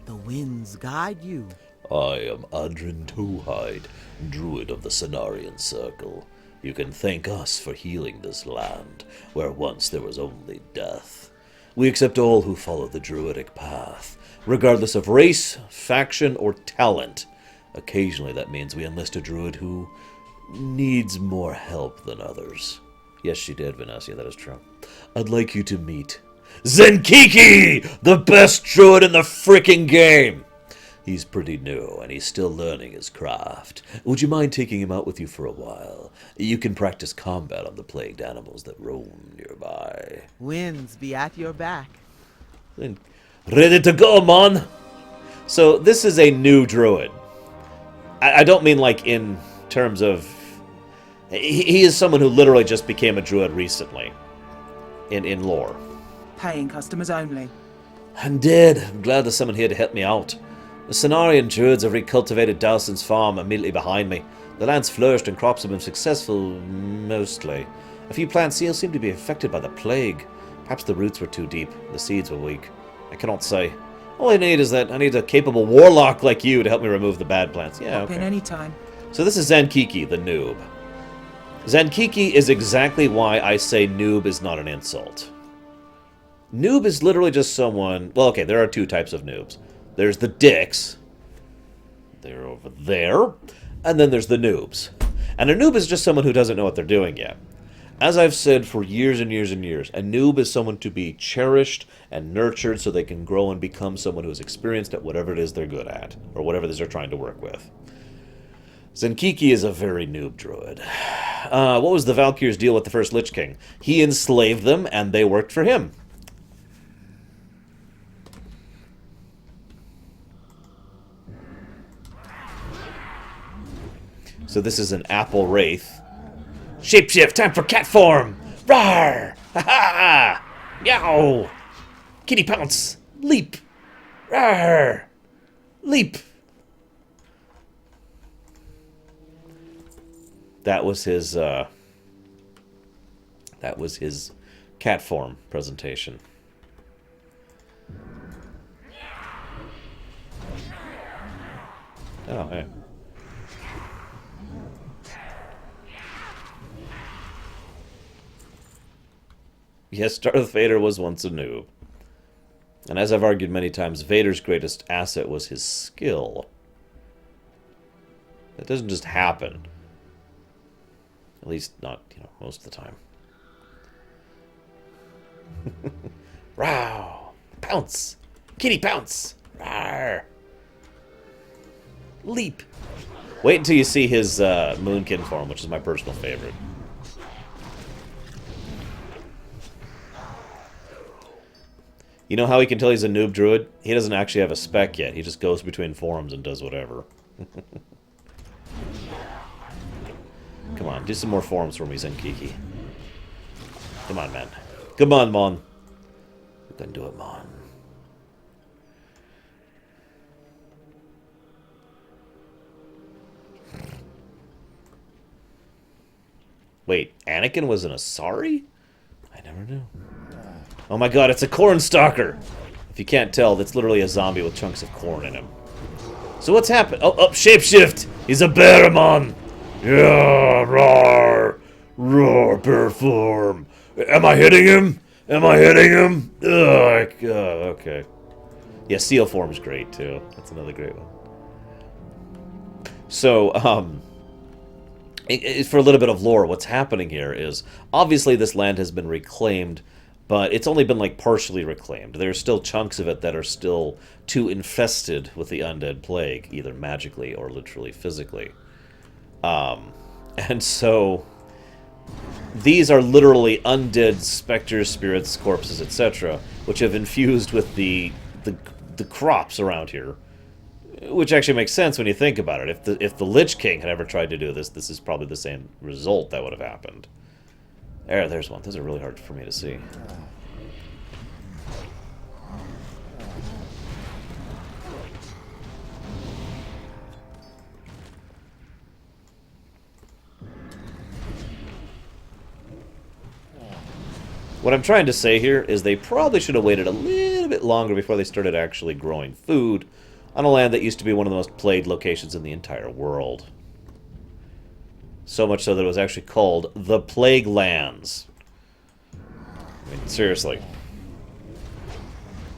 S11: The winds guide you.
S6: I am Adrin Towhide, Druid of the Cenarian Circle. You can thank us for healing this land, where once there was only death. We accept all who follow the Druidic path, regardless of race, faction, or talent. Occasionally that means we enlist a Druid who needs more help than others. Yes, she did, Vanessa, that is true. I'd like you to meet Zen'Kiki, the best Druid in the freaking game! He's pretty new, and he's still learning his craft. Would you mind taking him out with you for a while? You can practice combat on the plagued animals that roam nearby.
S11: Winds be at your back.
S1: Ready to go, man! So, this is a new Druid. I don't mean like in terms of... He is someone who literally just became a Druid recently. In lore.
S12: Paying customers only.
S1: Undead, I'm glad there's someone here to help me out. The Cenarian Druids have recultivated Dowson's farm immediately behind me. The land's flourished and crops have been successful, mostly. A few plant seals seem to be affected by the plague. Perhaps the roots were too deep, the seeds were weak. I cannot say. All I need is that I need a capable warlock like you to help me remove the bad plants. Yeah, okay.
S12: In any time.
S1: So this is Zen'Kiki, the noob. Zen'Kiki is exactly why I say noob is not an insult. Noob is literally just someone... Well, okay, there are two types of noobs. There's the dicks. They're over there. And then there's the noobs. And a noob is just someone who doesn't know what they're doing yet. As I've said for years and years and years, a noob is someone to be cherished and nurtured so they can grow and become someone who is experienced at whatever it is they're good at, or whatever it is they're trying to work with. Zen'Kiki is a very noob druid. What was the Valkyr's deal with the first Lich King? He enslaved them, and they worked for him. So this is an apple wraith. Shapeshift, time for cat form! Rawr! Ha ha! Meow! Kitty pounce! Leap! Rawr! Leap! That was his cat form presentation. Oh, hey. Yes, Darth Vader was once a noob. And as I've argued many times, Vader's greatest asset was his skill. That doesn't just happen. At least not, most of the time. Row! Pounce! Kitty pounce! Rawr! Leap! Wait until you see his Moonkin form, which is my personal favorite. You know how he can tell he's a noob druid? He doesn't actually have a spec yet. He just goes between forums and does whatever. Come on, do some more forums for me, Zen'Kiki. Come on, man. Come on, Mon. You can do it, Mon. Wait, Anakin was an Asari? I never knew. Oh my god, it's a corn stalker! If you can't tell, that's literally a zombie with chunks of corn in him. So what's happened? Oh, shapeshift! He's a bearmon! Yeah, roar! Roar, bear form! Am I hitting him? Am I hitting him? Ugh, okay. Yeah, seal form's great, too. That's another great one. So, for a little bit of lore, what's happening here is, obviously this land has been reclaimed, but it's only been, like, partially reclaimed. There are still chunks of it that are still too infested with the undead plague, either magically or literally physically. And so, these are literally undead specters, spirits, corpses, etc., which have infused with the crops around here. Which actually makes sense when you think about it. If the Lich King had ever tried to do this, this is probably the same result that would have happened. There's one. Those are really hard for me to see. What I'm trying to say here is they probably should have waited a little bit longer before they started actually growing food on a land that used to be one of the most plagued locations in the entire world. So much so that it was actually called the Plaguelands. I mean, seriously.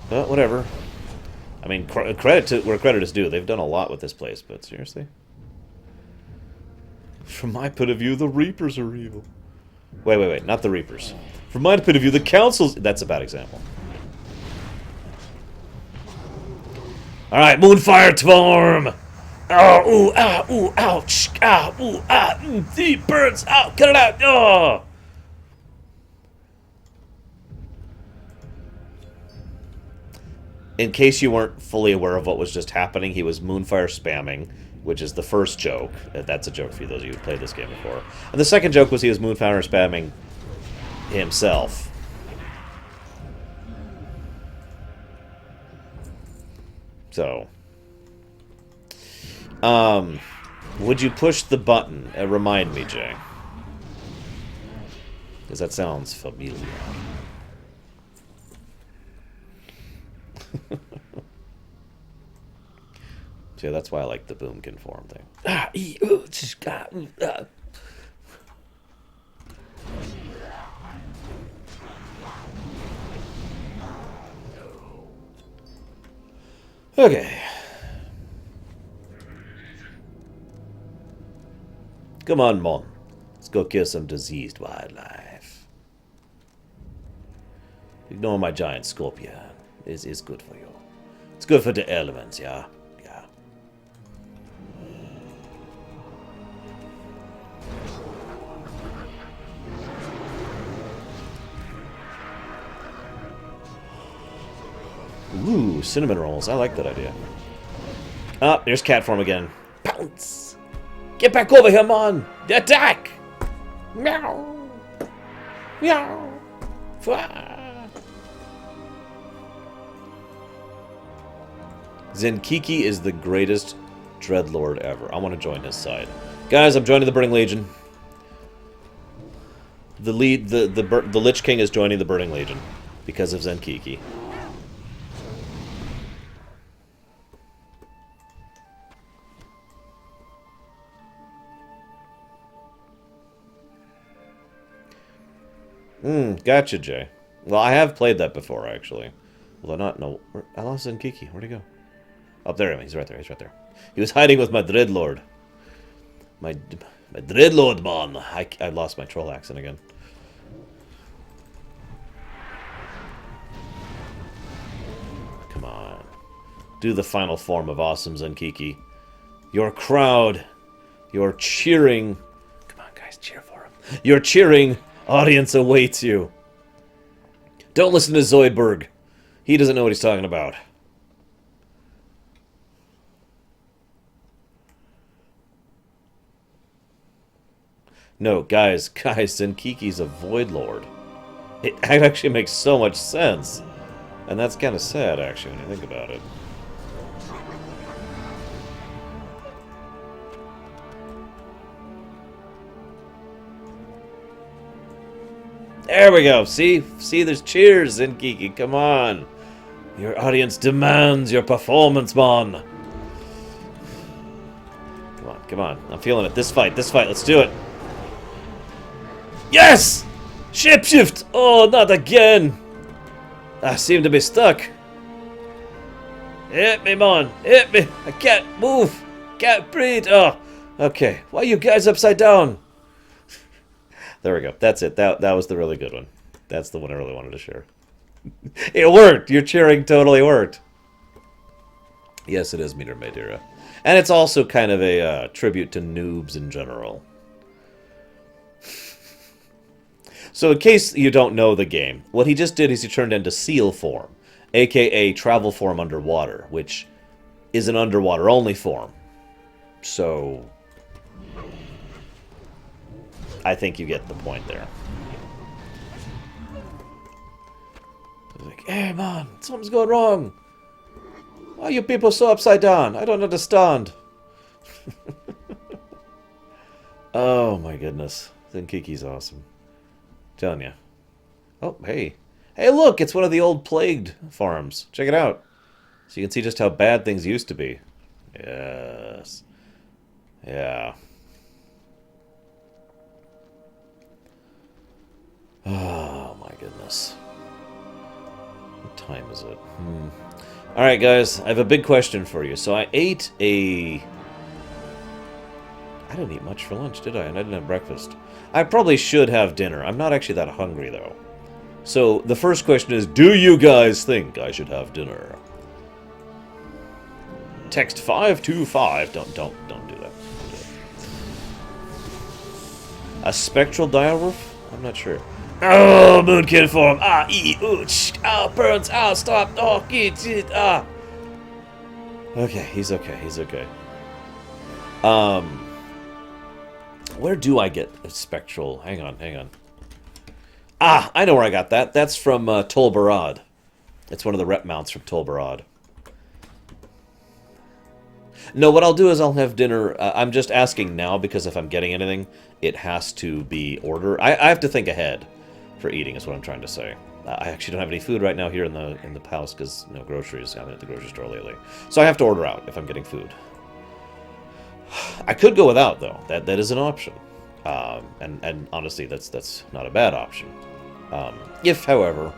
S1: But whatever. I mean, credit to where credit is due. They've done a lot with this place, but seriously? From my point of view, the Reapers are evil. Wait. Not the Reapers. From my point of view, the Council's... That's a bad example. Alright, Moonfire Tvorm! Oh, ooh, ah, ooh, ouch! Ah, ooh, ah, deep burns! Ow, cut it out! Oh! In case you weren't fully aware of what was just happening, he was Moonfire spamming, which is the first joke. That's a joke for you, those of you who played this game before. And the second joke was he was Moonfire spamming himself. So, would you push the button? Remind me, Jay. Because that sounds familiar. So yeah, that's why I like the boomkin form thing. Okay. Come on, Mon. Let's go kill some diseased wildlife. Ignore my giant scorpion. This is good for you. It's good for the elements, yeah? Yeah. Ooh, cinnamon rolls. I like that idea. Ah, there's cat form again. Pounce! Get back over here, Mon! Attack! Meow! Meow! Zen'Kiki is the greatest dreadlord ever. I want to join his side. Guys, I'm joining the Burning Legion. The Lich King is joining the Burning Legion because of Zen'Kiki. Gotcha, Jay. Well, I have played that before, actually. Although not, no. I lost Zen'Kiki. Where'd he go? Up there, he's right there, he's right there. He was hiding with my Dreadlord. My Dreadlord, man. I lost my troll accent again. Come on. Do the final form of awesome, Zen'Kiki. Your crowd, your cheering... Come on, guys, cheer for him. Your cheering audience awaits you. Don't listen to Zoidberg. He doesn't know what he's talking about. No, guys, Zen'Kiki's a Void Lord. It actually makes so much sense. And that's kind of sad, actually, when you think about it. There we go. See, there's cheers, Zen'Kiki. Come on. Your audience demands your performance, man. Come on. I'm feeling it. This fight. Let's do it. Yes! Shapeshift! Oh, not again. I seem to be stuck. Hit me, man. Hit me. I can't move. Can't breathe. Oh, okay. Why are you guys upside down? There we go. That's it. That was the really good one. That's the one I really wanted to share. It worked. Your cheering totally worked. Yes, it is Meter Madeira. And it's also kind of a tribute to noobs in general. So in case you don't know the game, what he just did is he turned into seal form, aka travel form underwater, which is an underwater-only form. So I think you get the point there. Like, hey man, something's going wrong. Why are you people so upside down? I don't understand. Oh my goodness. Zen'Kiki's awesome. Telling you. Oh, hey. Hey, look! It's one of the old plagued farms. Check it out. So you can see just how bad things used to be. Yes. Yeah. Oh, my goodness. What time is it? Alright, guys. I have a big question for you. So I ate a... I didn't eat much for lunch, did I? And I didn't have breakfast. I probably should have dinner. I'm not actually that hungry, though. So, the first question is, do you guys think I should have dinner? Text 525. Don't do that. Don't do that. A spectral direwolf? I'm not sure. Oh, moonkin form. Ah, ooch. Ah, burns. Ah, stop. Oh, it. Ah. Okay, he's okay. He's okay. Where do I get a spectral? Hang on. Ah, I know where I got that. That's from Tol Barad. It's one of the rep mounts from Tol Barad. No, what I'll do is I'll have dinner. I'm just asking now because if I'm getting anything, it has to be order. I have to think ahead for eating is what I'm trying to say. I actually don't have any food right now here in the house because no groceries. I haven't at the grocery store lately. So I have to order out if I'm getting food. I could go without, though. That is an option. And honestly, that's not a bad option. If, however,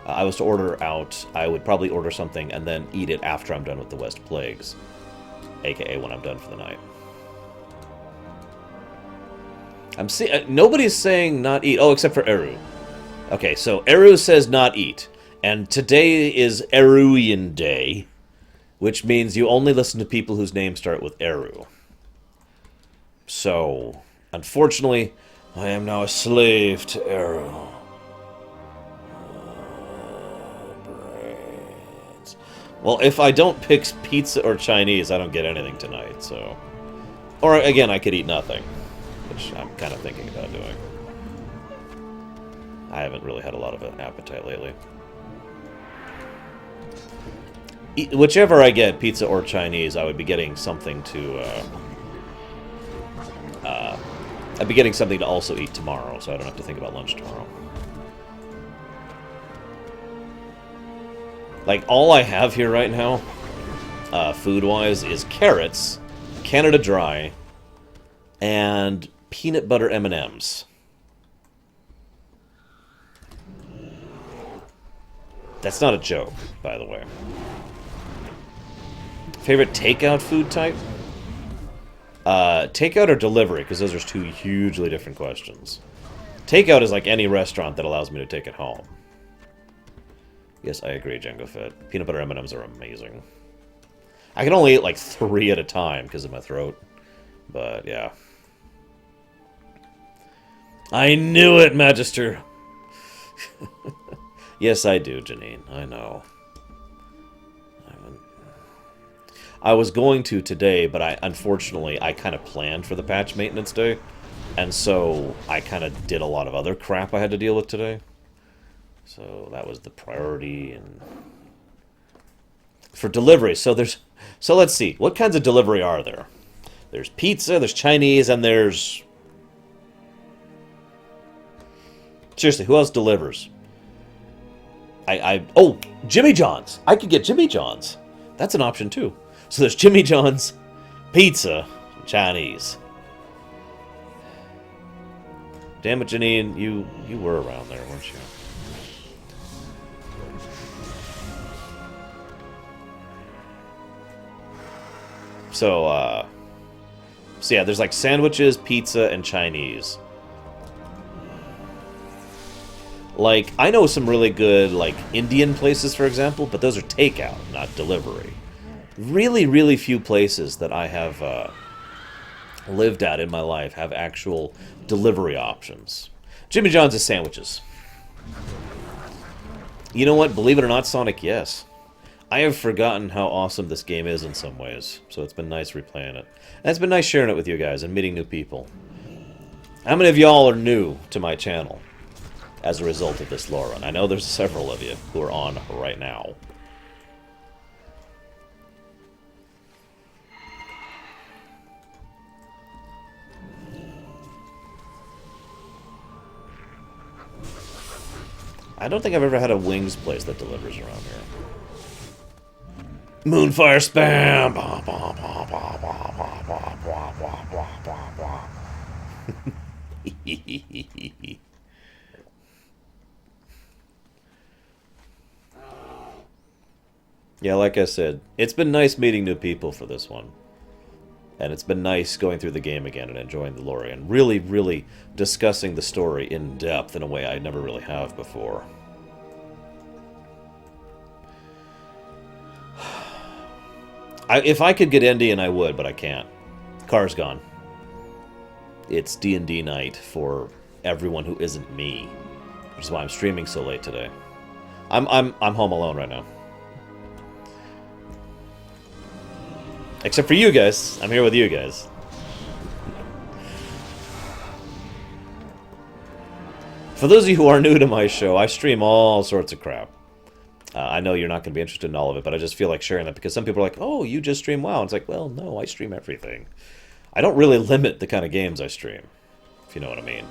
S1: I was to order out, I would probably order something and then eat it after I'm done with the West Plagues. AKA when I'm done for the night. Nobody's saying not eat. Oh, except for Eru. Okay, so Eru says not eat. And today is Eruian Day, which means you only listen to people whose names start with Eru. So, unfortunately, I am now a slave to Eru. Brains. Well, if I don't pick pizza or Chinese, I don't get anything tonight, so... Or, again, I could eat nothing, which I'm kind of thinking about doing. I haven't really had a lot of an appetite lately. Whichever I get, pizza or Chinese, I would be getting something to... I'd be getting something to also eat tomorrow, so I don't have to think about lunch tomorrow. Like, all I have here right now, food-wise, is carrots, Canada Dry, and peanut butter M&Ms. That's not a joke, by the way. Favorite takeout food type? Takeout or delivery, because those are two hugely different questions. Takeout is like any restaurant that allows me to take it home. Yes, I agree, Django Fett. Peanut butter M&Ms are amazing. I can only eat like 3 at a time because of my throat. But, yeah. I knew it, Magister! Yes, I do, Janine. I know. I was going to today, but unfortunately I kind of planned for the patch maintenance day, and so I kind of did a lot of other crap I had to deal with today. So that was the priority. And for delivery, so let's see, what kinds of delivery are there? There's pizza, there's Chinese, and there's... Seriously, who else delivers? Oh, Jimmy John's. I could get Jimmy John's. That's an option too. So there's Jimmy John's, pizza, Chinese. Damn it, Janine, you were around there, weren't you? So yeah, there's like sandwiches, pizza, and Chinese. Like, I know some really good, like, Indian places, for example, but those are takeout, not delivery. Really, really few places that I have lived at in my life have actual delivery options. Jimmy John's is sandwiches. You know what? Believe it or not, Sonic, yes. I have forgotten how awesome this game is in some ways, so it's been nice replaying it. And it's been nice sharing it with you guys and meeting new people. How many of y'all are new to my channel as a result of this lore run? I know there's several of you who are on right now. I don't think I've ever had a wings place that delivers around here. Moonfire spam! Yeah, like I said, it's been nice meeting new people for this one. And it's been nice going through the game again and enjoying the lore and really, really discussing the story in depth in a way I never really have before. If I could get Indian, I would, but I can't. Car's gone. It's D&D night for everyone who isn't me, which is why I'm streaming so late today. I'm home alone right now. Except for you guys. I'm here with you guys. For those of you who are new to my show, I stream all sorts of crap. I know you're not going to be interested in all of it, but I just feel like sharing that because some people are like, oh, you just stream WoW. It's like, well, no, I stream everything. I don't really limit the kind of games I stream, if you know what I mean.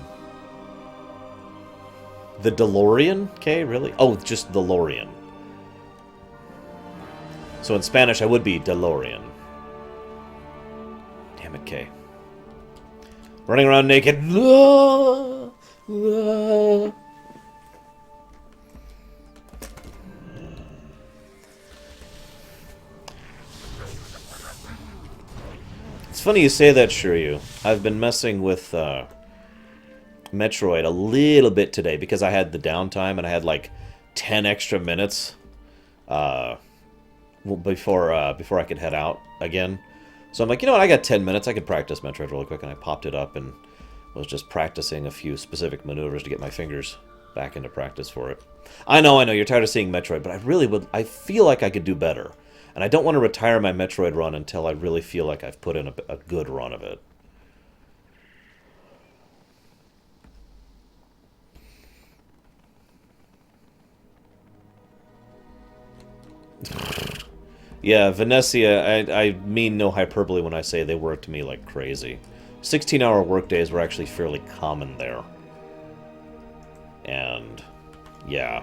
S1: The DeLorean? Okay, really? Oh, just DeLorean. So in Spanish, I would be DeLorean. Damn it, Kay. Running around naked. It's funny you say that, Shiryu. I've been messing with Metroid a little bit today because I had the downtime and I had like 10 extra minutes before I could head out again. So I'm like, you know what, I got 10 minutes, I could practice Metroid really quick, and I popped it up and was just practicing a few specific maneuvers to get my fingers back into practice for it. I know, you're tired of seeing Metroid, but I feel like I could do better. And I don't want to retire my Metroid run until I really feel like I've put in a good run of it. Yeah, Venecia, I mean no hyperbole when I say they worked me like crazy. 16-hour workdays were actually fairly common there. And, yeah.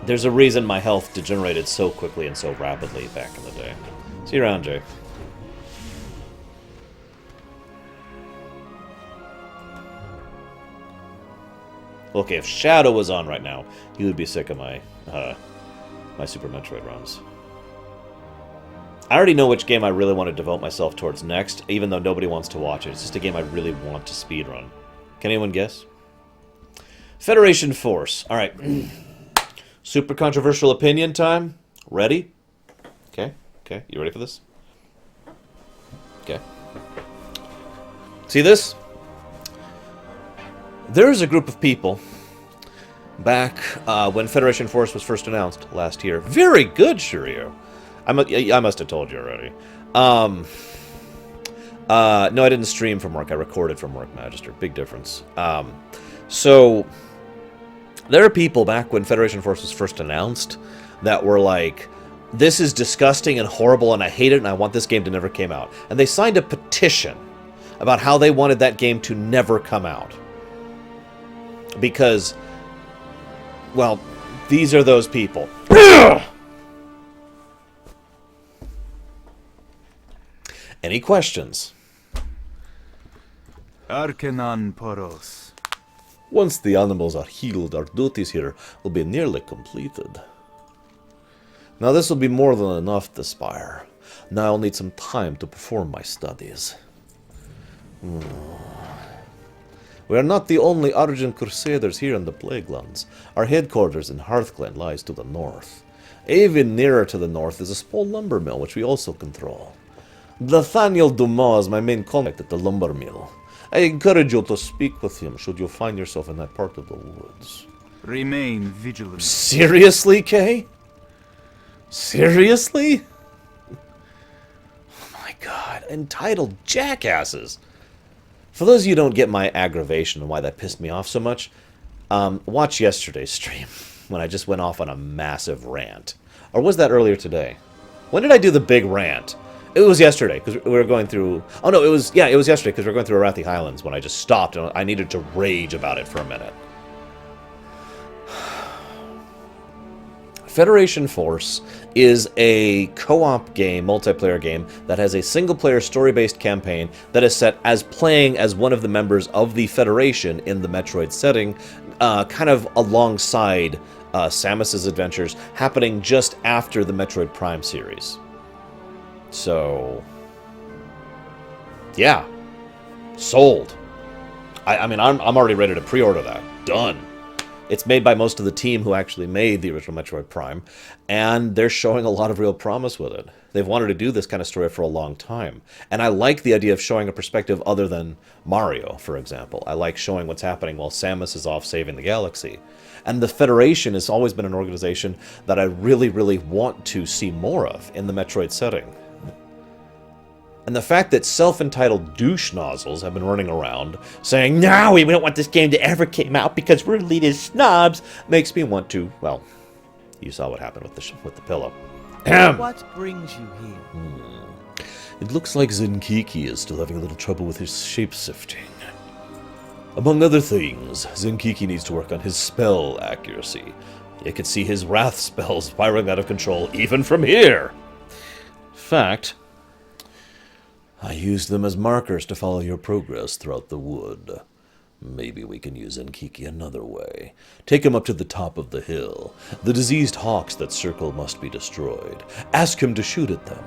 S1: There's a reason my health degenerated so quickly and so rapidly back in the day. See you around, Jay. Okay, if Shadow was on right now, he would be sick of my my Super Metroid runs. I already know which game I really want to devote myself towards next, even though nobody wants to watch it. It's just a game I really want to speedrun. Can anyone guess? Federation Force. Alright. Super controversial opinion time. Ready? Okay. You ready for this? Okay. See this? There's a group of people back when Federation Force was first announced last year. Very good, Shiryu. I must have told you already. No, I didn't stream from work. I recorded from work, Magister. Big difference. So, there are people back when Federation Force was first announced that were like, this is disgusting and horrible and I hate it and I want this game to never come out. And they signed a petition about how they wanted that game to never come out. Because, well, these are those people. Any questions?
S10: Arcanon Poros.
S6: Once the animals are healed, our duties here will be nearly completed. Now this will be more than enough to spire. Now I'll need some time to perform my studies. We are not the only Argent Crusaders here in the Plaguelands. Our headquarters in Hearthglen lies to the north. Even nearer to the north is a small lumber mill, which we also control. Nathaniel Dumas is my main contact at the lumber mill. I encourage you to speak with him should you find yourself in that part of the woods.
S10: Remain vigilant.
S1: Seriously, Kay? Seriously? Oh my god, entitled jackasses. For those of you who don't get my aggravation and why that pissed me off so much, watch yesterday's stream when I just went off on a massive rant. Or was that earlier today? When did I do the big rant? It was yesterday, because we were going through... Oh no, it was yesterday, because we were going through Arathi Highlands when I just stopped and I needed to rage about it for a minute. Federation Force is a co-op game, multiplayer game, that has a single-player story-based campaign that is set as playing as one of the members of the Federation in the Metroid setting, kind of alongside Samus's adventures, happening just after the Metroid Prime series. So, yeah, sold. I mean, I'm already ready to pre-order that. Done. It's made by most of the team who actually made the original Metroid Prime, and they're showing a lot of real promise with it. They've wanted to do this kind of story for a long time, and I like the idea of showing a perspective other than Mario, for example. I like showing what's happening while Samus is off saving the galaxy. And the Federation has always been an organization that I really, really want to see more of in the Metroid setting. And the fact that self-entitled douche nozzles have been running around saying, no, we don't want this game to ever come out because we're elitist snobs, makes me want to, well, you saw what happened with the pillow.
S11: What brings you here?
S6: It looks like Zen'Kiki is still having a little trouble with his shape-shifting. Among other things, Zen'Kiki needs to work on his spell accuracy. You can see his wrath spells spiraling out of control even from here. In fact, I used them as markers to follow your progress throughout the wood. Maybe we can use Zen'Kiki another way. Take him up to the top of the hill. The diseased hawks that circle must be destroyed. Ask him to shoot at them.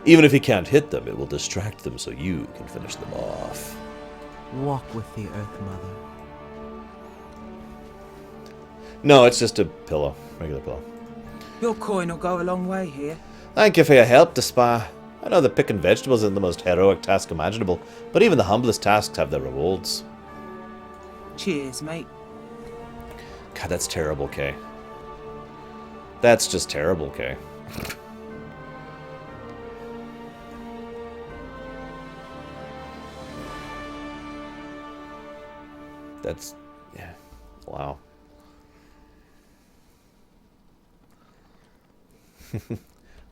S6: Even if he can't hit them, it will distract them so you can finish them off.
S11: Walk with the Earth Mother.
S1: No, it's just a pillow. Regular pillow.
S12: Your coin will go a long way here.
S1: Thank you for your help, Despar. I know that picking vegetables isn't the most heroic task imaginable, but even the humblest tasks have their rewards.
S12: Cheers, mate.
S1: God, that's terrible, Kay. That's just terrible, Kay. That's... yeah. Wow.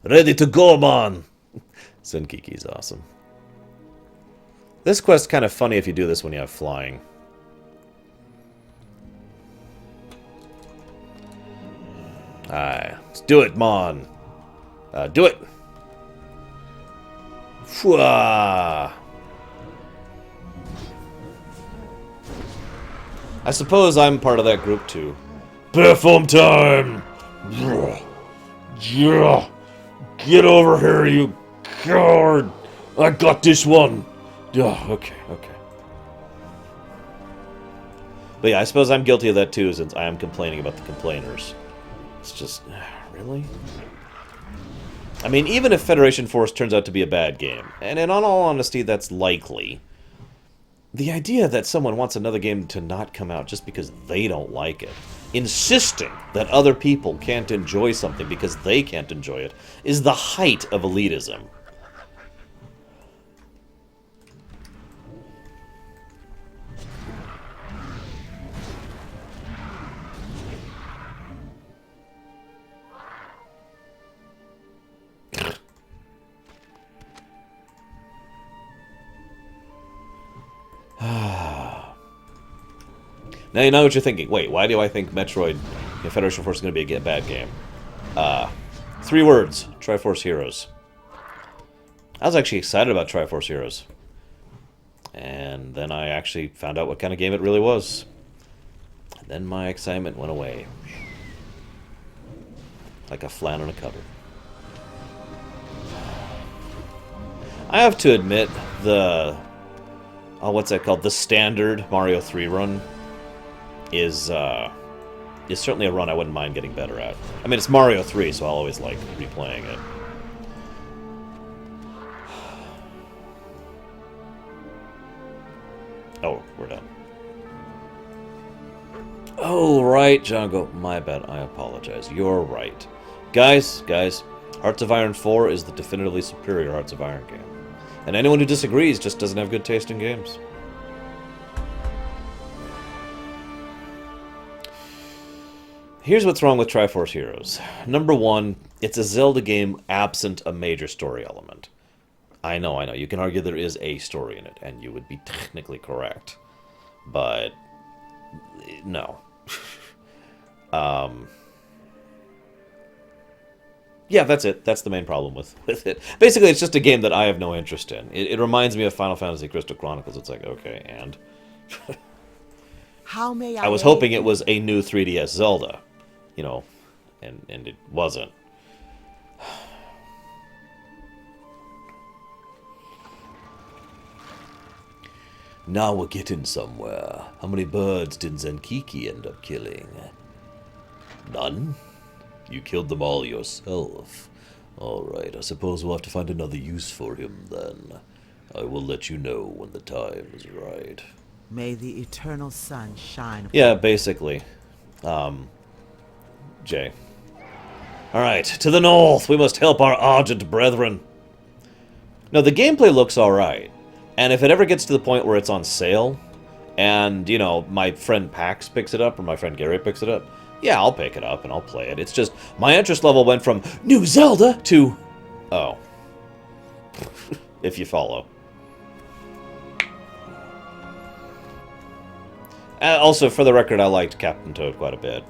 S1: Ready to go, man! Zen'Kiki's awesome. This quest's kind of funny if you do this when you have flying. Alright, let's do it, mon. Do it! Fwah! I suppose I'm part of that group too.
S6: Perform time! Yeah! Get over here, you coward! I got this one! Yeah, okay.
S1: But yeah, I suppose I'm guilty of that too, since I am complaining about the complainers. It's just... really? I mean, even if Federation Force turns out to be a bad game, and in all honesty, that's likely, The idea that someone wants another game to not come out just because they don't like it, insisting that other people can't enjoy something because they can't enjoy it, is the height of elitism. Now you know what you're thinking. Wait, why do I think Metroid Federation Force is going to be a bad game? 3 words. Triforce Heroes. I was actually excited about Triforce Heroes. And then I actually found out what kind of game it really was. And then my excitement went away. Like a flan in a cupboard. I have to admit, the... Oh, what's that called? The standard Mario 3 run is certainly a run I wouldn't mind getting better at. I mean, it's Mario 3, so I'll always like replaying it. Oh, we're done. Oh, right, Django. My bad. I apologize. You're right. Guys, Hearts of Iron 4 is the definitively superior Hearts of Iron game. And anyone who disagrees just doesn't have good taste in games. Here's what's wrong with Triforce Heroes. Number 1, it's a Zelda game absent a major story element. I know. You can argue there is a story in it, and you would be technically correct. But, no. Yeah, that's it. That's the main problem with it. Basically, it's just a game that I have no interest in. It reminds me of Final Fantasy Crystal Chronicles. It's like, okay, and...
S11: How may
S1: I was hoping it was a new 3DS Zelda. You know, and it wasn't. Now we're getting somewhere. How many birds did Zen'Kiki end up killing? None? You killed them all yourself. Alright, I suppose we'll have to find another use for him then. I will let you know when the time is right.
S11: May the eternal sun shine upon
S1: Yeah, basically. Jay. Alright, to the north! We must help our argent brethren! Now, the gameplay looks alright. And if it ever gets to the point where it's on sale, and, you know, my friend Pax picks it up, or my friend Gary picks it up, yeah, I'll pick it up and I'll play it. It's just, my interest level went from New Zelda to... Oh. If you follow. Also, for the record, I liked Captain Toad quite a bit.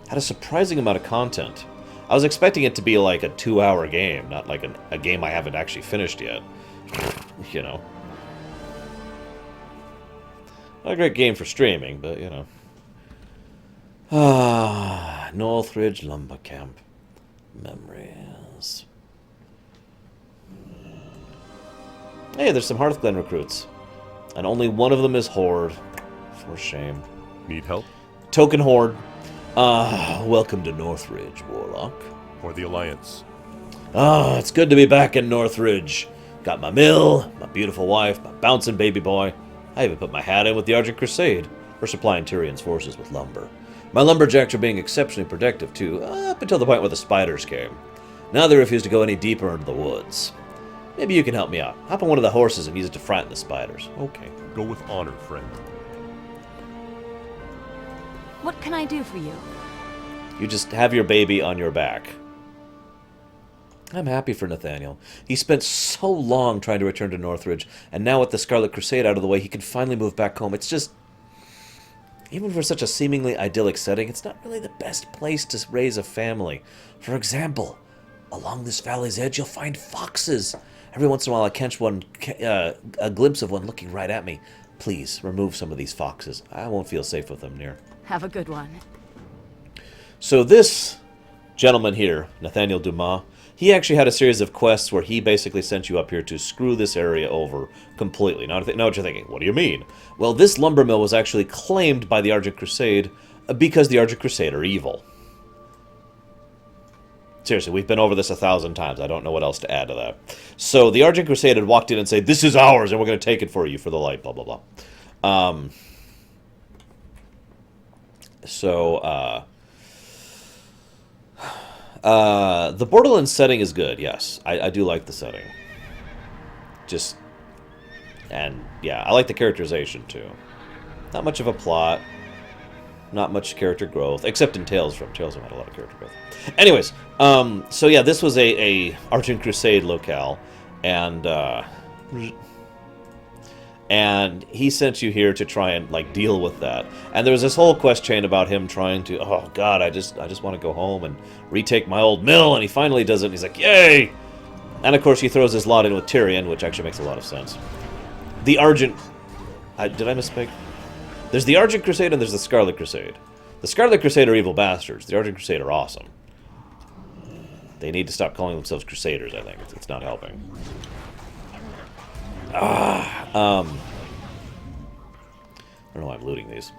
S1: Had a surprising amount of content. I was expecting it to be like a 2-hour game, not like a game I haven't actually finished yet. You know. Not a great game for streaming, but, you know. Northridge Lumber Camp. Memories. Hey, there's some Hearthglen recruits. And only one of them is Horde. For shame.
S13: Need help?
S1: Token Horde. Welcome to Northridge, Warlock.
S13: Or the Alliance.
S1: It's good to be back in Northridge. Got my mill, my beautiful wife, my bouncing baby boy. I even put my hat in with the Argent Crusade for supplying Tyrion's forces with lumber. My lumberjacks are being exceptionally protective, too, up until the point where the spiders came. Now they refuse to go any deeper into the woods. Maybe you can help me out. Hop on one of the horses and use it to frighten the spiders. Okay.
S13: Go with honor, friend.
S3: What can I do for you?
S1: You just have your baby on your back. I'm happy for Nathaniel. He spent so long trying to return to Northridge, and now with the Scarlet Crusade out of the way, he can finally move back home. It's just... Even for such a seemingly idyllic setting, it's not really the best place to raise a family. For example, along this valley's edge, you'll find foxes. Every once in a while, I catch one, a glimpse of one looking right at me. Please, remove some of these foxes. I won't feel safe with them near.
S3: Have a good one.
S1: So this gentleman here, Nathaniel Dumas, he actually had a series of quests where he basically sent you up here to screw this area over completely. Now what you're thinking, what do you mean? Well, this lumber mill was actually claimed by the Argent Crusade because the Argent Crusade are evil. Seriously, we've been over this 1,000 times. I don't know what else to add to that. So the Argent Crusade had walked in and said, this is ours, and we're going to take it for you for the light, blah, blah, The Borderlands setting is good, yes. I do like the setting. And yeah, I like the characterization too. Not much of a plot. Not much character growth, except in Tales from. Tales had a lot of character growth. Anyways, so yeah, this was a Argent Crusade locale, and he sent you here to try and like deal with that. And there was this whole quest chain about him trying to, oh god, I just want to go home and retake my old mill, and he finally does it, and he's like, yay! And of course he throws his lot in with Tyrion, which actually makes a lot of sense. The Argent... did I misspeak? There's the Argent Crusade and there's the Scarlet Crusade. The Scarlet Crusade are evil bastards. The Argent Crusade are awesome. They need to stop calling themselves Crusaders, I think. It's not helping. I don't know why I'm looting these.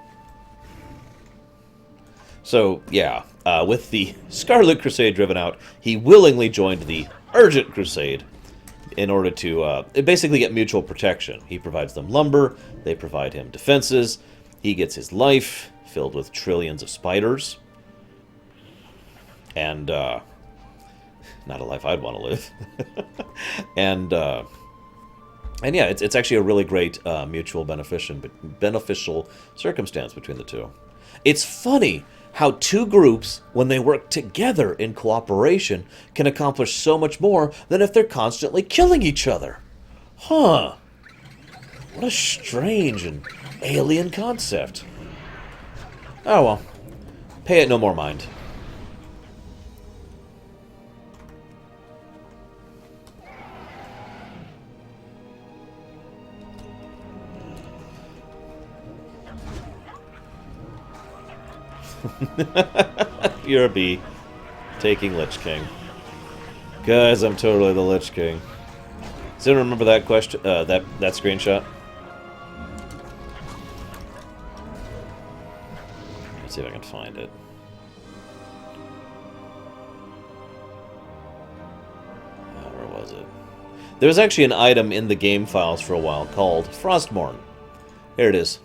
S1: So, yeah, with the Scarlet Crusade driven out, he willingly joined the Argent Crusade in order to basically get mutual protection. He provides them lumber, they provide him defenses, he gets his life filled with trillions of spiders, and not a life I'd want to live. And yeah, it's actually a really great mutual beneficial circumstance between the two. It's funny how two groups, when they work together in cooperation, can accomplish so much more than if they're constantly killing each other. Huh. What a strange and alien concept. Oh well. Pay it no more mind. You're a bee. Taking Lich King. Guys, I'm totally the Lich King. Does anyone remember that question? That screenshot? Let's see if I can find it. Where was it? There was actually an item in the game files for a while called Frostmourne. Here it is.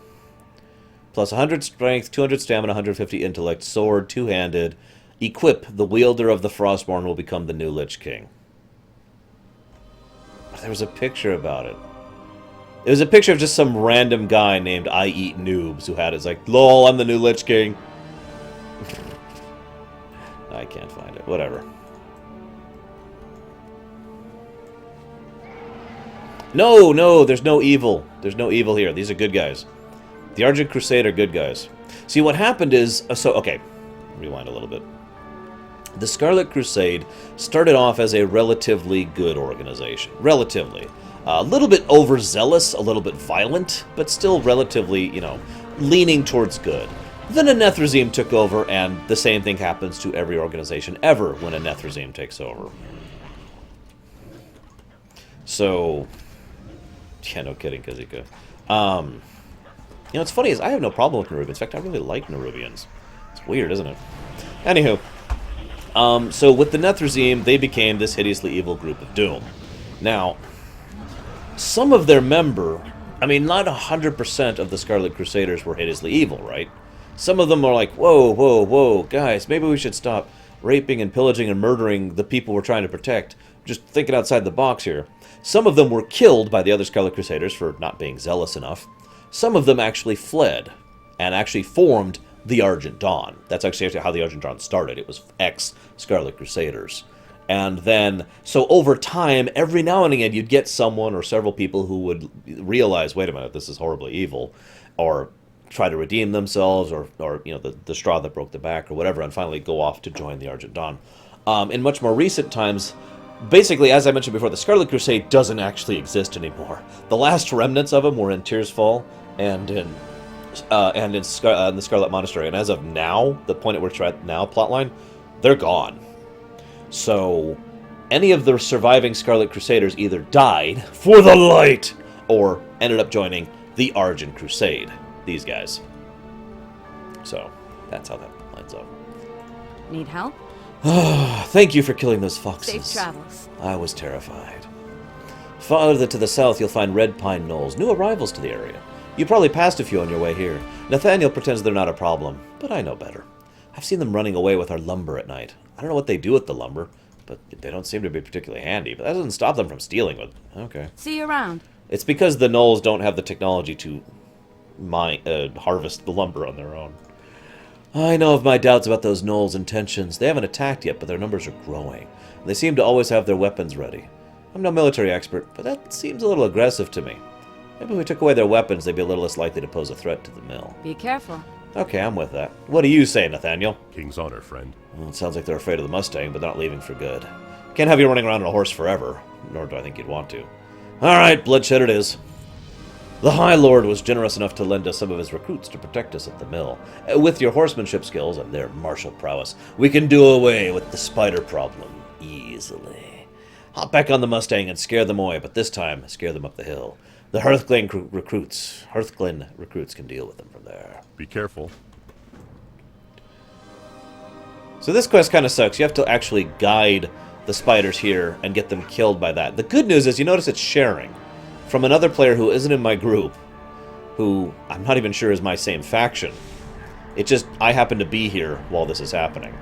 S1: Plus 100 strength, 200 stamina, 150 intellect, sword, two-handed. Equip, the wielder of the Frostmourne will become the new Lich King. There was a picture about it. It was a picture of just some random guy named I Eat Noobs who had it. It's like, lol, I'm the new Lich King. I can't find it. Whatever. No, there's no evil. There's no evil here. These are good guys. The Argent Crusade are good guys. See, what happened is... okay, rewind a little bit. The Scarlet Crusade started off as a relatively good organization. Relatively. A little bit overzealous, a little bit violent, but still relatively, leaning towards good. Then a Nethrezim took over, and the same thing happens to every organization ever when a Nethrezim takes over. So... yeah, no kidding, Kazika. What's funny is I have no problem with Nerubians. In fact, I really like Nerubians. It's weird, isn't it? Anywho. So with the Nethrezim, they became this hideously evil group of doom. Now, some of their not 100% of the Scarlet Crusaders were hideously evil, right? Some of them are like, whoa, guys, maybe we should stop raping and pillaging and murdering the people we're trying to protect. Just thinking outside the box here. Some of them were killed by the other Scarlet Crusaders for not being zealous enough. Some of them actually fled and actually formed the Argent Dawn. That's actually how the Argent Dawn started. It was ex-Scarlet Crusaders. And then, so over time, every now and again, you'd get someone or several people who would realize, wait a minute, this is horribly evil, or try to redeem themselves, or the straw that broke the back, or whatever, and finally go off to join the Argent Dawn. In much more recent times, basically, as I mentioned before, the Scarlet Crusade doesn't actually exist anymore. The last remnants of them were in Tears Fall and in the Scarlet Monastery. And as of now, the point at which we're at now, plotline, they're gone. So, any of the surviving Scarlet Crusaders either died for the light or ended up joining the Argent Crusade. These guys. So, that's how that lines up.
S3: Need help?
S1: Thank you for killing those foxes.
S3: Safe travels.
S1: I was terrified. Farther to the south, you'll find red pine knolls, new arrivals to the area. You probably passed a few on your way here. Nathaniel pretends they're not a problem, but I know better. I've seen them running away with our lumber at night. I don't know what they do with the lumber, but they don't seem to be particularly handy. But that doesn't stop them from stealing it. Okay.
S3: See you around.
S1: It's because the gnolls don't have the technology to harvest the lumber on their own. I know of my doubts about those gnolls' intentions. They haven't attacked yet, but their numbers are growing. They seem to always have their weapons ready. I'm no military expert, but that seems a little aggressive to me. Maybe if we took away their weapons, they'd be a little less likely to pose a threat to the mill.
S3: Be careful.
S1: Okay, I'm with that. What do you say, Nathaniel?
S13: King's honor, friend.
S1: Well, it sounds like they're afraid of the Mustang, but they're not leaving for good. Can't have you running around on a horse forever, nor do I think you'd want to. Alright, bloodshed it is. The High Lord was generous enough to lend us some of his recruits to protect us at the mill. With your horsemanship skills and their martial prowess, we can do away with the spider problem easily. Hop back on the Mustang and scare them away, but this time, scare them up the hill. The Hearthglen recruits can deal with them from there.
S13: Be careful.
S1: So this quest kind of sucks. You have to actually guide the spiders here and get them killed by that. The good news is you notice it's sharing from another player who isn't in my group, who I'm not even sure is my same faction. It just, I happen to be here while this is happening.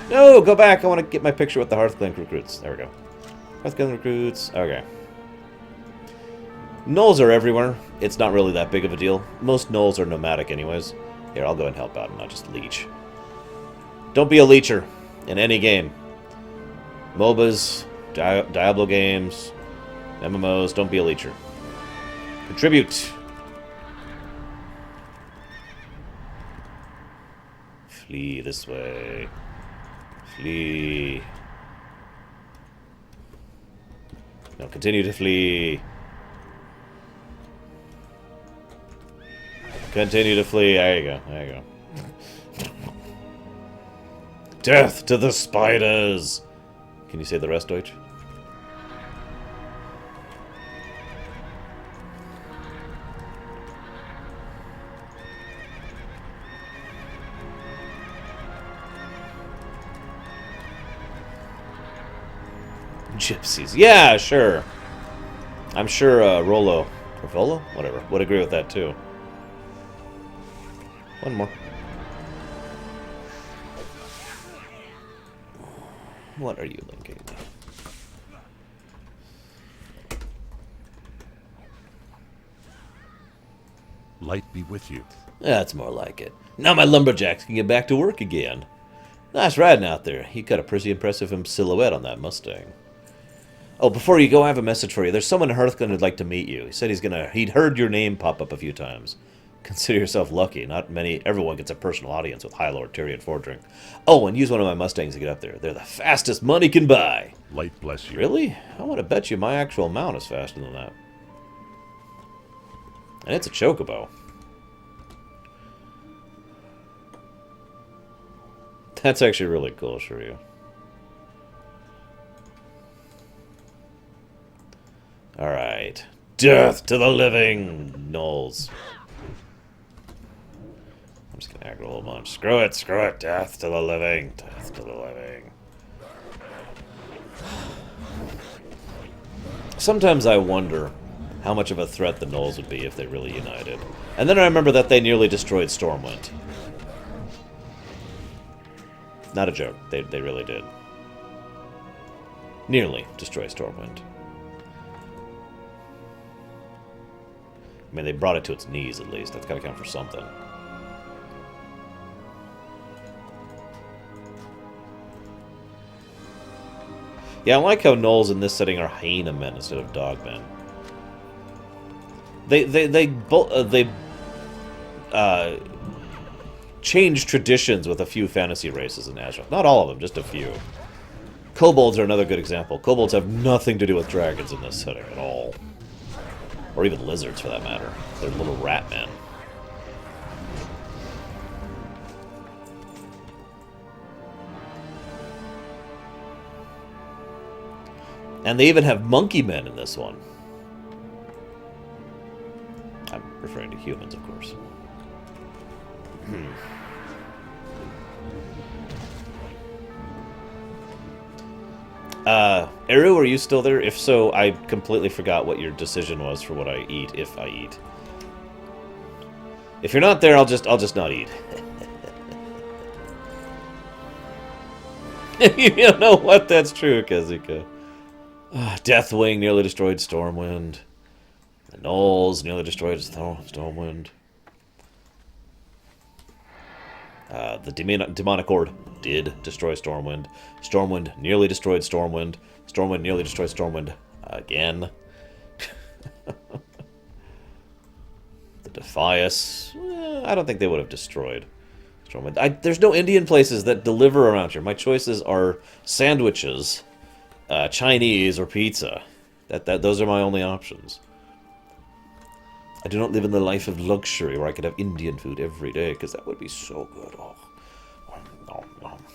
S1: No, go back. I want to get my picture with the Hearthglen recruits. There we go. Hearthglen recruits. Okay. Gnolls are everywhere. It's not really that big of a deal. Most gnolls are nomadic anyways. Here, I'll go and help out and not just leech. Don't be a leecher in any game. MOBAs, Diablo games, MMOs, don't be a leecher. Contribute. Flee this way. Flee. No, continue to flee. Continue to flee. There you go. There you go. Death to the spiders! Can you say the rest, Deutsch? Gypsies. Yeah, sure. I'm sure Rolo, or Volo? Whatever, would agree with that too. One more. What are you linking?
S13: Light be with you.
S1: That's more like it. Now my lumberjacks can get back to work again. Nice riding out there. You got a pretty impressive silhouette on that Mustang. Oh, before you go, I have a message for you. There's someone in Hearthglen who'd like to meet you. He said he'd heard your name pop up a few times. Consider yourself lucky. Everyone gets a personal audience with High Lord Tyrion Fordring. Oh, and use one of my Mustangs to get up there. They're the fastest money can buy.
S13: Light bless you.
S1: Really? I want to bet you my actual mount is faster than that. And it's a chocobo. That's actually really cool, sure you. Alright. Death to the living, gnolls. I'm just gonna aggro a whole bunch. Screw it, screw it. Death to the living. Death to the living. Sometimes I wonder how much of a threat the gnolls would be if they really united. And then I remember that they nearly destroyed Stormwind. Not a joke. They really did. Nearly destroy Stormwind. I mean, they brought it to its knees, at least. That's got to count for something. Yeah, I like how gnolls in this setting are hyena men instead of dog men. They change traditions with a few fantasy races in Azeroth. Not all of them, just a few. Kobolds are another good example. Kobolds have nothing to do with dragons in this setting at all. Or even lizards, for that matter. They're little rat men. And they even have monkey men in this one. I'm referring to humans, of course. Eru, are you still there? If so, I completely forgot what your decision was for what I eat, if I eat. If you're not there, I'll just not eat. You know what? That's true, Kazuka. Deathwing nearly destroyed Stormwind. The Gnolls nearly destroyed Stormwind. The Demonic Horde did destroy Stormwind. Stormwind nearly destroyed Stormwind. Stormwind nearly destroyed Stormwind again. The Defias. I don't think they would have destroyed Stormwind. There's no Indian places that deliver around here. My choices are sandwiches, Chinese, or pizza. Those are my only options. I do not live in the life of luxury where I could have Indian food every day, because that would be so good. Oh. Nom, nom.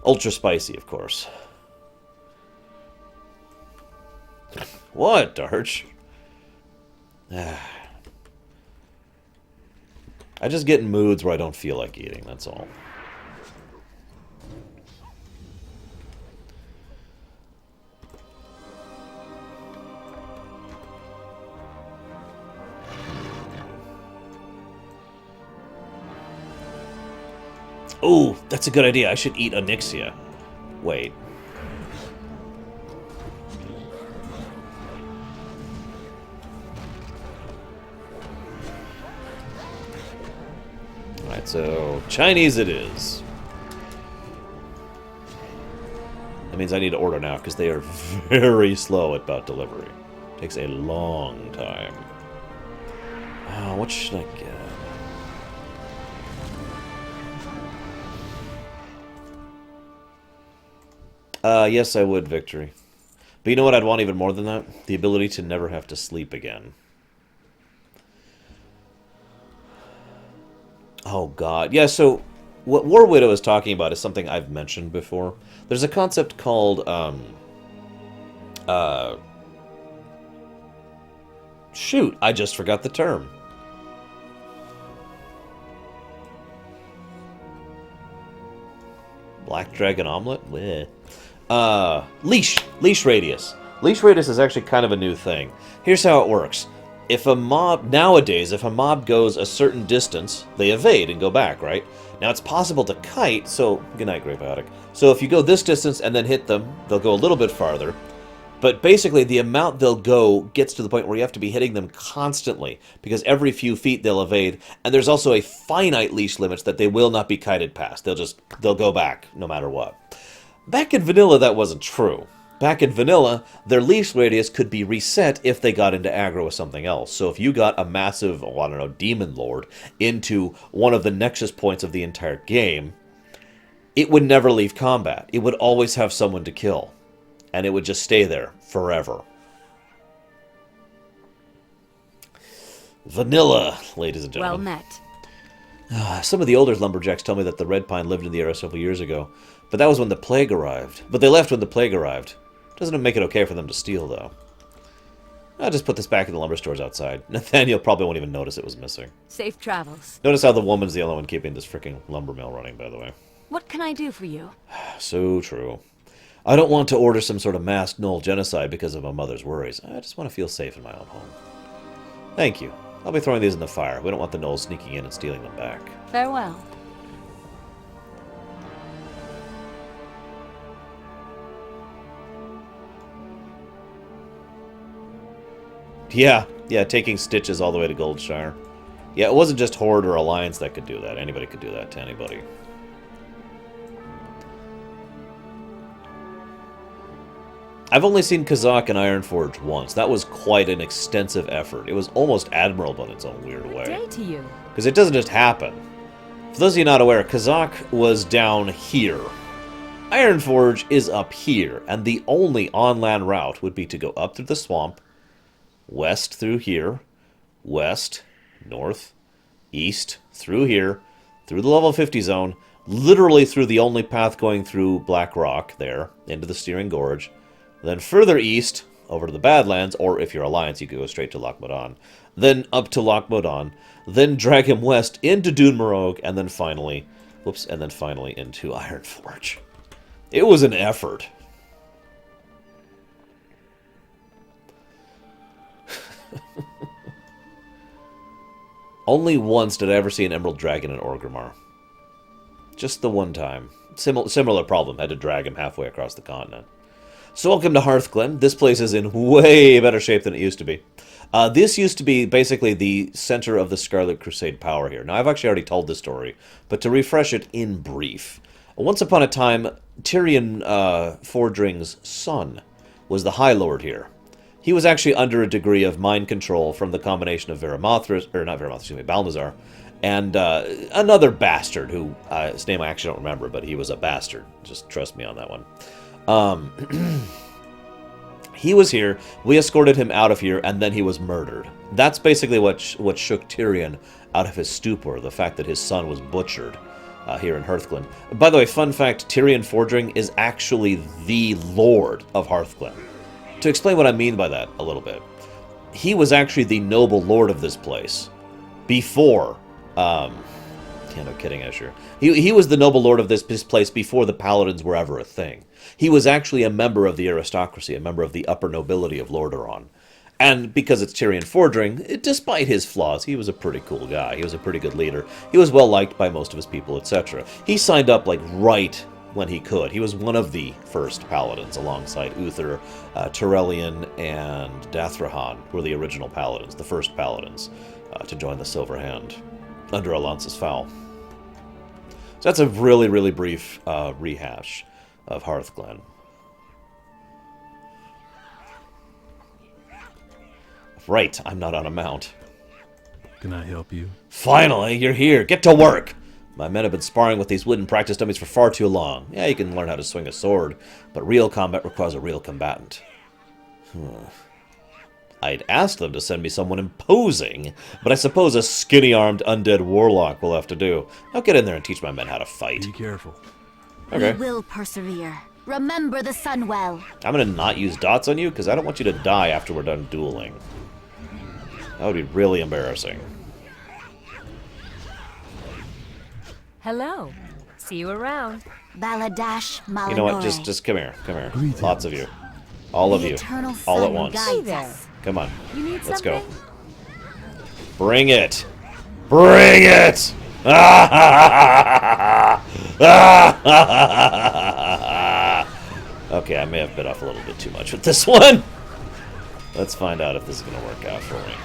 S1: Ultra spicy, of course. What, Darch? I just get in moods where I don't feel like eating, that's all. Oh, that's a good idea. I should eat Onyxia. Wait. Alright, so Chinese it is. That means I need to order now, because they are very slow about delivery. Takes a long time. What should I get? Yes, I would, Victory. But you know what I'd want even more than that? The ability to never have to sleep again. Oh, God. Yeah, so what War Widow is talking about is something I've mentioned before. There's a concept called, shoot, I just forgot the term. Black Dragon Omelet? Bleh. Leash radius. Leash radius is actually kind of a new thing. Here's how it works. If a mob, nowadays, if a mob goes a certain distance, they evade and go back, right? Now it's possible to kite, so, good night, Grey Biotic. So if you go this distance and then hit them, they'll go a little bit farther. But basically, the amount they'll go gets to the point where you have to be hitting them constantly, because every few feet they'll evade, and there's also a finite leash limit that they will not be kited past. They'll go back, no matter what. Back in vanilla, that wasn't true. Back in vanilla, their leash radius could be reset if they got into aggro with something else. So if you got a massive, Demon Lord into one of the nexus points of the entire game, it would never leave combat. It would always have someone to kill. And it would just stay there forever. Vanilla, ladies and gentlemen.
S3: Well met.
S1: Some of the older lumberjacks tell me that the Red Pine lived in the area several years ago. But that was when the plague arrived. But they left when the plague arrived. Doesn't make it okay for them to steal, though. I'll just put this back in the lumber stores outside. Nathaniel probably won't even notice it was missing.
S3: Safe travels.
S1: Notice how the woman's the only one keeping this freaking lumber mill running, by the way.
S3: What can I do for you?
S1: So true. I don't want to order some sort of mass Gnoll genocide because of my mother's worries. I just want to feel safe in my own home. Thank you. I'll be throwing these in the fire. We don't want the Gnolls sneaking in and stealing them back.
S3: Farewell.
S1: Yeah, taking stitches all the way to Goldshire. Yeah, it wasn't just Horde or Alliance that could do that. Anybody could do that to anybody. I've only seen Kazakh and Ironforge once. That was quite an extensive effort. It was almost admirable in its own weird way.
S3: Good day to you.
S1: Because it doesn't just happen. For those of you not aware, Kazakh was down here. Ironforge is up here, and the only on-land route would be to go up through the swamp, west through here, west, north, east, through here, through the level 50 zone, literally through the only path going through Black Rock there, into the Steering Gorge, then further east, over to the Badlands, or if you're Alliance, you could go straight to Loch Modan, then up to Loch Modan, then drag him west into Dún Marog, and then finally, into Ironforge. It was an effort. Only once did I ever see an Emerald Dragon in Orgrimmar. Just the one time. Similar problem. Had to drag him halfway across the continent. So welcome to Hearthglen. This place is in way better shape than it used to be. This used to be basically the center of the Scarlet Crusade power here. Now, I've actually already told this story, but to refresh it in brief. Once upon a time, Tyrion Fordring's son was the High Lord here. He was actually under a degree of mind control from the combination of Balnazar, and another bastard who, his name I actually don't remember, but he was a bastard. Just trust me on that one. He was here, we escorted him out of here, and then he was murdered. That's basically what shook Tyrion out of his stupor, the fact that his son was butchered here in Hearthglen. By the way, fun fact, Tyrion Fordring is actually the Lord of Hearthglen. To explain what I mean by that a little bit, he was actually the noble lord of this place before, no kidding, Escher. He was the noble lord of this place before the Paladins were ever a thing. He was actually a member of the aristocracy, a member of the upper nobility of Lorerun. And because it's Tyrion Fordring, despite his flaws, he was a pretty cool guy. He was a pretty good leader. He was well liked by most of his people, etc. He signed up like right when he could. He was one of the first Paladins, alongside Uther, Turellian, and Dathrahan, who were the original Paladins, the first Paladins, to join the Silver Hand under Alonce's Foul. So that's a really, really brief rehash of Hearthglen. Right, I'm not on a mount.
S2: Can I help you?
S1: Finally, you're here. Get to work! My men have been sparring with these wooden practice dummies for far too long. Yeah, you can learn how to swing a sword, but real combat requires a real combatant. I'd asked them to send me someone imposing, but I suppose a skinny-armed undead warlock will have to do. I'll get in there and teach my men how to fight.
S2: Be careful.
S1: Okay.
S4: We will persevere. Remember the sun well.
S1: I'm gonna not use dots on you, because I don't want you to die after we're done dueling. That would be really embarrassing.
S3: Hello. See you around.
S4: Baladash Malinore.
S1: You know what? Just come here. Come here. Lots of you. All of you. All at once.
S3: Hey there.
S1: Come on.
S3: You need
S1: Let's
S3: something?
S1: go. Bring it. Bring it! Okay, I may have bit off a little bit too much with this one. Let's find out if this is going to work out for me.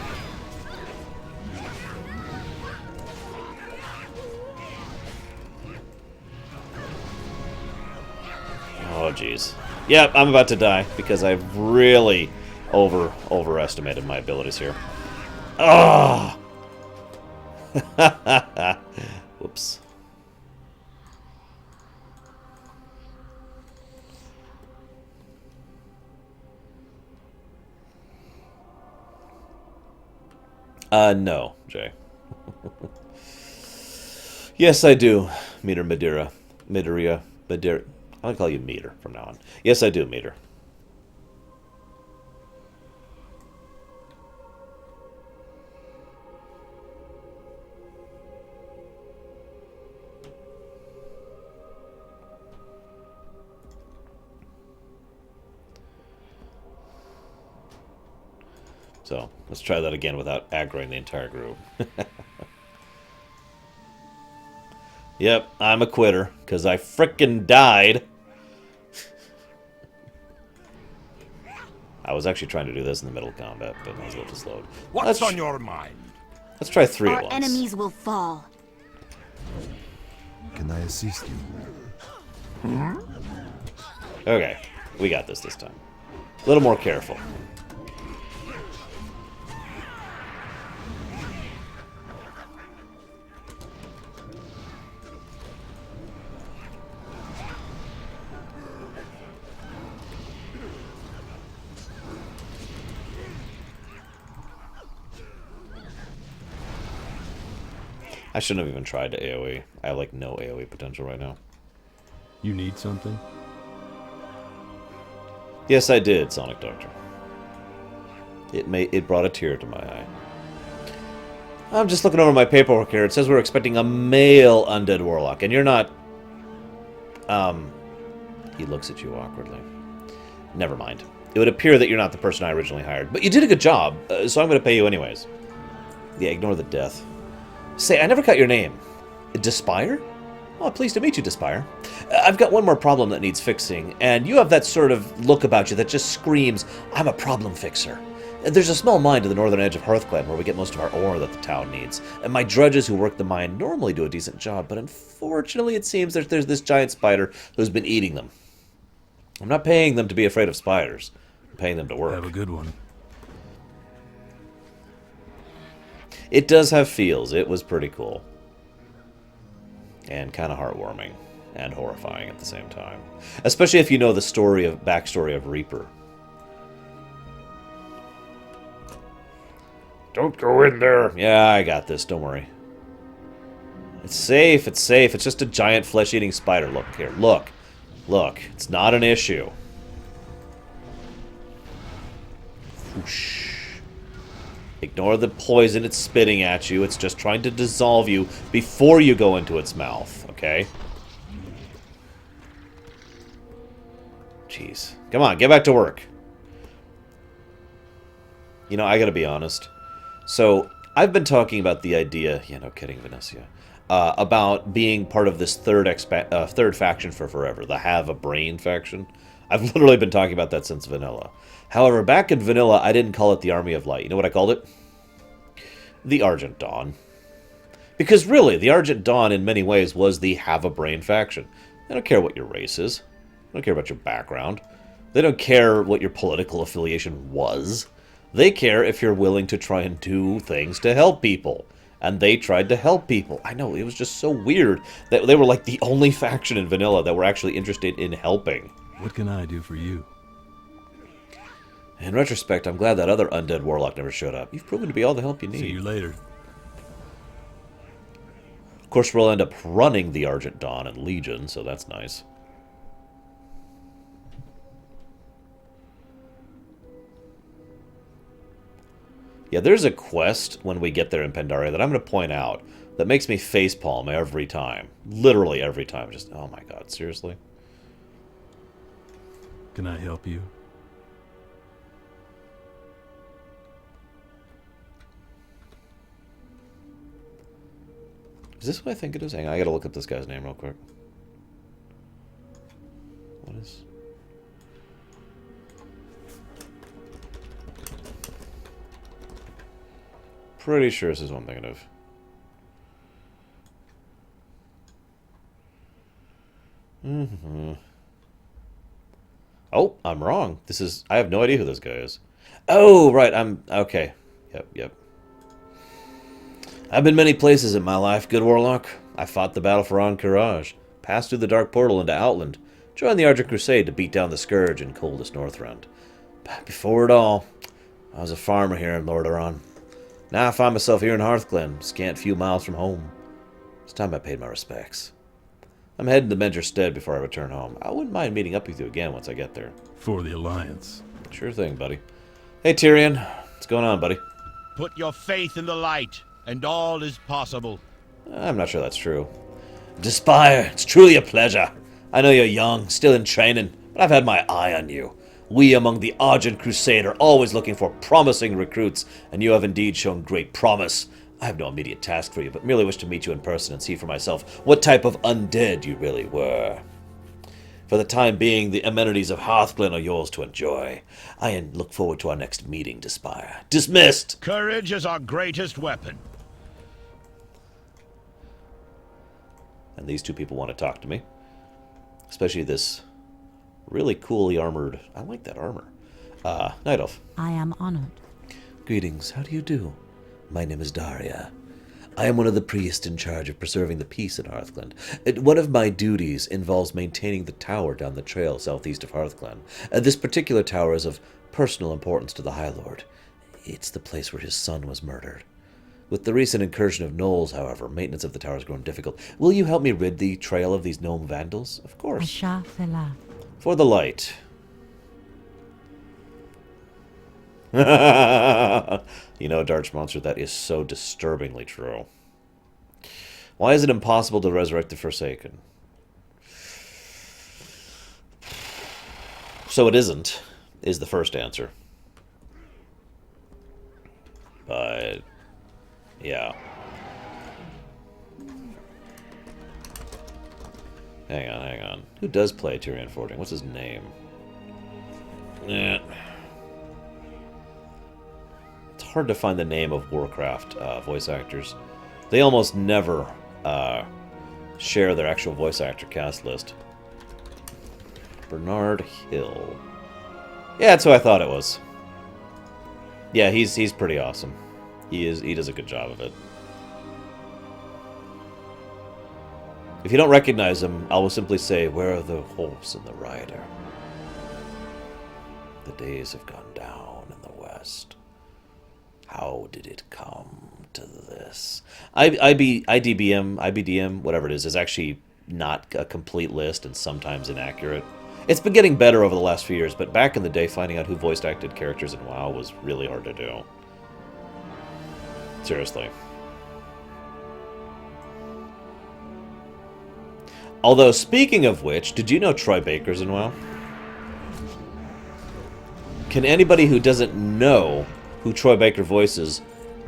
S1: Oh, jeez. Yep, I'm about to die because I've really overestimated my abilities here. Oh! Whoops. No, Jay. Yes, I do, Meter Madeira. Madeira. I'll call you Meter from now on. Yes, I do, Meter. So, let's try that again without aggroing the entire group. Yep, I'm a quitter, because I frickin' died. I was actually trying to do this in the middle of combat, but I was a little too slowed.
S8: What's on your mind?
S1: Let's try 3
S4: Our
S1: at once.
S4: enemies will fall.
S9: Can I assist you?
S1: Okay, we got this time. A little more careful. I shouldn't have even tried to AoE. I have like no AoE potential right now.
S2: You need something?
S1: Yes, I did, Sonic Doctor. It brought a tear to my eye. I'm just looking over my paperwork here. It says we're expecting a male undead warlock, and you're not. He looks at you awkwardly. Never mind. It would appear that you're not the person I originally hired, but you did a good job, so I'm going to pay you anyways. Yeah, ignore the death. Say, I never got your name. Despire? Oh, pleased to meet you, Despire. I've got one more problem that needs fixing, and you have that sort of look about you that just screams, I'm a problem fixer. There's a small mine to the northern edge of Hearthclan where we get most of our ore that the town needs, and my drudges who work the mine normally do a decent job, but unfortunately it seems that there's this giant spider who's been eating them. I'm not paying them to be afraid of spiders. I'm paying them to work.
S2: Have a good one.
S1: It does have feels. It was pretty cool. And kind of heartwarming. And horrifying at the same time. Especially if you know the backstory of Reaper.
S6: Don't go in there.
S1: Yeah, I got this. Don't worry. It's safe. It's safe. It's just a giant flesh-eating spider. Look here. Look. Look. It's not an issue. Whoosh. Ignore the poison it's spitting at you. It's just trying to dissolve you before you go into its mouth. Okay? Jeez. Come on. Get back to work. You know, I gotta be honest. So, I've been talking about the idea, yeah, no kidding, Vanessa, about being part of this third faction for forever, the Have a Brain faction. I've literally been talking about that since Vanilla. However, back in Vanilla, I didn't call it the Army of Light. You know what I called it? The Argent Dawn. Because really, the Argent Dawn in many ways was the Have a Brain faction. They don't care what your race is. They don't care about your background. They don't care what your political affiliation was. They care if you're willing to try and do things to help people. And they tried to help people. I know, it was just so weird that they were like the only faction in Vanilla that were actually interested in helping.
S2: What can I do for you?
S1: In retrospect, I'm glad that other undead warlock never showed up. You've proven to be all the help you need.
S2: See you later.
S1: Of course, we'll end up running the Argent Dawn and Legion, so that's nice. Yeah, there's a quest when we get there in Pandaria that I'm going to point out that makes me facepalm every time. Literally every time. Just, oh my god, seriously?
S2: Can I help you?
S1: Is this what I think it is? Hang on, I gotta look up this guy's name real quick. What is... Pretty sure this is what I'm thinking of. Oh, I'm wrong. This is... I have no idea who this guy is. Oh, right, okay. Yep. I've been many places in my life, good warlock. I fought the battle for Ahn'Qiraj, passed through the Dark Portal into Outland, joined the Argent Crusade to beat down the Scourge in coldest Northrend. But before it all, I was a farmer here in Lorerun. Now I find myself here in Hearthclan, scant few miles from home. It's time I paid my respects. I'm heading to Menger's Stead before I return home. I wouldn't mind meeting up with you again once I get there.
S2: For the Alliance.
S1: Sure thing, buddy. Hey, Tyrion. What's going on, buddy?
S14: Put your faith in the light, and all is possible.
S1: I'm not sure that's true. Despire, it's truly a pleasure. I know you're young, still in training, but I've had my eye on you. We among the Argent Crusade are always looking for promising recruits, and you have indeed shown great promise. I have no immediate task for you, but merely wish to meet you in person and see for myself what type of undead you really were. For the time being, the amenities of Hearthclan are yours to enjoy. I look forward to our next meeting, Despire. Dismissed!
S14: Courage is our greatest weapon.
S1: And these two people want to talk to me. Especially this really coolly armored... I like that armor. Night Elf.
S3: I am honored.
S1: Greetings, how do you do? My name is Daria. I am one of the priests in charge of preserving the peace in Hearthclan. One of my duties involves maintaining the tower down the trail southeast of Hearthclan. This particular tower is of personal importance to the High Lord. It's the place where his son was murdered. With the recent incursion of gnolls, however, maintenance of the tower has grown difficult. Will you help me rid the trail of these gnome vandals? Of course.
S3: Asha Fela.
S1: For the light. You know, Darch Monster, that is so disturbingly true. Why is it impossible to resurrect the Forsaken? So it isn't, is the first answer. But, yeah. Hang on. Who does play Tyrion Forging? What's his name? It's hard to find the name of Warcraft voice actors. They almost never share their actual voice actor cast list. Bernard Hill. Yeah, that's who I thought it was. Yeah, he's pretty awesome. He does a good job of it. If you don't recognize him, I will simply say, "Where are the horse and the rider? The days have gone down in the west. How did it come to this?" IBDM, whatever it is actually not a complete list and sometimes inaccurate. It's been getting better over the last few years, but back in the day, finding out who voiced acted characters in WoW was really hard to do. Seriously. Although, speaking of which, did you know Troy Baker's in WoW? Can anybody who doesn't know who Troy Baker voices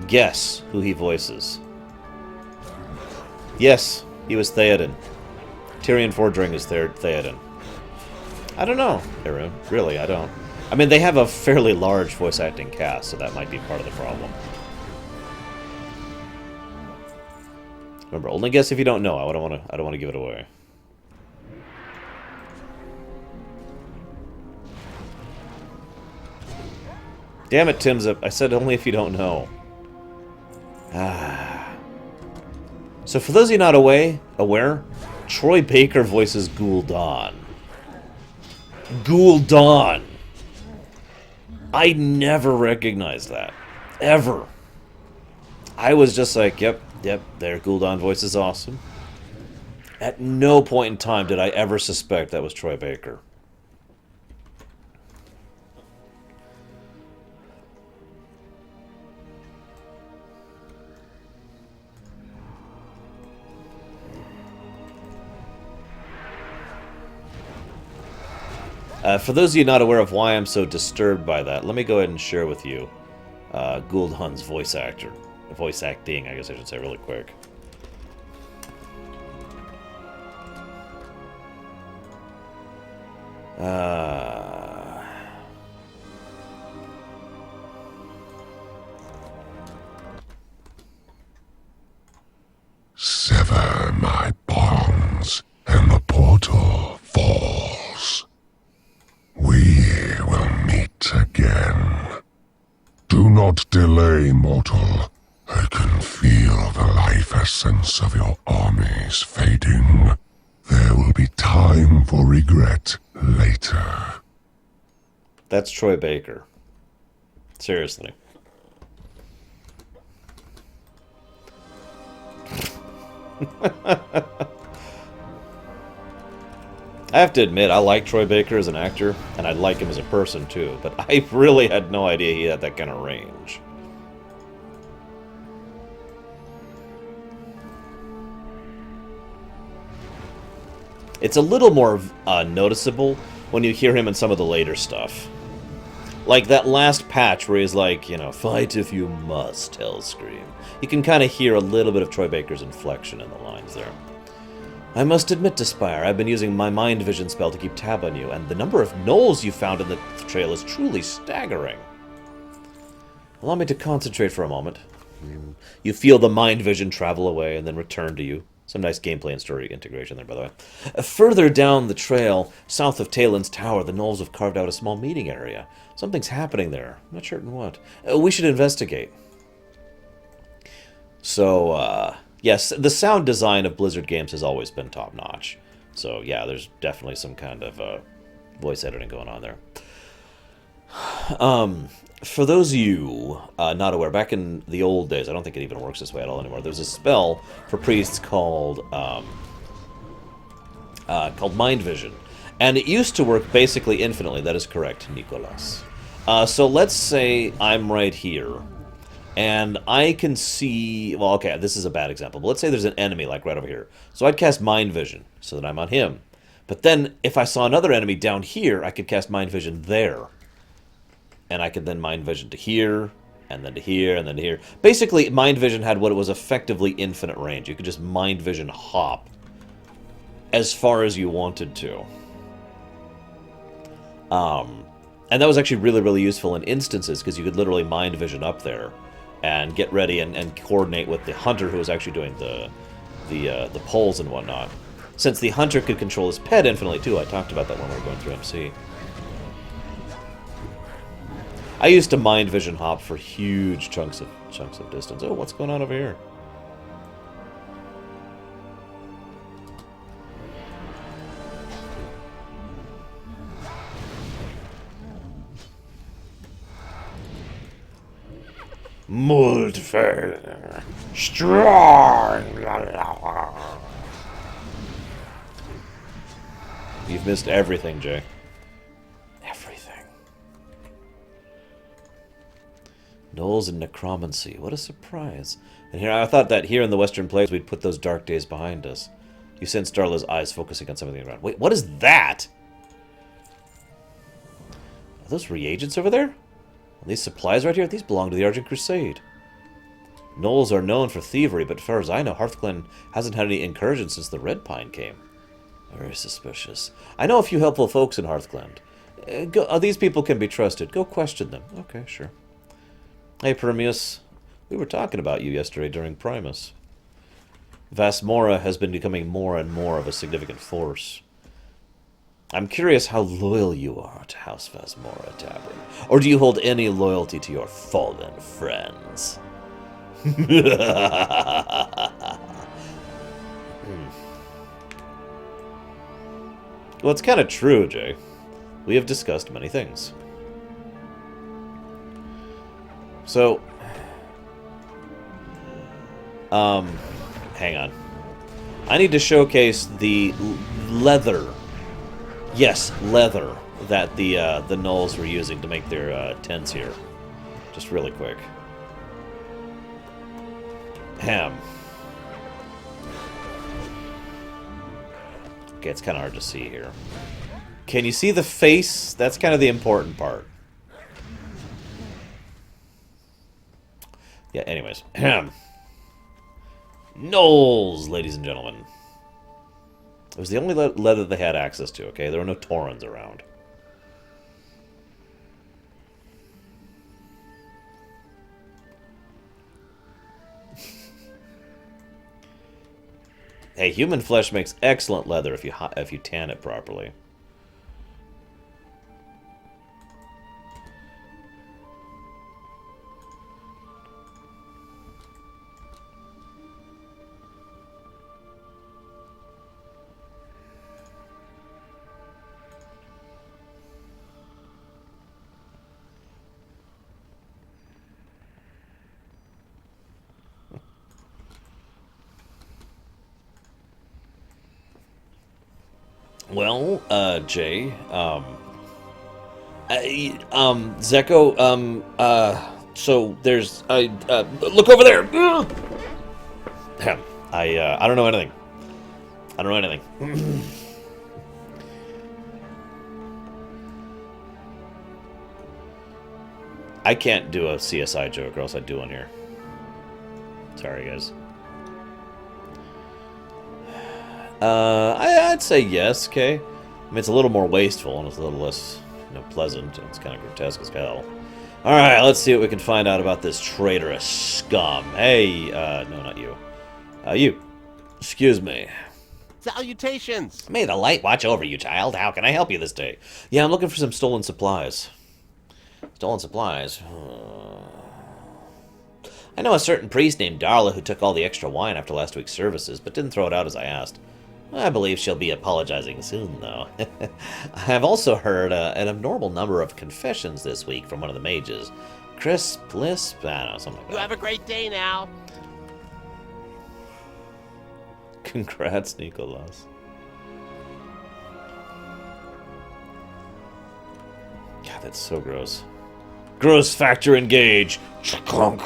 S1: guess who he voices? Yes, he was Theoden. Tyrion Forging is Theoden. I don't know, Arun. Really, I don't. I mean, they have a fairly large voice acting cast, so that might be part of the problem. Remember, only guess if you don't know. I don't want to give it away. Damn it, Timza. I said only if you don't know. So for those of you not aware, Troy Baker voices Gul'dan. Gul'dan! I never recognized that. Ever. I was just like, yep, their Gul'dan voice is awesome. At no point in time did I ever suspect that was Troy Baker. For those of you not aware of why I'm so disturbed by that, let me go ahead and share with you Gul'dan's voice acting, I guess I should say, really quick.
S8: Sever my bonds, and the portal falls. We will meet again. Do not delay, mortal. I can feel the life essence of your armies fading. There will be time for regret later.
S1: That's Troy Baker. Seriously. I have to admit, I like Troy Baker as an actor, and I like him as a person too, but I really had no idea he had that kind of range. It's a little more noticeable when you hear him in some of the later stuff. Like that last patch where he's like, you know, "Fight if you must, Hellscream." You can kind of hear a little bit of Troy Baker's inflection in the lines there. "I must admit to Spire, I've been using my mind vision spell to keep tab on you, and the number of gnolls you found in the trail is truly staggering. Allow me to concentrate for a moment." You feel the mind vision travel away and then return to you. Some nice gameplay and story integration there, by the way. Further down the trail, south of Talon's Tower, the gnolls have carved out a small meeting area. Something's happening there. I'm not certain what. We should investigate. So, yes, the sound design of Blizzard games has always been top-notch. So, yeah, there's definitely some kind of voice editing going on there. For those of you not aware, back in the old days, I don't think it even works this way at all anymore, there's a spell for priests called Mind Vision. And it used to work basically infinitely. That is correct, Nicolas. So let's say I'm right here, and I can see... Well, okay, this is a bad example, but let's say there's an enemy, like right over here. So I'd cast Mind Vision, so that I'm on him. But then, if I saw another enemy down here, I could cast Mind Vision there. And I could then Mind Vision to here, and then to here, and then to here. Basically, Mind Vision had what it was effectively infinite range. You could just Mind Vision hop as far as you wanted to. And that was actually really, really useful in instances, because you could literally mind vision up there and get ready and coordinate with the hunter who was actually doing the pulls and whatnot. Since the hunter could control his pet infinitely too, I talked about that when we were going through MC. I used to mind vision hop for huge chunks of distance. Oh, what's going on over here?
S6: Muldfair, strong.
S1: You've missed everything, Jay. Everything. Gnolls and necromancy. What a surprise. And here, I thought that here in the Western Plains we'd put those dark days behind us. You sense Darla's eyes focusing on something around. Wait, what is that? Are those reagents over there? And these supplies right here, these belong to the Scarlet Crusade. Gnolls are known for thievery, but as far as I know, Hearthglen hasn't had any incursions since the Red Pine came. Very suspicious. I know a few helpful folks in Hearthglen. These people can be trusted. Go question them. Okay, sure. Hey, Permius. We were talking about you yesterday during Primus. Vasmora has been becoming more and more of a significant force. I'm curious how loyal you are to House Vasmora, Tavern. Or do you hold any loyalty to your fallen friends? Well, it's kind of true, Jay. We have discussed many things. So, hang on. I need to showcase the leather. Yes, leather that the gnolls were using to make their tents here. Just really quick. Ham. Okay, it's kind of hard to see here. Can you see the face? That's kind of the important part. Yeah, anyways. Ham. Gnolls, ladies and gentlemen. It was the only leather they had access to, okay? There were no Taurens around. Hey, human flesh makes excellent leather if you tan it properly. Well, Jay, Zeko, so there's, look over there! I don't know anything. I don't know anything. I can't do a CSI joke, or else I'd do one here. Sorry, guys. I'd say yes, okay? I mean, it's a little more wasteful, and it's a little less, pleasant, and it's kind of grotesque as hell. Alright, let's see what we can find out about this traitorous scum. Hey, no, not you. You. Excuse me.
S15: Salutations!
S7: May the light watch over you, child. How can I help you this day?
S1: Yeah, I'm looking for some stolen supplies.
S7: Stolen supplies? I know a certain priest named Darla who took all the extra wine after last week's services, but didn't throw it out as I asked. I believe she'll be apologizing soon, though. I've also heard an abnormal number of confessions this week from one of the mages. Chris Bliss? I don't know, something like that.
S15: You have a great day now.
S1: Congrats, Nicholas. God, that's so gross. Gross factor engage. Chunk.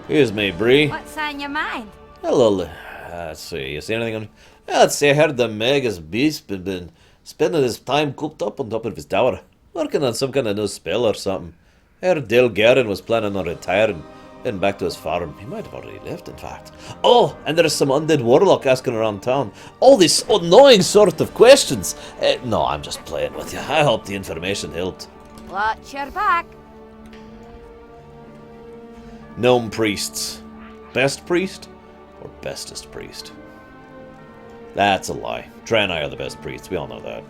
S1: Here's me, Bree.
S3: What's on your mind?
S1: Hello. Let's see. You see anything on... Let's see. I heard the Magus Beast been spending his time cooped up on top of his tower, working on some kind of new spell or something. I heard Dale Garen was planning on retiring, Heading back to his farm. He might have already left, in fact. Oh, and there's some undead warlock asking around town. All these annoying sort of questions. No, I'm just playing with you. I hope the information helped.
S3: Watch your back.
S1: Gnome priests. Best priest or bestest priest? That's a lie. Draenei are the best priests. We all know that.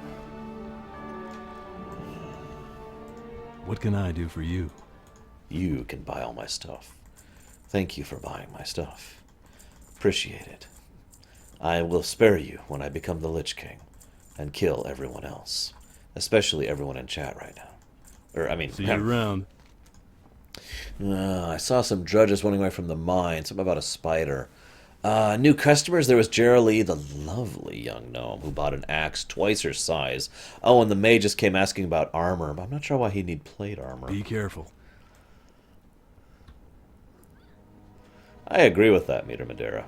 S2: What can I do for you?
S1: You can buy all my stuff. Thank you for buying my stuff. Appreciate it. I will spare you when I become the Lich King and kill everyone else. Especially everyone in chat right now.
S2: See you around.
S1: I saw some drudges running away from the mine. Something about a spider. New customers, there was Geraldine, the lovely young gnome, who bought an axe twice her size. Oh, and the mages came asking about armor, but I'm not sure why he'd need plate armor.
S2: Be careful.
S1: I agree with that, Meter Madeira.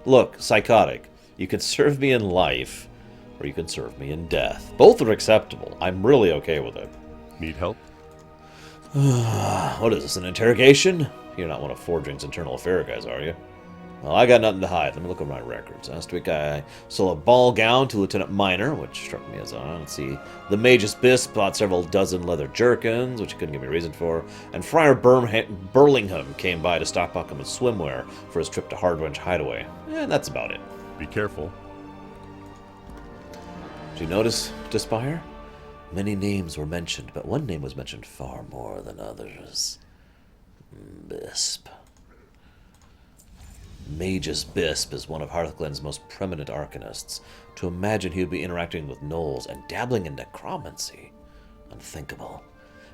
S1: Look, psychotic. You can serve me in life, or you can serve me in death. Both are acceptable. I'm really okay with it.
S13: Need help?
S1: What is this, an interrogation? You're not one of Forging's internal affair guys, are you? Well, I got nothing to hide. Let me look at my records. Last week I sold a ball gown to Lieutenant Minor, which struck me as odd. Let's see. The Mage's Bisp bought several dozen leather jerkins, which he couldn't give me a reason for. And Friar Burlingham came by to stockpile him with swimwear for his trip to Hardwinge Hideaway. And that's about it.
S13: Be careful.
S1: Did you notice, Despire? Many names were mentioned, but one name was mentioned far more than others. Bisp. Mage's Bisp is one of Hearthglen's most prominent arcanists. To imagine he would be interacting with gnolls and dabbling in necromancy. Unthinkable.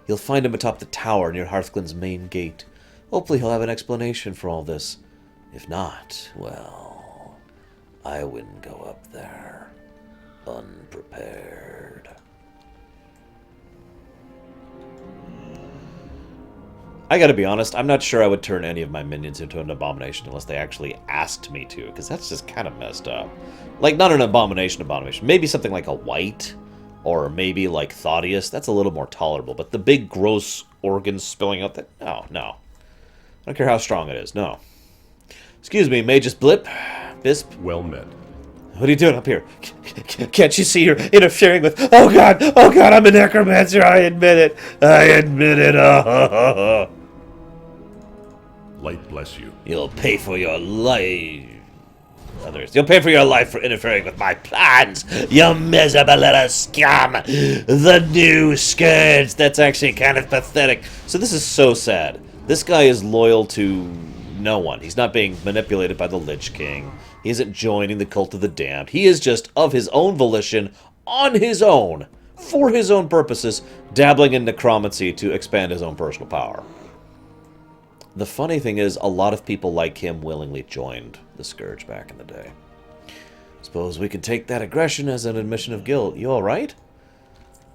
S1: You'll find him atop the tower near Hearthglen's main gate. Hopefully he'll have an explanation for all this. If not, well, I wouldn't go up there unprepared. I gotta be honest, I'm not sure I would turn any of my minions into an abomination unless they actually asked me to, because that's just kind of messed up. Like, not an abomination. Maybe something like a Wight, or maybe like Thaddeus. That's a little more tolerable, but the big gross organs spilling out, that, no. I don't care how strong it is, no. Excuse me, Mage's Bisp?
S13: Well met.
S1: What are you doing up here? Can't you see you're interfering with... Oh god, I'm a necromancer, I admit it.
S13: Light bless you.
S1: You'll pay for your life. You'll pay for your life for interfering with my plans, you miserable little scum. The new Scourge. That's actually kind of pathetic. So this is so sad. This guy is loyal to no one. He's not being manipulated by the Lich King. He isn't joining the Cult of the Damned. He is just, of his own volition, on his own, for his own purposes, dabbling in necromancy to expand his own personal power. The funny thing is, a lot of people like him willingly joined the Scourge back in the day. Suppose we can take that aggression as an admission of guilt. You alright?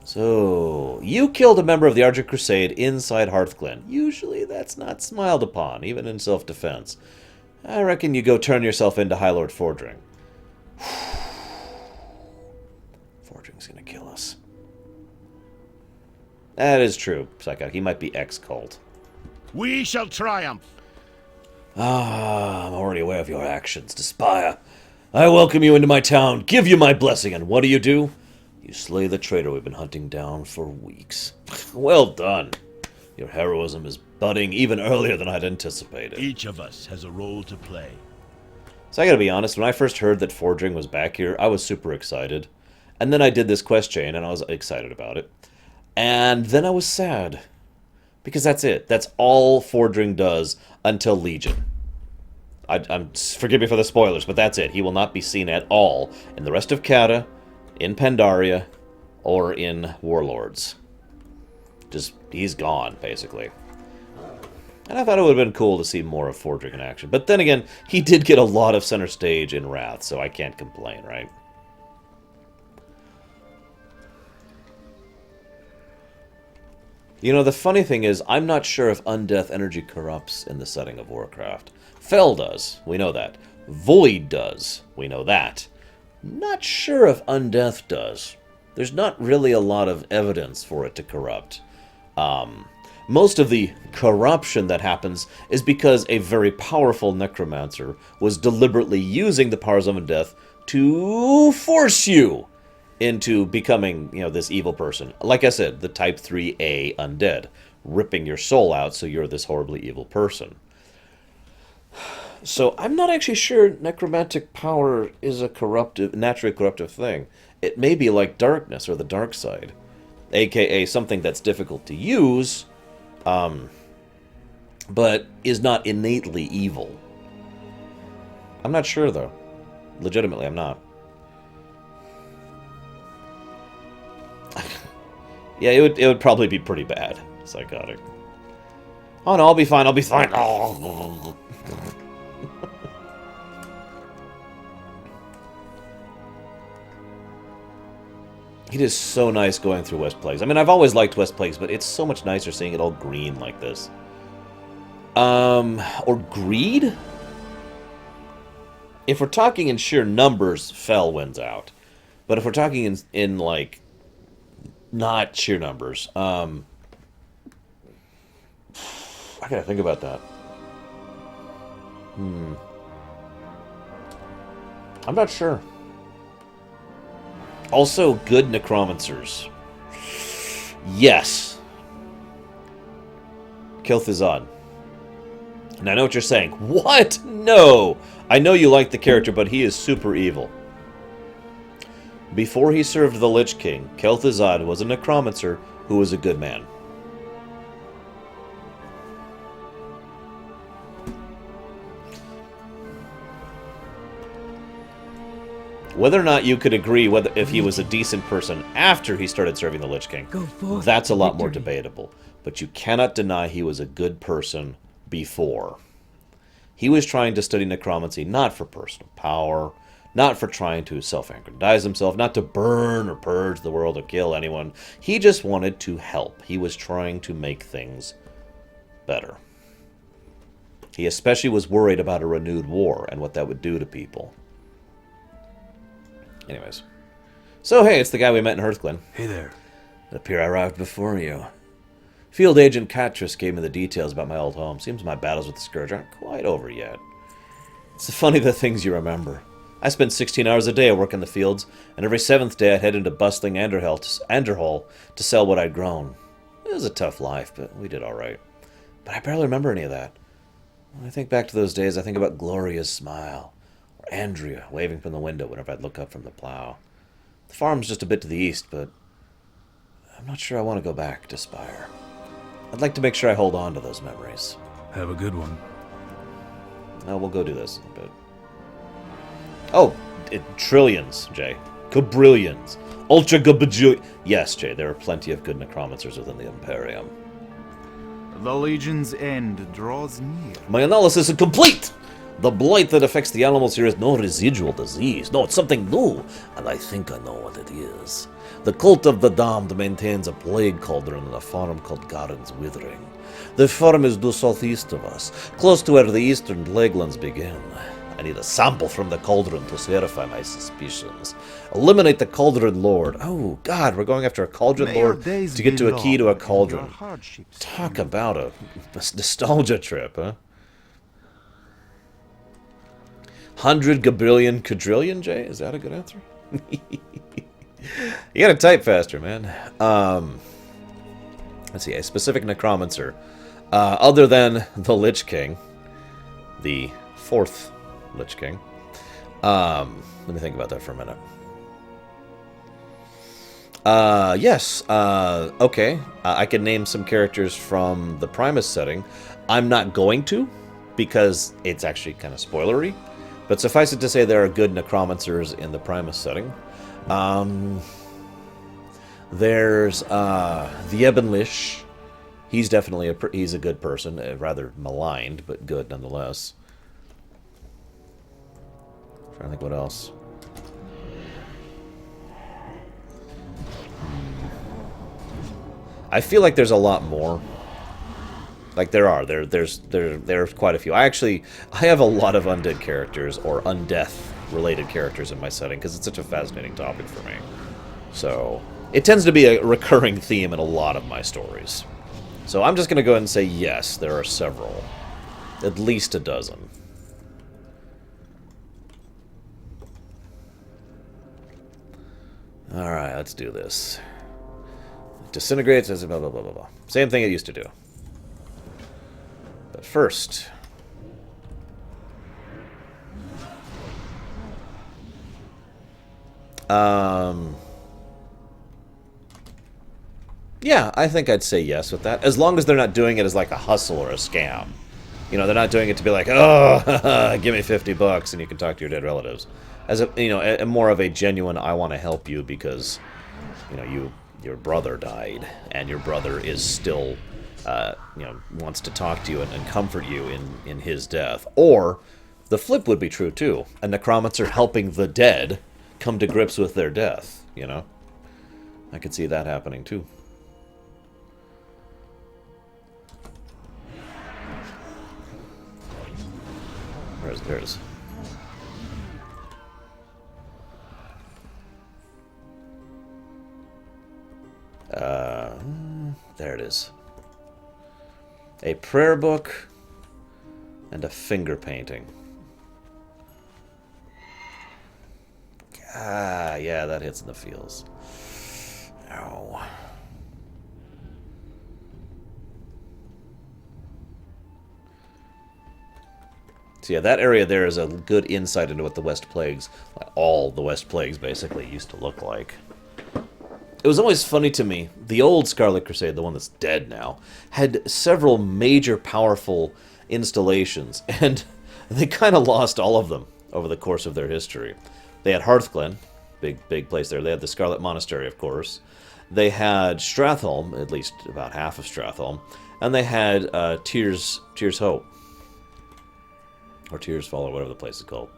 S1: So, you killed a member of the Scarlet Crusade inside Hearthglen. Usually that's not smiled upon, even in self-defense. I reckon you go turn yourself into High Lord Fordring. Fordring's gonna kill us. That is true, Psychotic. He might be ex-cult.
S14: We shall triumph.
S1: I'm already aware of your actions, Despire. I welcome you into my town, give you my blessing, and what do? You slay the traitor we've been hunting down for weeks. Well done. Your heroism is budding even earlier than I'd anticipated.
S14: Each of us has a role to play.
S1: So I gotta be honest, when I first heard that Fordring was back here, I was super excited. And then I did this quest chain, and I was excited about it. And then I was sad. Because that's it. That's all Fordring does until Legion. Forgive me for the spoilers, but that's it. He will not be seen at all in the rest of Cata, in Pandaria, or in Warlords. Just, he's gone, basically. And I thought it would have been cool to see more of Fordring in action. But then again, he did get a lot of center stage in Wrath, so I can't complain, right? You know, the funny thing is, I'm not sure if Undeath energy corrupts in the setting of Warcraft. Fel does, we know that. Void does, we know that. Not sure if Undeath does. There's not really a lot of evidence for it to corrupt. Most of the corruption that happens is because a very powerful necromancer was deliberately using the powers of undeath to force you into becoming, this evil person. Like I said, the type 3A undead, ripping your soul out so you're this horribly evil person. So I'm not actually sure necromantic power is a naturally corruptive thing. It may be like darkness or the dark side, aka something that's difficult to use, but is not innately evil. I'm not sure, though. Legitimately, I'm not. Yeah, it would probably be pretty bad. Psychotic. Oh no, I'll be fine, I'll be fine. Oh. It is so nice going through West Plagues. I mean, I've always liked West Plagues, but it's so much nicer seeing it all green like this. Or greed? If we're talking in sheer numbers, Fel wins out. But if we're talking in like, not sheer numbers, I gotta think about that. I'm not sure. Also, good necromancers. Yes. Kel'Thuzad. And I know what you're saying. What? No! I know you like the character, but he is super evil. Before he served the Lich King, Kel'Thuzad was a necromancer who was a good man. Whether or not you could agree if he was a decent person after he started serving the Lich King, that's a lot more debatable. But you cannot deny he was a good person before. He was trying to study necromancy not for personal power, not for trying to self-aggrandize himself, not to burn or purge the world or kill anyone. He just wanted to help. He was trying to make things better. He especially was worried about a renewed war and what that would do to people. Anyways. So, hey, it's the guy we met in Hearthglen.
S2: Hey there.
S1: It appears I arrived before you. Field Agent Catrus gave me the details about my old home. Seems my battles with the Scourge aren't quite over yet. It's funny the things you remember. I spent 16 hours a day working the fields, and every 7th day I'd head into bustling Andorhal to sell what I'd grown. It was a tough life, but we did alright. But I barely remember any of that. When I think back to those days, I think about Gloria's smile. Or Andrea waving from the window whenever I'd look up from the plow. The farm's just a bit to the east, but I'm not sure I want to go back to Spire. I'd like to make sure I hold on to those memories.
S2: Have a good one.
S1: No, we'll go do this in a bit. Oh, trillions, Jay. Quadrillions. Ultra gabajillion. Yes, Jay, there are plenty of good necromancers within the Imperium.
S10: The Legion's end draws near.
S1: My analysis is complete! The blight that affects the animals here is no residual disease. No, it's something new, and I think I know what it is. The cult of the damned maintains a plague cauldron in a farm called Garen's Withering. The farm is due southeast of us, close to where the eastern Plaguelands begin. I need a sample from the cauldron to certify my suspicions. Eliminate the cauldron lord. Oh, God, we're going after a cauldron lord to get to a key to a cauldron. Talk about a nostalgia trip, huh? 100 gabillion quadrillion, Jay? Is that a good answer? You gotta type faster, man. Let's see, a specific necromancer. Other than the Lich King, the 4th Lich King. Let me think about that for a minute. Yes. Okay. I can name some characters from the Primus setting. I'm not going to, because it's actually kind of spoilery. But suffice it to say, there are good necromancers in the Primus setting. There's the Ebon Lich. He's definitely he's a good person, rather maligned, but good nonetheless. Trying to think what else. I feel like there's a lot more. Like there are. There's quite a few. I have a lot of undead characters or undeath related characters in my setting because it's such a fascinating topic for me. So it tends to be a recurring theme in a lot of my stories. So I'm just going to go ahead and say yes, there are several. At least a dozen. Alright, let's do this. Disintegrates as blah blah blah blah blah. Same thing it used to do. But first... yeah, I think I'd say yes with that. As long as they're not doing it as like a hustle or a scam. You know, they're not doing it to be like, oh, give me $50 and you can talk to your dead relatives. As a, you know, a more of a genuine, I want to help you because, you know, your brother died and your brother is still, you know, wants to talk to you and comfort you in his death. Or the flip would be true too. A necromancer helping the dead come to grips with their death, you know. I could see that happening too. There's there it is. A prayer book and a finger painting. Ah, yeah, that hits in the feels. Ow. So yeah, that area there is a good insight into what the West Plagues, all the West Plagues basically, used to look like. It was always funny to me, the old Scarlet Crusade, the one that's dead now, had several major powerful installations, and they kind of lost all of them over the course of their history. They had Hearthglen, big place there. They had the Scarlet Monastery, of course. They had Stratholme, at least about half of Stratholme, and they had Tears Hope. Or Tears Fall, or whatever the place is called.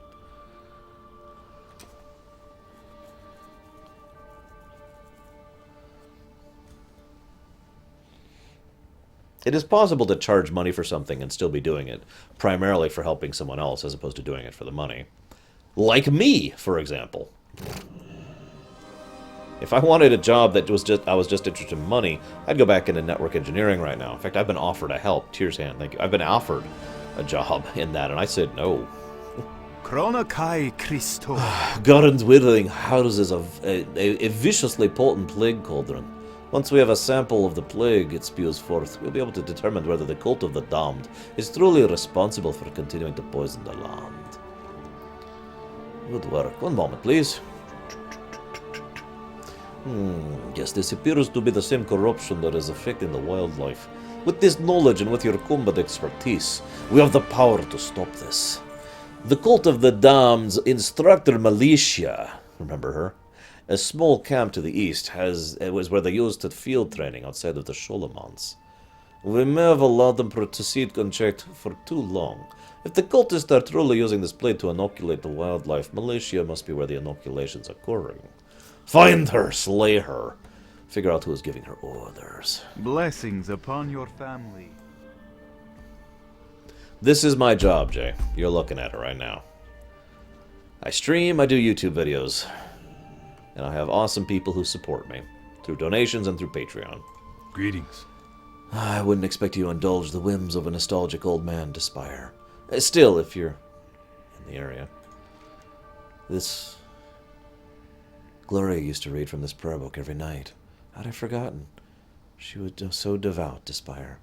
S1: It is possible to charge money for something and still be doing it primarily for helping someone else as opposed to doing it for the money. Like me, for example. If I wanted a job that was I was just interested in money, I'd go back into network engineering right now. In fact, I've been offered a help. Tears hand, thank you. I've been offered a job in that, and I said no.
S10: Chronokai Christo.
S1: Garen's withering houses of a viciously potent plague cauldron. Once we have a sample of the plague it spews forth, we'll be able to determine whether the cult of the damned is truly responsible for continuing to poison the land. Good work. One moment, please. Yes, this appears to be the same corruption that is affecting the wildlife. With this knowledge and with your combat expertise, we have the power to stop this. The cult of the damned's instructor Militia, remember her? A small camp to the east it was where they used to field training outside of the Sholomons. We may have allowed them to proceed unchecked for too long. If the cultists are truly using this plague to inoculate the wildlife, Militia must be where the inoculation's occurring. Find her, slay her. Figure out who is giving her orders.
S10: Blessings upon your family.
S1: This is my job, Jay. You're looking at it right now. I stream, I do YouTube videos. And I have awesome people who support me. Through donations and through Patreon.
S2: Greetings.
S1: I wouldn't expect you to indulge the whims of a nostalgic old man, Despire. Still, if you're in the area. This... Gloria used to read from this prayer book every night. Had I forgotten? She was so devout, Despire.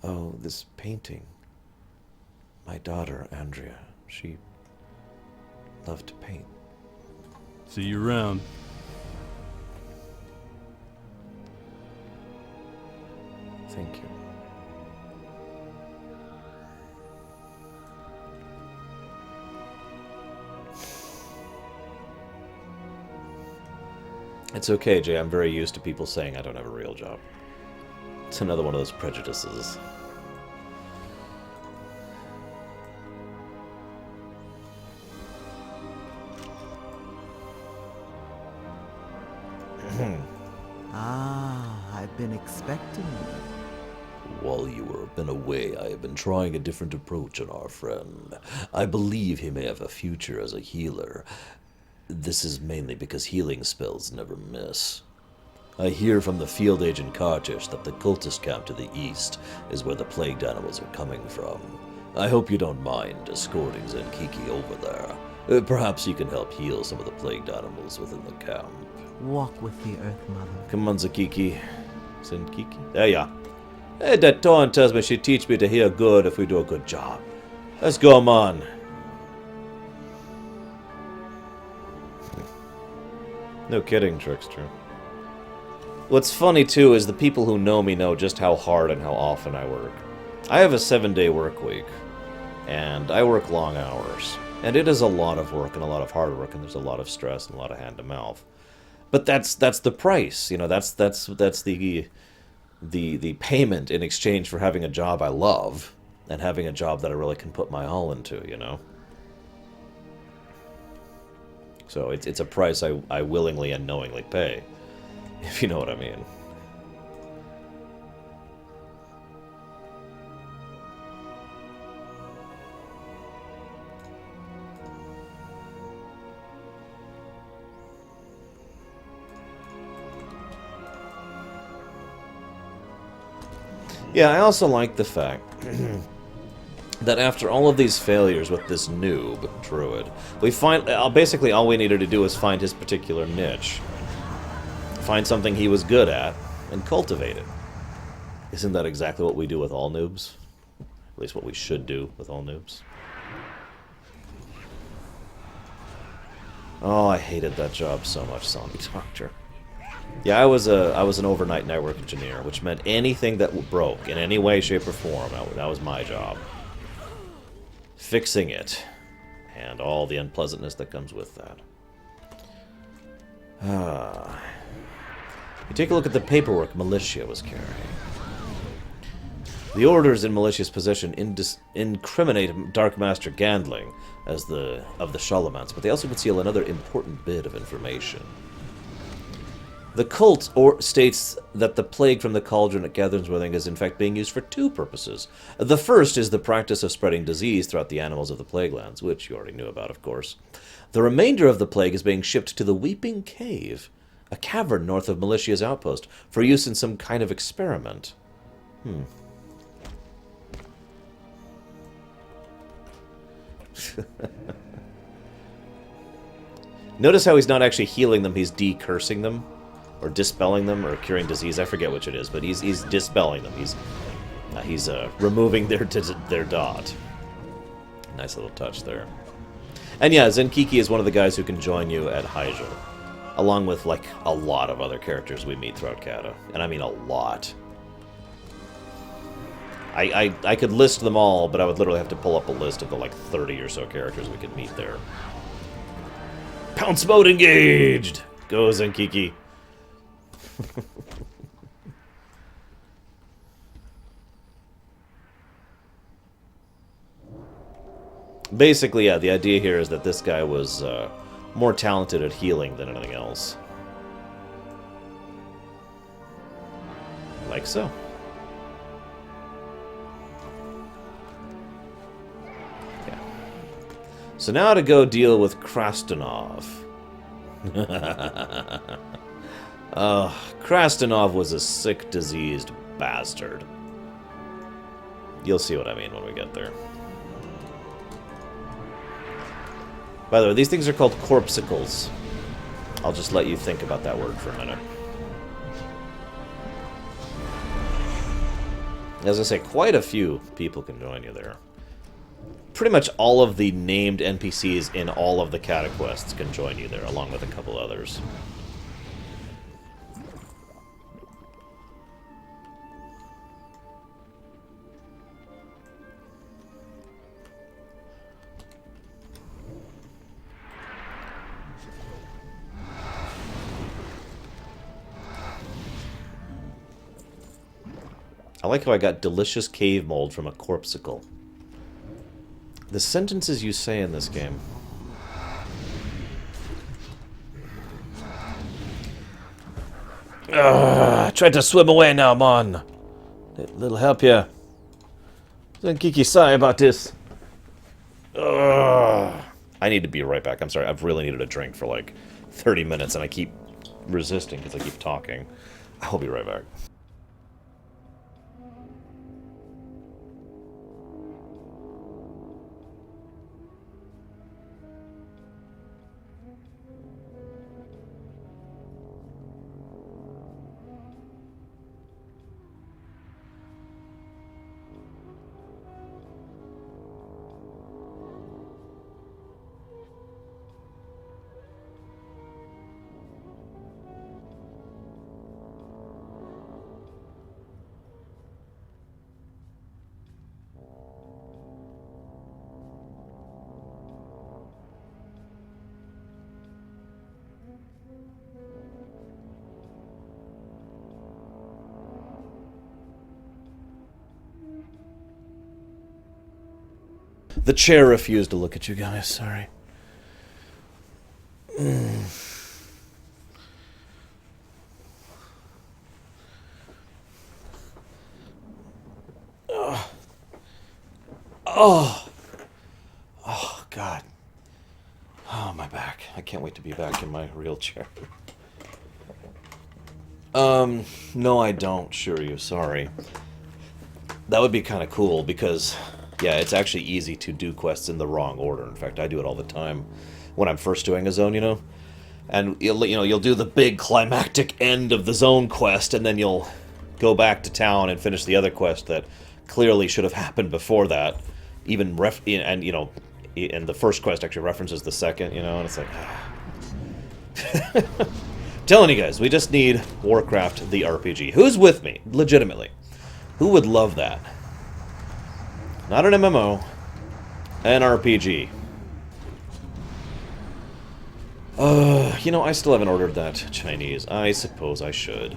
S1: Oh, this painting. My daughter, Andrea. She loved to paint.
S2: See you around.
S1: Thank you. It's okay, Jay. I'm very used to people saying I don't have a real job. It's another one of those prejudices.
S11: I've been expecting you.
S6: While you have been away, I have been trying a different approach on our friend. I believe he may have a future as a healer. This is mainly because healing spells never miss. I hear from the field agent Kartish that the cultist camp to the east is where the plagued animals are coming from. I hope you don't mind escorting Zen'Kiki over there. Perhaps you can help heal some of the plagued animals within the camp.
S11: Walk with the Earth Mother.
S6: Come on, Zen'Kiki. Zen'Kiki? There you are. Hey, that Torn tells me she'd teach me to heal good if we do a good job. Let's go, man.
S1: No kidding, Trickster. What's funny, too, is the people who know me know just how hard and how often I work. I have a 7-day work week, and I work long hours. And it is a lot of work and a lot of hard work, and there's a lot of stress and a lot of hand-to-mouth. But that's the price, you know, that's the payment in exchange for having a job I love, and having a job that I really can put my all into, you know? So it's a price I willingly and knowingly pay, if you know what I mean. Yeah, I also like the fact that after all of these failures with this noob, Druid, we find basically all we needed to do was find his particular niche. Find something he was good at, and cultivate it. Isn't that exactly what we do with all noobs? At least what we should do with all noobs. Oh, I hated that job so much, Zombie Doctor. Yeah, I was an overnight network engineer, which meant anything that broke in any way, shape, or form, that was my job. Fixing it, and all the unpleasantness that comes with that. You take a look at the paperwork Militia was carrying. The orders in Militia's possession incriminate Dark Master Gandling as of the Shalamans, but they also conceal another important bit of information. The cult states that the plague from the cauldron at Gathersworthing is in fact being used for two purposes. The first is the practice of spreading disease throughout the animals of the Plaguelands, which you already knew about, of course. The remainder of the plague is being shipped to the Weeping Cave, a cavern north of Militia's outpost, for use in some kind of experiment. Notice how he's not actually healing them, he's de-cursing them. Or dispelling them, or curing disease. I forget which it is, but he's dispelling them. He's removing their dot. Nice little touch there. And yeah, Zen'Kiki is one of the guys who can join you at Hyjal, along with like a lot of other characters we meet throughout Kata, and I mean a lot. I could list them all, but I would literally have to pull up a list of the like 30 or so characters we could meet there. Pounce mode engaged! Go, Zen'Kiki. Basically, yeah, the idea here is that this guy was more talented at healing than anything else. Like so. Yeah. So now to go deal with Krastanov. Krastanov was a sick, diseased bastard. You'll see what I mean when we get there. By the way, these things are called corpsicles. I'll just let you think about that word for a minute. As I say, quite a few people can join you there. Pretty much all of the named NPCs in all of the Kata quests can join you there, along with a couple others. I like how I got delicious cave mold from a corpsicle. The sentences you say in this game. I tried to swim away now, man. Little help here. Zen'Kiki, sorry about this. I need to be right back. I'm sorry. I've really needed a drink for like 30 minutes, and I keep resisting because I keep talking. I'll be right back. The chair refused to look at you guys, sorry. Oh, God. Oh, my back. I can't wait to be back in my real chair. No, I don't, Shiryu, sorry. That would be kind of cool, because, yeah, it's actually easy to do quests in the wrong order. In fact, I do it all the time when I'm first doing a zone, you know? And, you'll do the big climactic end of the zone quest, and then you'll go back to town and finish the other quest that clearly should have happened before that. And the first quest actually references the second, and it's like... Telling you guys, we just need Warcraft the RPG. Who's with me? Legitimately. Who would love that? Not an MMO. An RPG. I still haven't ordered that Chinese. I suppose I should.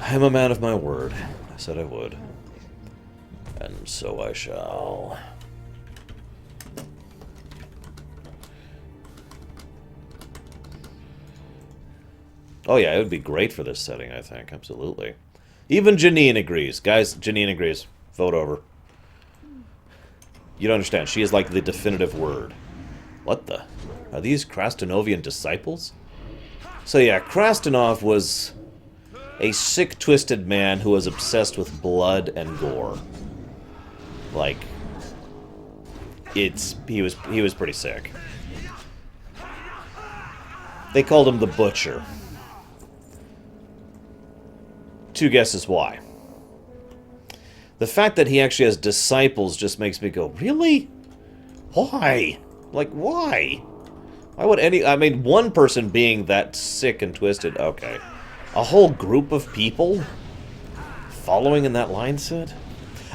S1: I'm a man of my word. I said I would. And so I shall. Oh yeah, it would be great for this setting, I think. Absolutely. Even Janine agrees. Guys, Janine agrees. Vote over. You don't understand. She is like the definitive word. What the? Are these Krastanovian disciples? So yeah, Krastonov was a sick, twisted man who was obsessed with blood and gore. Like, he was pretty sick. They called him the Butcher. Two guesses why. The fact that he actually has disciples just makes me go, really? Why? Like, why? Why would one person being that sick and twisted, okay. A whole group of people following in that line set?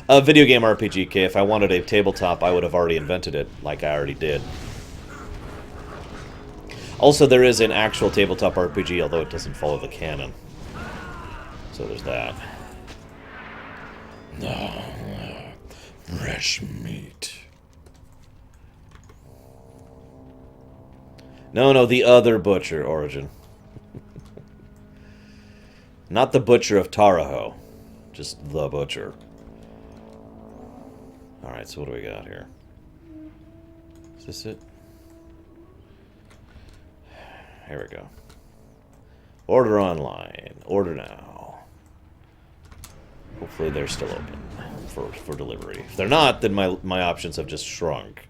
S1: A video game RPG, K, if I wanted a tabletop, I would have already invented it, like I already did. Also, there is an actual tabletop RPG, although it doesn't follow the canon. So there's that.
S6: No, fresh meat.
S1: No, the other Butcher, Origin. Not the Butcher of Taraho. Just the Butcher. Alright, so what do we got here? Is this it? Here we go. Order online. Order now. Hopefully they're still open for delivery. If they're not, then my options have just shrunk.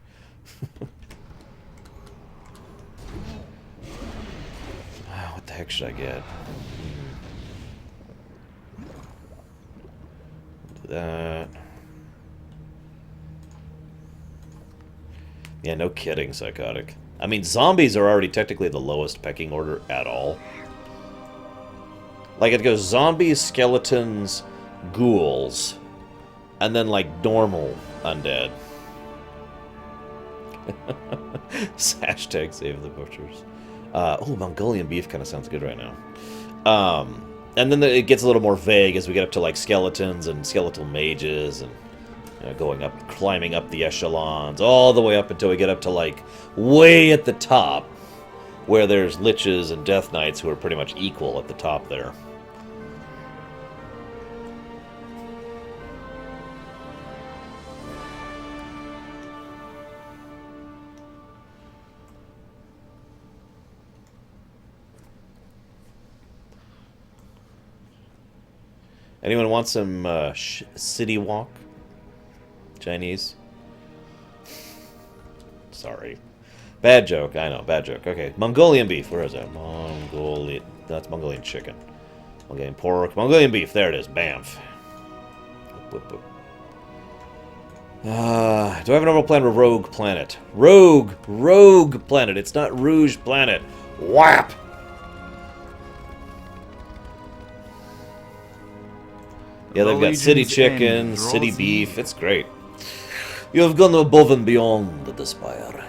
S1: What the heck should I get? Do that. Yeah, no kidding, Psychotic. I mean, zombies are already technically the lowest pecking order at all. Like, it goes zombies, skeletons, ghouls, and then, like, normal undead. Hashtag save the butchers. Oh, Mongolian beef kind of sounds good right now. And then it gets a little more vague as we get up to, like, skeletons and skeletal mages and climbing up the echelons, all the way up until we get up to, like, way at the top, where there's liches and death knights who are pretty much equal at the top there. Anyone want some city walk? Chinese? Sorry. Bad joke, I know, bad joke. Okay, Mongolian beef, where is that? Mongolian, that's Mongolian chicken. Mongolian pork, Mongolian beef, there it is, bamf. Whoop, whoop. Do I have an overall plan for Rogue Planet? Rogue Planet, it's not Rouge Planet. Whap! Yeah, they've got city chicken, city beef, it's great. You have gone above and beyond the Spire.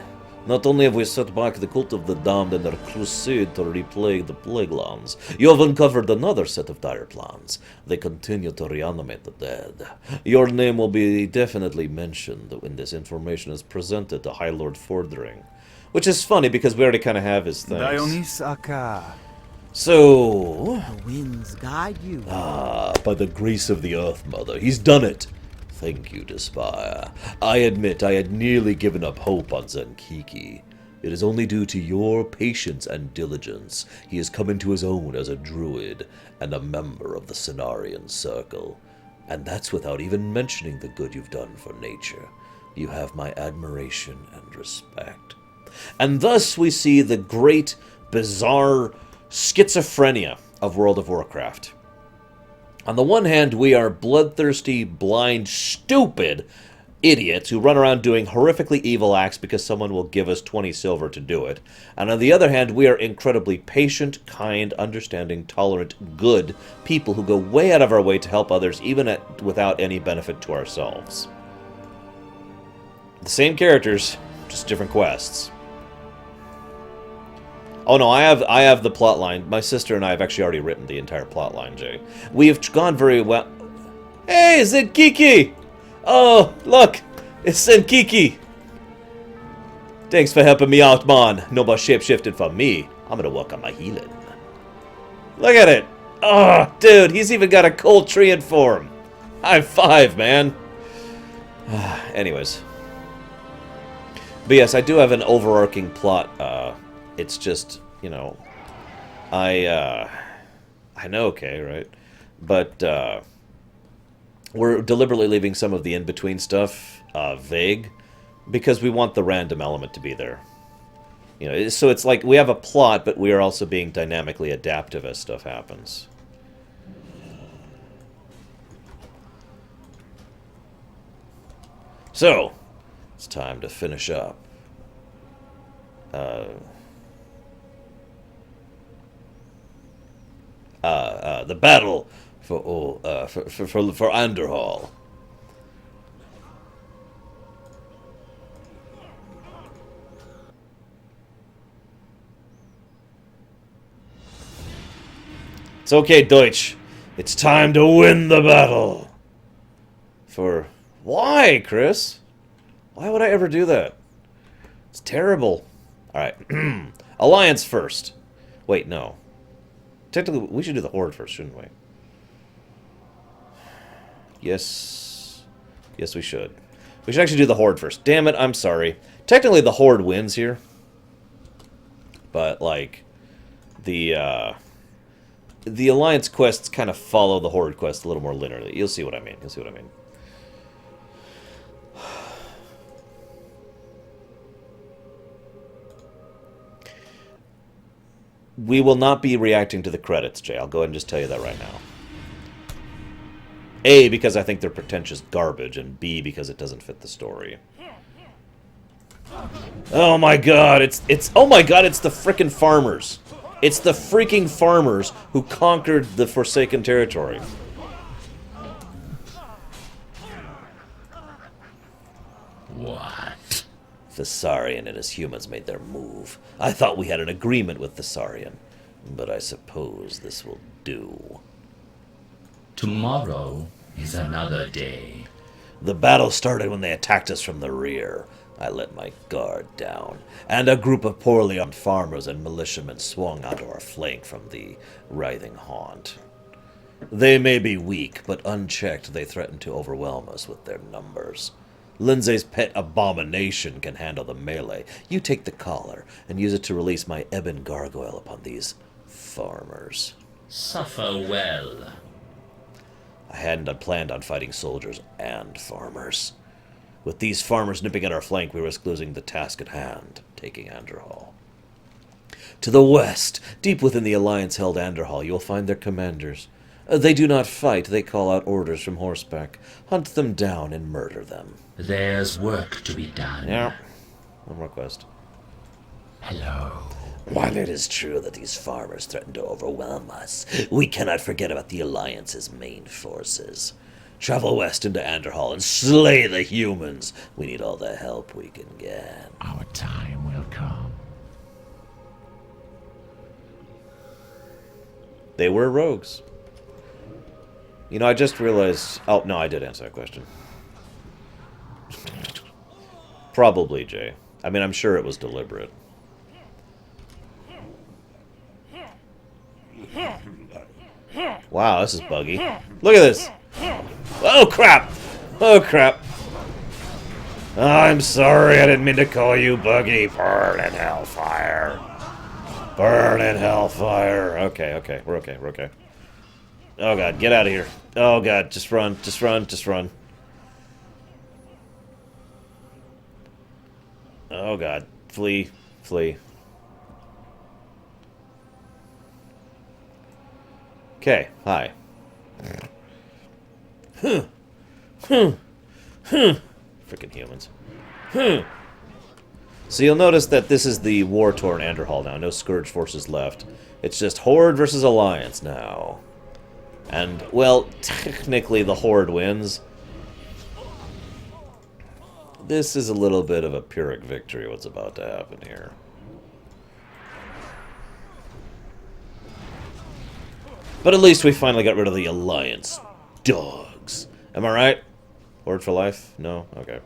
S1: Not only have we set back the cult of the damned in their crusade to replague the Plaguelands, you have uncovered another set of dire plans. They continue to reanimate the dead. Your name will be definitely mentioned when this information is presented to High Lord Fordring. Which is funny because we already kind of have his things. So...
S11: The winds guide you.
S6: By the grace of the Earth Mother, he's done it. Thank you, Despire. I admit I had nearly given up hope on Zen'Kiki. It is only due to your patience and diligence he has come into his own as a druid and a member of the Cenarian Circle. And that's without even mentioning the good you've done for nature. You have my admiration and respect. And thus we see the great, bizarre schizophrenia of World of Warcraft. On the one hand, we are bloodthirsty, blind, stupid idiots who run around doing horrifically evil acts because someone will give us 20 silver to do it. And on the other hand, we are incredibly patient, kind, understanding, tolerant, good people who go way out of our way to help others, even without any benefit to ourselves. The same characters, just different quests. Oh no, I have the plot line. My sister and I have actually already written the entire plot line, Jay. We have gone very well. Hey, Zen'Kiki! Oh, look! It's Zen'Kiki! Thanks for helping me out, man. No more shape-shifting for me. I'm gonna work on my healing. Look at it! Oh, dude, he's even got a Koltira form. High five, man. Anyways. But yes, I do have an overarching plot, it's just, you know, I know, okay, right? But, we're deliberately leaving some of the in-between stuff, vague, because we want the random element to be there. You know, so it's like we have a plot, but we are also being dynamically adaptive as stuff happens. So, it's time to finish up. The battle for Andorhal. It's okay, Deutsch. It's time to win the battle. For why, Chris? Why would I ever do that? It's terrible. All right, Alliance first. Wait, no. Technically, we should do the Horde first, shouldn't we? Yes. Yes, we should. We should actually do the Horde first. Damn it, I'm sorry. Technically, the Horde wins here. But, like, the Alliance quests kind of follow the Horde quest a little more linearly. You'll see what I mean. You'll see what I mean. We will not be reacting to the credits, Jay. I'll go ahead and just tell you that right now. A, because I think they're pretentious garbage, and B, because it doesn't fit the story. Oh my god, it's oh my god, it's the frickin' farmers. It's the freaking farmers who conquered the Forsaken Territory.
S5: What?
S6: Thessarian and his humans made their move. I thought we had an agreement with Thessarian, but I suppose this will do.
S5: Tomorrow is another day.
S6: The battle started when they attacked us from the rear. I let my guard down, and a group of poorly armed farmers and militiamen swung onto our flank from the writhing haunt. They may be weak, but unchecked they threaten to overwhelm us with their numbers. Lindsay's pet abomination can handle the melee. You take the collar and use it to release my ebon gargoyle upon these farmers.
S5: Suffer well.
S1: I hadn't planned on fighting soldiers and farmers. With these farmers nipping at our flank, we risk losing the task at hand, taking Andorhal. To the west, deep within the Alliance-held Andorhal, you will find their commanders. They do not fight, they call out orders from horseback. Hunt them down and murder them.
S5: There's work to be done.
S1: Yeah. One more quest.
S5: Hello.
S6: While it is true that these farmers threaten to overwhelm us, we cannot forget about the Alliance's main forces. Travel west into Andorhal and slay the humans. We need all the help we can get.
S5: Our time will come.
S1: They were rogues. You know, I just realized... Oh, no, I did answer that question. Probably, Jay. I mean, I'm sure it was deliberate. Wow, this is buggy. Look at this! Oh, crap! Oh, crap! Oh, I'm sorry, I didn't mean to call you buggy. Burn in hellfire. Burn in hellfire. Okay, okay, we're okay, we're okay. Oh, God, get out of here. Oh, God, just run, just run, just run. Oh, God, flee, flee. Okay, hi. Freaking humans. So you'll notice that this is the war-torn Andorhal now. No Scourge forces left. It's just Horde versus Alliance now. And, well, technically the Horde wins. This is a little bit of a Pyrrhic victory, what's about to happen here. But at least we finally got rid of the Alliance dogs. Am I right? Horde for life? No? Okay.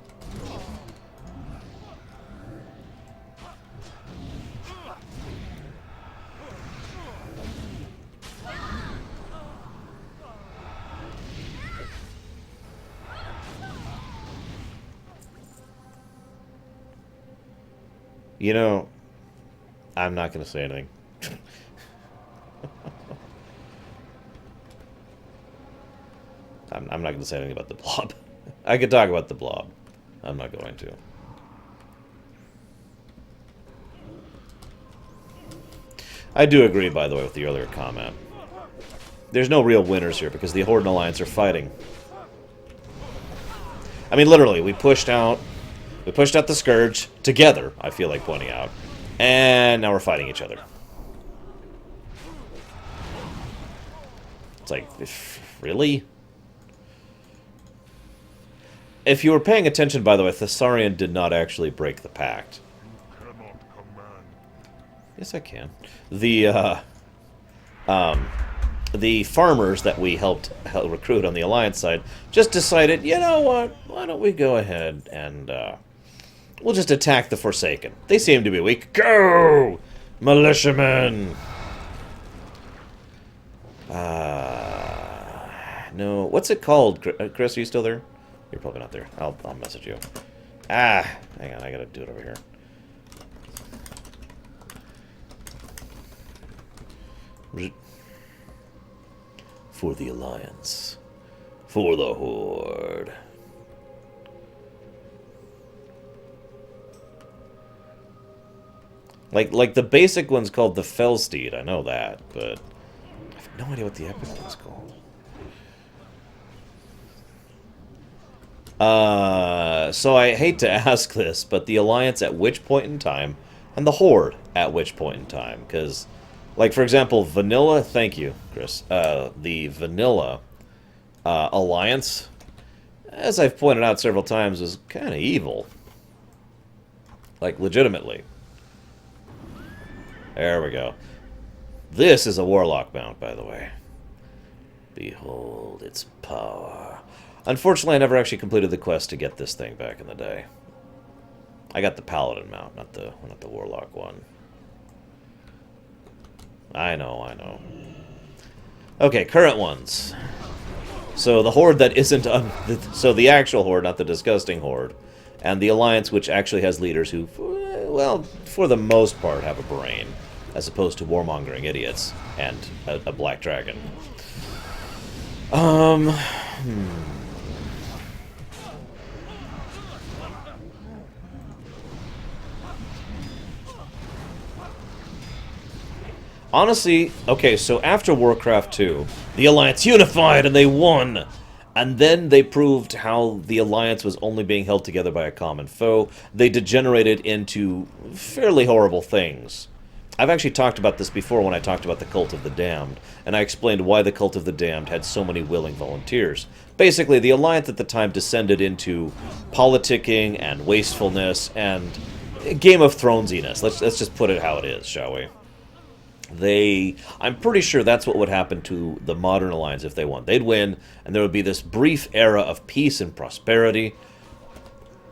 S1: You know, I'm not going to say anything. I'm not going to say anything about the blob. I could talk about the blob. I'm not going to. I do agree, by the way, with the earlier comment. There's no real winners here because the Horde and Alliance are fighting. I mean, literally, we pushed out the Scourge together, I feel like pointing out. And now we're fighting each other. It's like, really? If you were paying attention, by the way, Thessarian did not actually break the pact. Yes, I can. The farmers that we helped recruit on the Alliance side just decided, you know what, why don't we go ahead and we'll just attack the Forsaken. They seem to be weak. Go! Militiamen! No, what's it called? Chris, are you still there? You're probably not there. I'll message you. Hang on, I gotta do it over here. For the Alliance. For the Horde. Like the basic one's called the Fellsteed, I know that, but I have no idea what the epic one's called. So I hate to ask this, but the Alliance at which point in time, and the Horde at which point in time, because, like, for example, Vanilla, thank you, Chris, the Vanilla Alliance, as I've pointed out several times, is kind of evil. Like, legitimately. There we go. This is a Warlock mount, by the way. Behold its power. Unfortunately, I never actually completed the quest to get this thing back in the day. I got the Paladin mount, not the Warlock one. I know, I know. Okay, current ones. So the Horde that isn't... so the actual Horde, not the disgusting Horde. And the Alliance, which actually has leaders who, well, for the most part, have a brain. As opposed to warmongering idiots and a black dragon. Honestly, okay, so after Warcraft 2, the Alliance unified and they won! And then they proved how the Alliance was only being held together by a common foe. They degenerated into fairly horrible things. I've actually talked about this before when I talked about the Cult of the Damned, and I explained why the Cult of the Damned had so many willing volunteers. Basically, the Alliance at the time descended into politicking and wastefulness and Game of Thronesiness. Let's just put it how it is, shall we? I'm pretty sure that's what would happen to the modern Alliance if they won. They'd win, and there would be this brief era of peace and prosperity,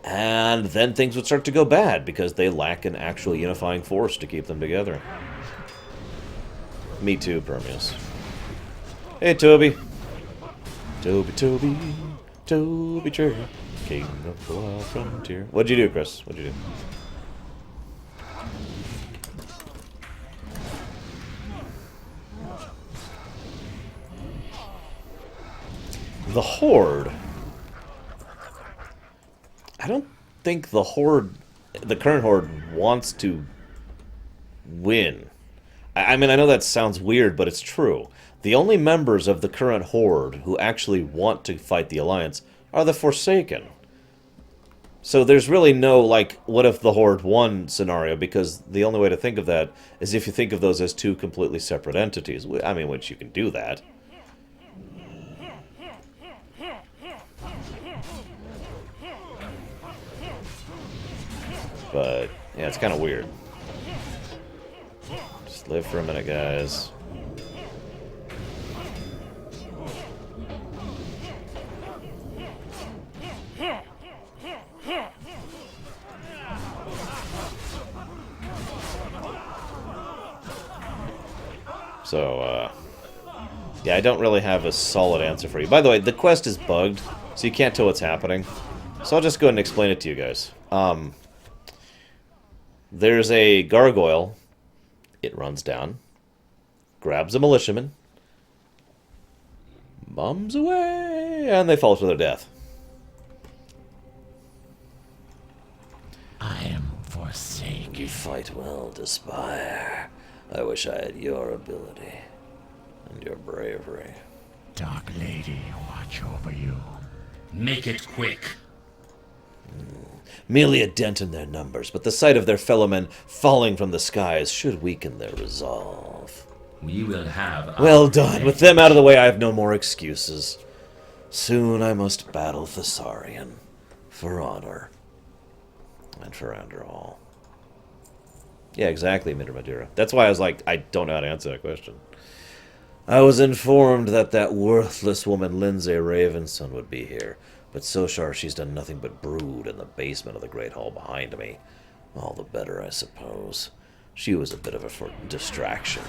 S1: and then things would start to go bad because they lack an actual unifying force to keep them together. Me too, Permeus. Hey, Toby. Toby, Toby, King of the Wild Frontier. What'd you do, Chris? What'd you do? The Horde. I don't think the Horde, the current Horde, wants to win. I mean, I know that sounds weird, but it's true. The only members of the current Horde who actually want to fight the Alliance are the Forsaken. So there's really no, like, what if the Horde won scenario, because the only way to think of that is if you think of those as two completely separate entities. I mean, which you can do that. But, yeah, it's kind of weird. Just live for a minute, guys. So, yeah, I don't really have a solid answer for you. By the way, the quest is bugged, so you can't tell what's happening. So I'll just go ahead and explain it to you guys. There's a gargoyle. It runs down, grabs a militiaman, bombs away, and they fall to their death.
S5: I am forsaken.
S6: You fight well, Despire. I wish I had your ability and your bravery.
S5: Dark Lady, watch over you. Make it quick.
S6: Merely a dent in their numbers, but the sight of their fellowmen falling from the skies should weaken their resolve.
S5: We will have...
S6: Well done. With them out of the way, I have no more excuses. Soon I must battle Thessarian. For honor. And for Andorhal. Yeah, exactly, Madeira. That's why I was like, I don't know how to answer that question. I was informed that worthless woman Lindsay Ravenson would be here. But so far she's done nothing but brood in the basement of the Great Hall behind me. All the better, I suppose. She was a bit of a distraction.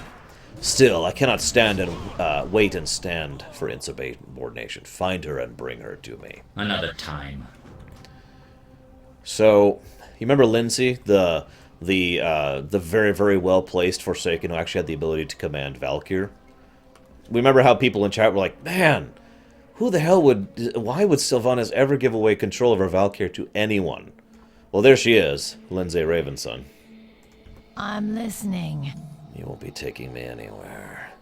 S6: Still, I cannot stand and wait and stand for insubordination. Find her and bring her to me.
S5: Another time.
S1: So, you remember Lindsay, the very, very well-placed Forsaken who actually had the ability to command Valkyr? We remember how people in chat were like, man, why would Sylvanas ever give away control of her Valkyr to anyone? Well, there she is, Lindsay Ravenson.
S16: I'm listening.
S6: You won't be taking me anywhere.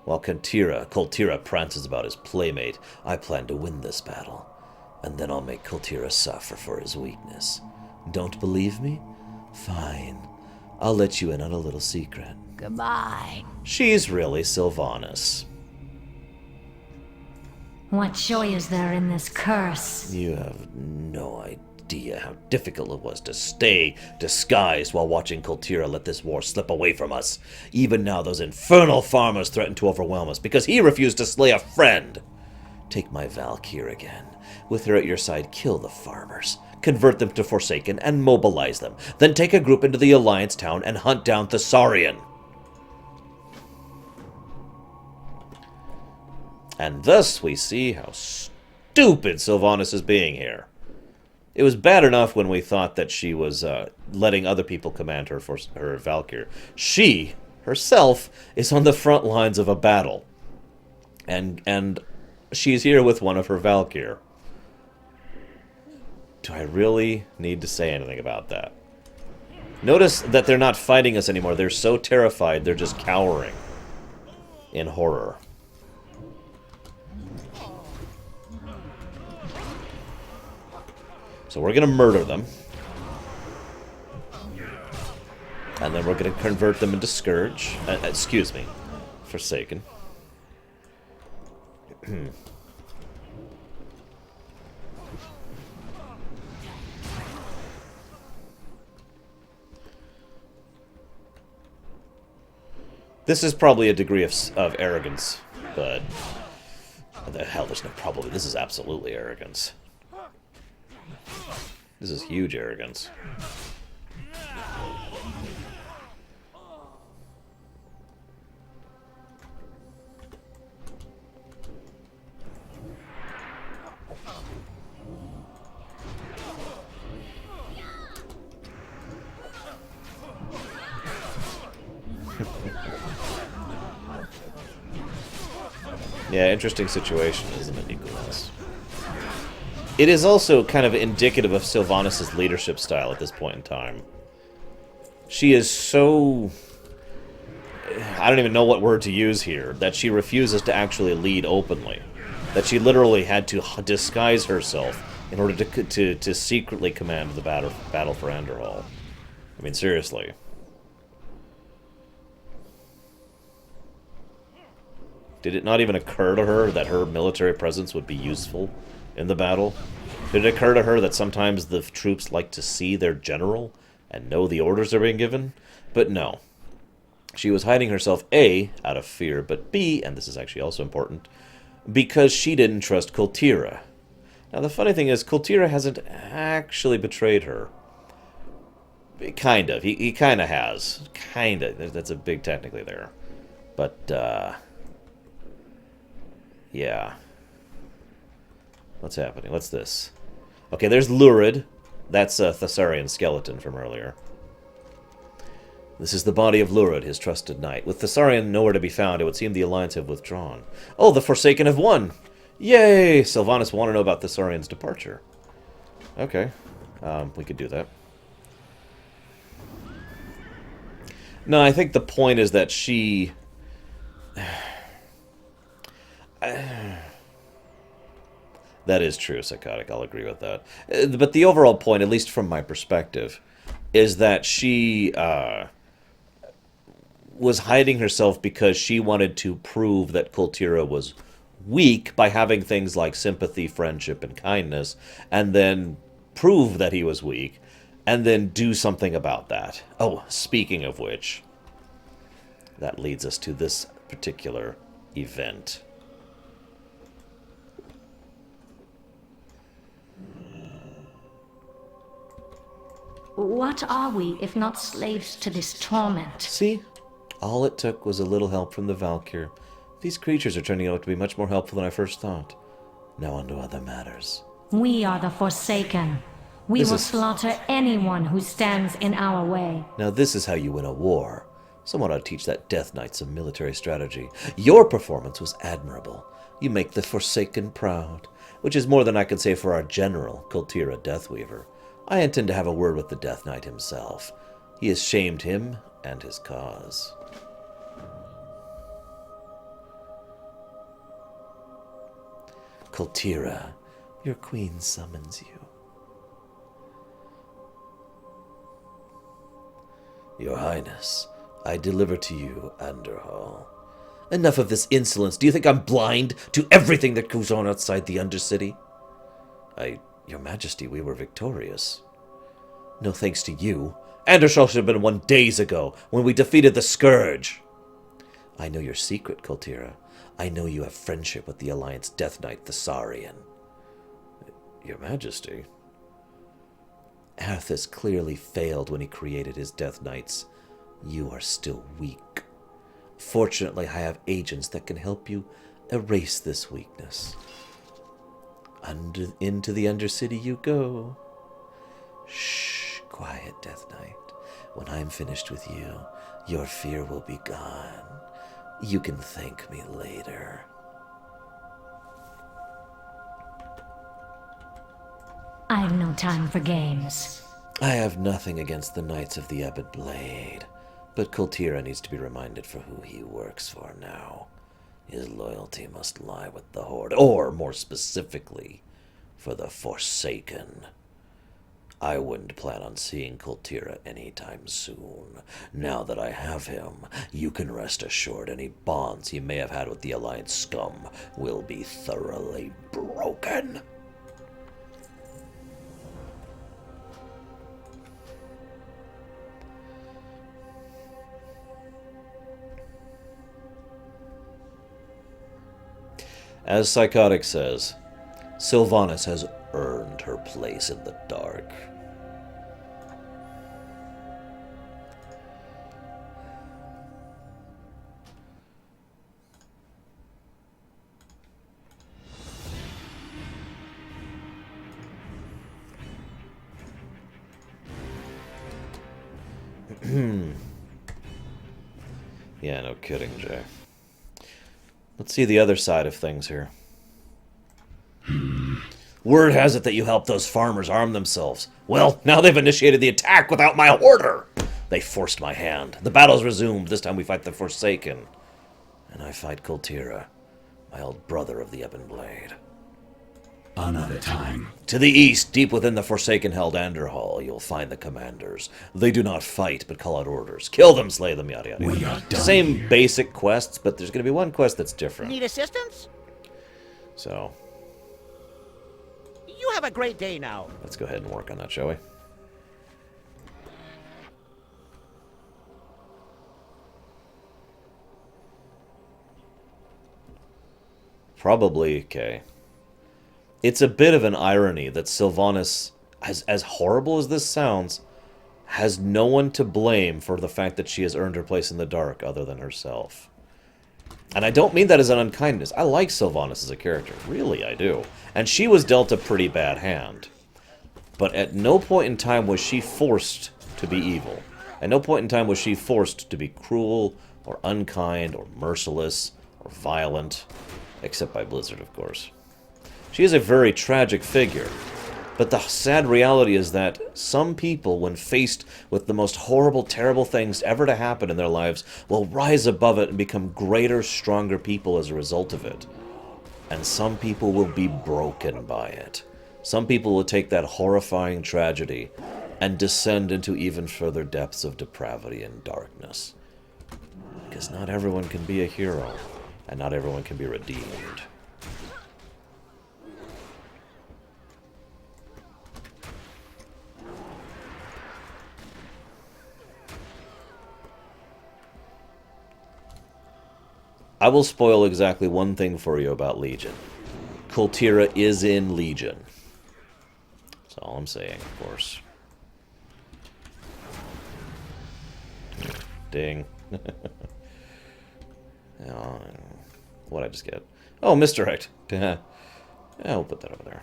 S6: While Koltira prances about his playmate, I plan to win this battle. And then I'll make Koltira suffer for his weakness. Don't believe me? Fine. I'll let you in on a little secret.
S16: Goodbye.
S1: She's really Sylvanas.
S16: What joy is there in this curse?
S6: You have no idea how difficult it was to stay disguised while watching Koltira let this war slip away from us. Even now, those infernal farmers threaten to overwhelm us because he refused to slay a friend. Take my Valkyr again. With her at your side, kill the farmers. Convert them to Forsaken and mobilize them. Then take a group into the Alliance town and hunt down Thessarian. And thus we see how stupid Sylvanas is being here. It was bad enough when we thought that she was letting other people command her for her Valkyr. She, herself, is on the front lines of a battle. And
S1: she's here with one of her Valkyr. Do I really need to say anything about that? Notice that they're not fighting us anymore. They're so terrified, they're just cowering in horror. So we're going to murder them. And then we're going to convert them into Scourge. Excuse me. Forsaken. This is probably a degree of arrogance, but the hell, there's no probably. This is absolutely arrogance. This is huge arrogance. Yeah, interesting situation, isn't it, Nicholas? It is also kind of indicative of Sylvanas' leadership style at this point in time. She is so... I don't even know what word to use here, that she refuses to actually lead openly. That she literally had to disguise herself in order to secretly command the battle for Andorhal. I mean, seriously. Did it not even occur to her that her military presence would be useful in the battle? Did it occur to her that sometimes the troops like to see their general and know the orders they're being given? But no. She was hiding herself, A, out of fear, but B, and this is actually also important, because she didn't trust Koltira. Now, the funny thing is, Koltira hasn't actually betrayed her. Kind of. He kind of has. Kind of. That's a big technically there. But, yeah. What's happening? What's this? Okay, there's Lurid. That's a Thessarian skeleton from earlier. This is the body of Lurid, his trusted knight. With Thessarian nowhere to be found, it would seem the Alliance have withdrawn. Oh, the Forsaken have won! Yay! Sylvanas want to know about Thessarian's departure. Okay. We could do that. No, I think the point is that she... That is true, Psychotic. I'll agree with that. But the overall point, at least from my perspective, is that she was hiding herself because she wanted to prove that Koltira was weak by having things like sympathy, friendship, and kindness, and then prove that he was weak, and then do something about that. Oh, speaking of which, that leads us to this particular event.
S16: What are we, if not slaves to this torment?
S1: See? All it took was a little help from the Valkyr. These creatures are turning out to be much more helpful than I first thought. Now on to other matters.
S16: We are the Forsaken. We will slaughter anyone who stands in our way.
S1: Now this is how you win a war. Someone ought to teach that Death Knight some military strategy. Your performance was admirable. You make the Forsaken proud, which is more than I could say for our general, Koltira Deathweaver. I intend to have a word with the Death Knight himself. He has shamed him and his cause. Koltira, your queen summons you. Your Highness, I deliver to you Andorhal. Enough of this insolence. Do you think I'm blind to everything that goes on outside the Undercity? Your Majesty, we were victorious. No thanks to you. Andorhal should have been won days ago, when we defeated the Scourge. I know your secret, Koltira. I know you have friendship with the Alliance Death Knight Thessarian. Your Majesty. Arthas clearly failed when he created his Death Knights. You are still weak. Fortunately, I have agents that can help you erase this weakness. Into the Undercity you go. Shh, quiet, Death Knight. When I'm finished with you, your fear will be gone. You can thank me later.
S16: have no time for games.
S1: I have nothing against the Knights of the Ebon Blade, but Koltira needs to be reminded for who he works for now. His loyalty must lie with the Horde, or more specifically, for the Forsaken. I wouldn't plan on seeing Koltira anytime soon. Now that I have him, you can rest assured any bonds he may have had with the Alliance scum will be thoroughly broken. As Psychotic says, Sylvanas has earned her place in the dark. Yeah, no kidding, Jay. Let's see the other side of things here. Word has it that you helped those farmers arm themselves. Well, now they've initiated the attack without my order. They forced my hand. The battle's resumed. This time we fight the Forsaken. And I fight Koltira, my old brother of the Ebon Blade.
S5: Another time.
S1: To the east, deep within the Forsaken-held Andorhal, you'll find the commanders. They do not fight, but call out orders. Kill them, slay them, yada yada.
S5: We are done
S1: Same
S5: here.
S1: basic quests, but there's going to be one quest that's different.
S4: Need assistance?
S1: So,
S4: You have a great day now.
S1: let's go ahead and work on that, shall we? Probably, okay. It's a bit of an irony that Sylvanas, as horrible as this sounds, has no one to blame for the fact that she has earned her place in the dark other than herself. And I don't mean that as an unkindness. I like Sylvanas as a character. Really, I do. And she was dealt a pretty bad hand. But at no point in time was she forced to be evil. At no point in time was she forced to be cruel, or unkind, or merciless, or violent. Except by Blizzard, of course. She is a very tragic figure. But the sad reality is that some people, when faced with the most horrible, terrible things ever to happen in their lives, will rise above it and become greater, stronger people as a result of it. And some people will be broken by it. Some people will take that horrifying tragedy and descend into even further depths of depravity and darkness. Because not everyone can be a hero, and not everyone can be redeemed. I will spoil exactly one thing for you about Legion. Koltira is in Legion. That's all I'm saying, of course. Ding. What'd I just get? Oh, misdirect. Yeah, we'll put that over there.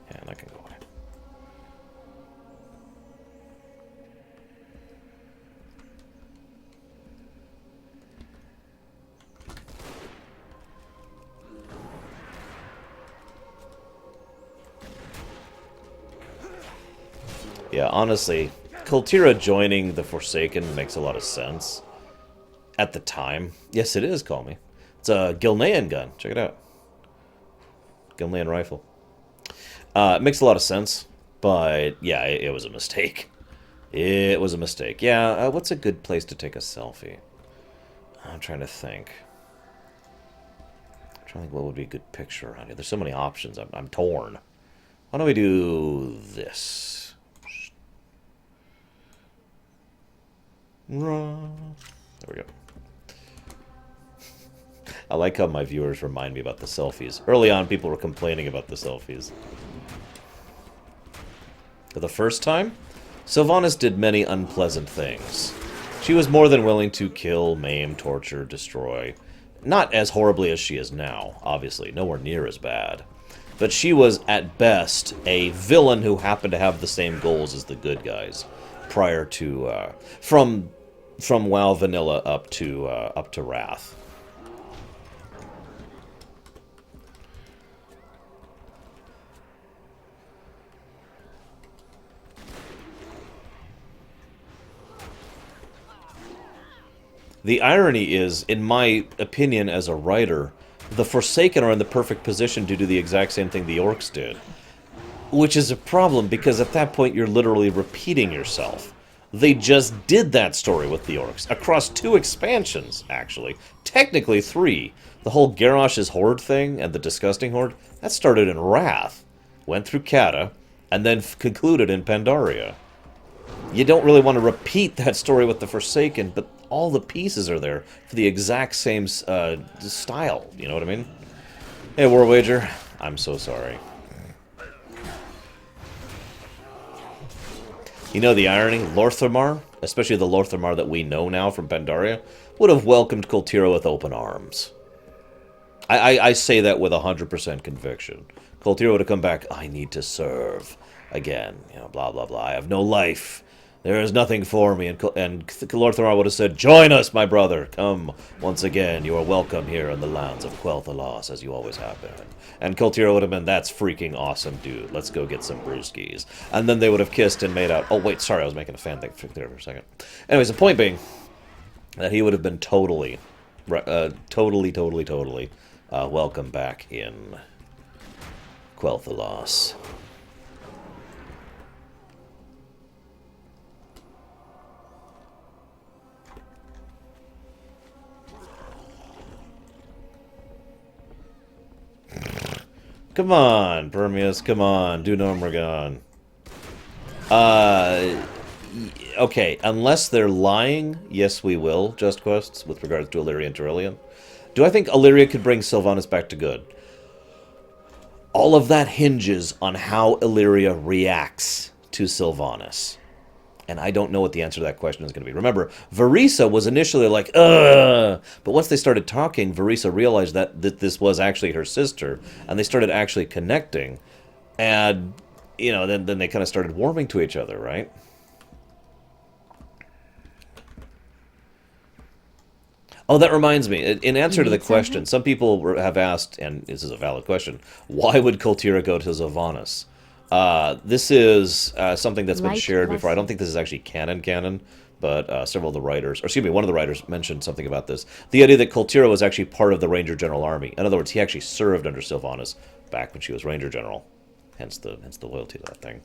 S1: Yeah, that can go away. Yeah, honestly, Koltira joining the Forsaken makes a lot of sense. At the time. Yes, it is, call me. It's a Gilnean gun. Check it out. Gilnean rifle. It makes a lot of sense, but yeah, it was a mistake. It was a mistake. Yeah, what's a good place to take a selfie? I'm trying to think. I'm trying to think what would be a good picture around here. There's so many options. I'm torn. Why don't we do this? There we go. I like how my viewers remind me about the selfies. Early on, people were complaining about the selfies. For the first time, Sylvanas did many unpleasant things. She was more than willing to kill, maim, torture, destroy. Not as horribly as she is now, obviously. Nowhere near as bad. But she was, at best, a villain who happened to have the same goals as the good guys. Prior to, from WoW Vanilla up to Wrath. The irony is, in my opinion as a writer, the Forsaken are in the perfect position to do the exact same thing the Orcs did. Which is a problem, because at that point you're literally repeating yourself. They just did that story with the Orcs, across 2 expansions, actually. Technically 3. The whole Garrosh's Horde thing, and the Disgusting Horde, that started in Wrath, went through Cata, and then concluded in Pandaria. You don't really want to repeat that story with the Forsaken, but all the pieces are there for the exact same style, you know what I mean? Hey, War Wager, I'm so sorry. You know the irony? Lorthamar, especially the Lorthamar that we know now from Pandaria, would have welcomed Koltira with open arms. I say that with 100% conviction. Koltira would have come back, I need to serve again, you know, blah, blah, blah. I have no life. There is nothing for me. And Lorthamar would have said, join us, my brother. Come once again. You are welcome here in the lands of Quel'Thalas, as you always have been. And Koltira would have been, that's freaking awesome, dude. Let's go get some brewskis. And then they would have kissed and made out. Oh, wait, sorry, I was making a fan thing there for a second. Anyways, the point being that he would have been totally welcome back in Quel'Thalas. Come on, Permeus, come on, do Normergon. Okay, unless they're lying, yes we will, Just Quests, with regards to Illyria and Tyrillian. Do I think Illyria could bring Sylvanas back to good? All of that hinges on how Illyria reacts to Sylvanas. And I don't know what the answer to that question is going to be. Remember, Varisa was initially like, ugh! But once they started talking, Varisa realized that this was actually her sister, and they started actually connecting. And, you know, then they kind of started warming to each other, right? Oh, that reminds me. In answer to the question, some people have asked, and this is a valid question, why would Koltira go to Sylvanas? This is something that's been shared before. I don't think this is actually canon, but several of the writers, or excuse me, one of the writers mentioned something about this. The idea that Koltira was actually part of the Ranger General Army. In other words, he actually served under Sylvanas back when she was Ranger General. Hence the loyalty to that thing.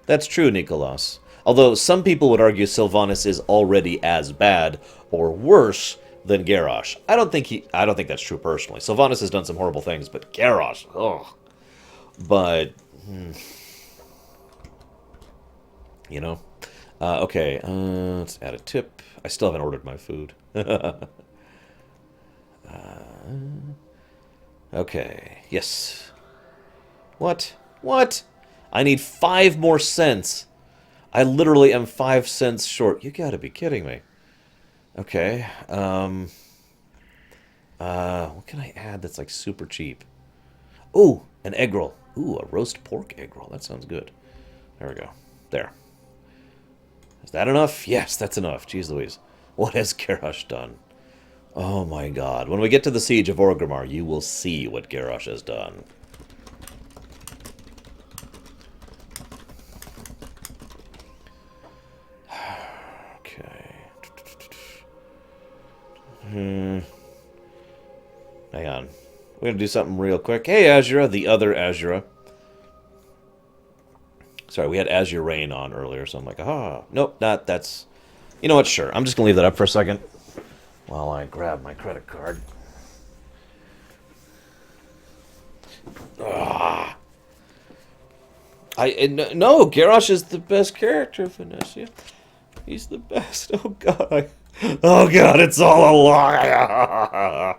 S1: That's true, Nicholas. Although some people would argue Sylvanas is already as bad or worse than Garrosh. I don't think that's true personally. Sylvanas has done some horrible things, but Garrosh, ugh. But you know, okay. Let's add a tip. I still haven't ordered my food. Okay. Yes. What? I need 5 more cents. I literally am 5 cents short. You gotta be kidding me. Okay. What can I add that's like super cheap? Ooh, an egg roll. Ooh, a roast pork egg roll. That sounds good. There we go. There. Is that enough? Yes, that's enough. Jeez Louise. What has Garrosh done? Oh my god. When we get to the Siege of Orgrimmar, you will see what Garrosh has done. Hang on. We're gonna do something real quick. Hey, Azura, the other Azura. Sorry, we had Azure Rain on earlier, so I'm like, ah. Nope, that's... You know what, sure. I'm just gonna leave that up for a second while I grab my credit card. Ah. No, Garrosh is the best character, Vanessa. He's the best. Oh, God. Oh, God, it's all a lie.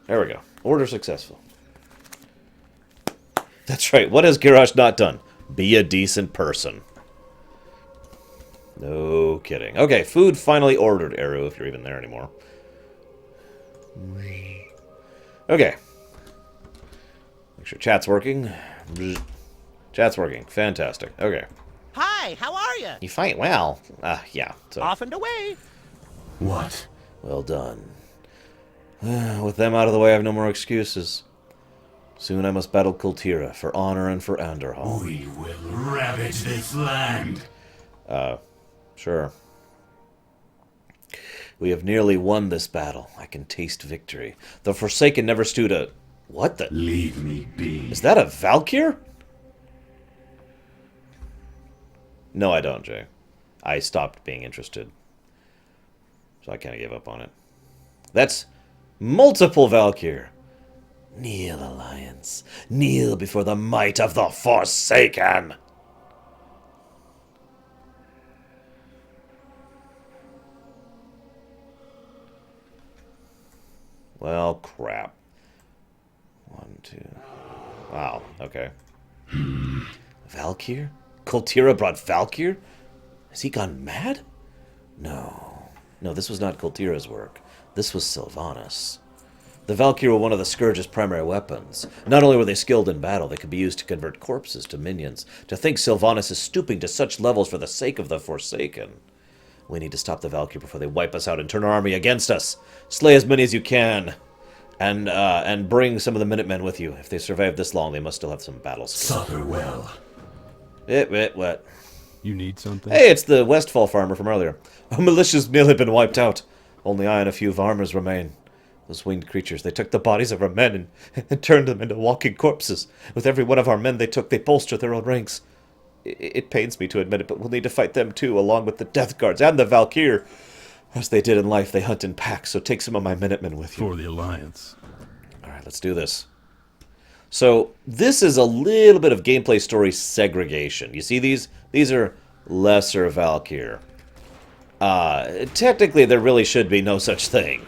S1: There we go. Order successful. That's right. What has Garrosh not done? Be a decent person. No kidding. Okay, food finally ordered, Eru, if you're even there anymore. Okay. Make sure chat's working. Chat's working. Fantastic. Okay.
S15: Hi, how are you?
S1: You fight well. Yeah. So.
S15: Off and away.
S5: What?
S1: Well done. With them out of the way, I have no more excuses. Soon I must battle Koltira for honor and for Andorhal.
S5: We will ravage this land.
S1: Sure. We have nearly won this battle. I can taste victory. The Forsaken never stood a... What the...
S5: Leave me be.
S1: Is that a Valkyr? No, I don't, Jay. I stopped being interested. So I kind of gave up on it. That's multiple Valkyr. Kneel, Alliance. Kneel before the might of the Forsaken. Well, crap. 1, 2... Wow, okay. Valkyr? Koltira brought Valkyr? Has he gone mad? No. No, this was not Koltira's work. This was Sylvanas. The Valkyr were one of the Scourge's primary weapons. Not only were they skilled in battle, they could be used to convert corpses to minions. To think Sylvanas is stooping to such levels for the sake of the Forsaken. We need to stop the Valkyr before they wipe us out and turn our army against us. Slay as many as you can. And bring some of the Minutemen with you. If they survive this long, they must still have some battle skills.
S5: Suffer well.
S1: What?
S2: You need something?
S1: Hey, it's the Westfall farmer from earlier. Our militia's nearly been wiped out. Only I and a few farmers remain. Those winged creatures, they took the bodies of our men and turned them into walking corpses. With every one of our men they took, they bolstered their own ranks. It pains me to admit it, but we'll need to fight them too, along with the Death Guards and the Valkyr. As they did in life, they hunt in packs, so take some of my Minutemen with you.
S2: For the Alliance.
S1: Alright, let's do this. So, this is a little bit of gameplay story segregation. You see these? These are lesser Valkyr. Technically, there really should be no such thing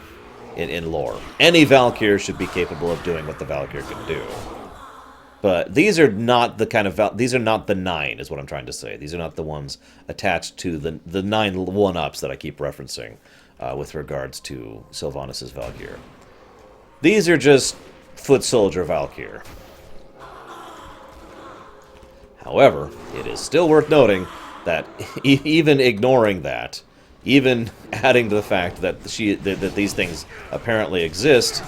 S1: in lore. Any Valkyr should be capable of doing what the Valkyr can do. But these are not the kind of... these are not the 9, is what I'm trying to say. These are not the ones attached to the 9 1-ups that I keep referencing with regards to Sylvanas' Valkyr. These are just foot soldier Valkyr. However, it is still worth noting that even ignoring that, even adding to the fact that that these things apparently exist,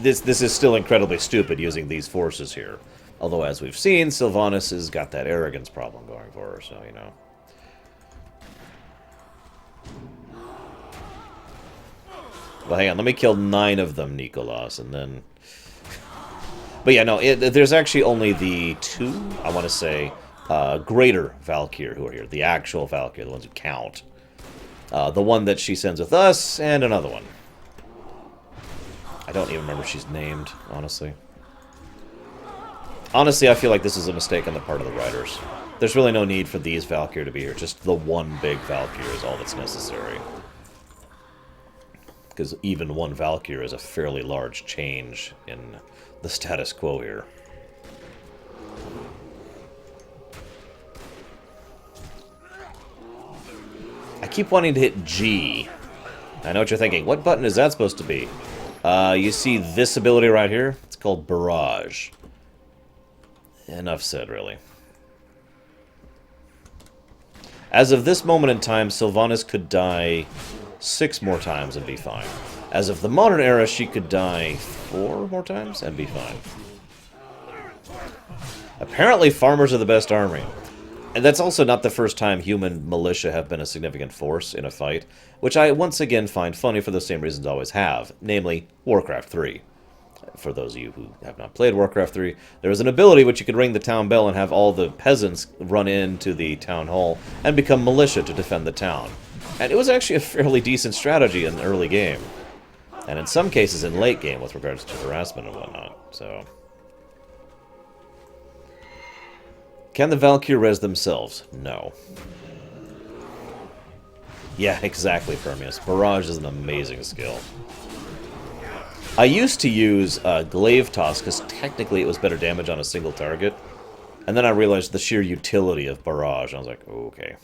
S1: this is still incredibly stupid using these forces here. Although, as we've seen, Sylvanas has got that arrogance problem going for her, so, you know. Well, hang on, let me kill 9 of them, Nicholas, and then... But yeah, no, there's actually only the 2, I want to say, greater Valkyr who are here. The actual Valkyr, the ones who count. The one that she sends with us, and another one. I don't even remember if she's named, honestly. Honestly, I feel like this is a mistake on the part of the writers. There's really no need for these Valkyr to be here. Just the one big Valkyr is all that's necessary. Because even one Valkyr is a fairly large change in the status quo here. I keep wanting to hit G. I know what you're thinking. What button is that supposed to be? You see this ability right here? It's called Barrage. Enough said, really. As of this moment in time, Sylvanas could die 6 more times and be fine. As of the modern era, she could die 4 more times and be fine. Apparently, farmers are the best army. And that's also not the first time human militia have been a significant force in a fight, which I once again find funny for the same reasons I always have, namely Warcraft 3. For those of you who have not played Warcraft 3, there was an ability which you could ring the town bell and have all the peasants run into the town hall and become militia to defend the town. And it was actually a fairly decent strategy in the early game. And in some cases in late game with regards to harassment and whatnot, so... Can the Valkyr res themselves? No. Yeah, exactly, Permeus. Barrage is an amazing skill. I used to use Glaive Toss because technically it was better damage on a single target. And then I realized the sheer utility of Barrage. I was like, okay.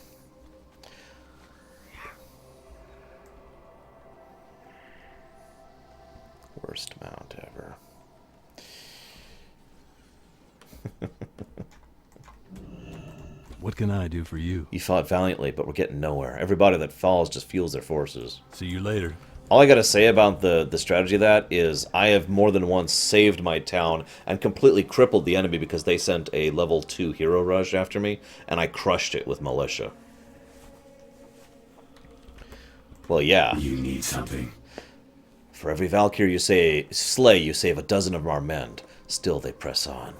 S1: worst mount ever.
S2: What can I do for you?
S1: You fought valiantly, but we're getting nowhere. Everybody that falls just fuels their forces.
S2: See you later.
S1: All I gotta say about the strategy of that is I have more than once saved my town and completely crippled the enemy because they sent a level 2 hero rush after me, and I crushed it with militia. Well, yeah.
S5: You need something.
S1: For every Valkyr you slay, you save a dozen of our men. Still they press on.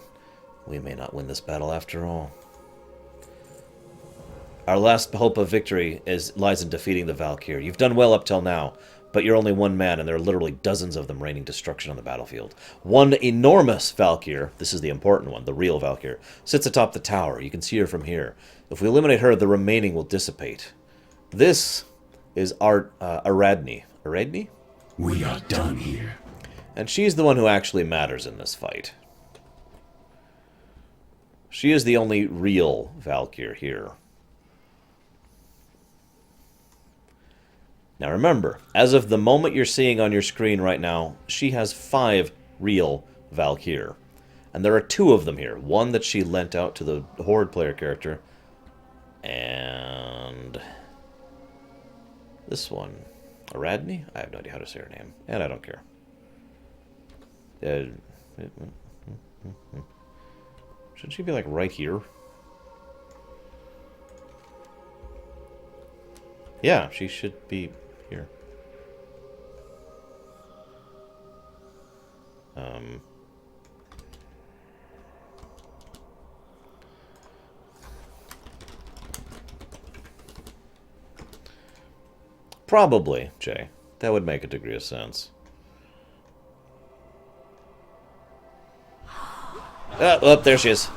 S1: We may not win this battle after all. Our last hope of victory lies in defeating the Valkyr. You've done well up till now, but you're only one man, and there are literally dozens of them raining destruction on the battlefield. One enormous Valkyr, this is the important one, the real Valkyr, sits atop the tower. You can see her from here. If we eliminate her, the remaining will dissipate. This is Aradni. Aradni?
S5: We are done here.
S1: And she's the one who actually matters in this fight. She is the only real Valkyr here. Now remember, as of the moment you're seeing on your screen right now, she has 5 real Valkyr. And there are 2 of them here. One that she lent out to the Horde player character. And this one. Aradni? I have no idea how to say her name. And I don't care. Should she be like right here? Yeah, she should be here. Probably, Jay. That would make a degree of sense. Oh, there she is.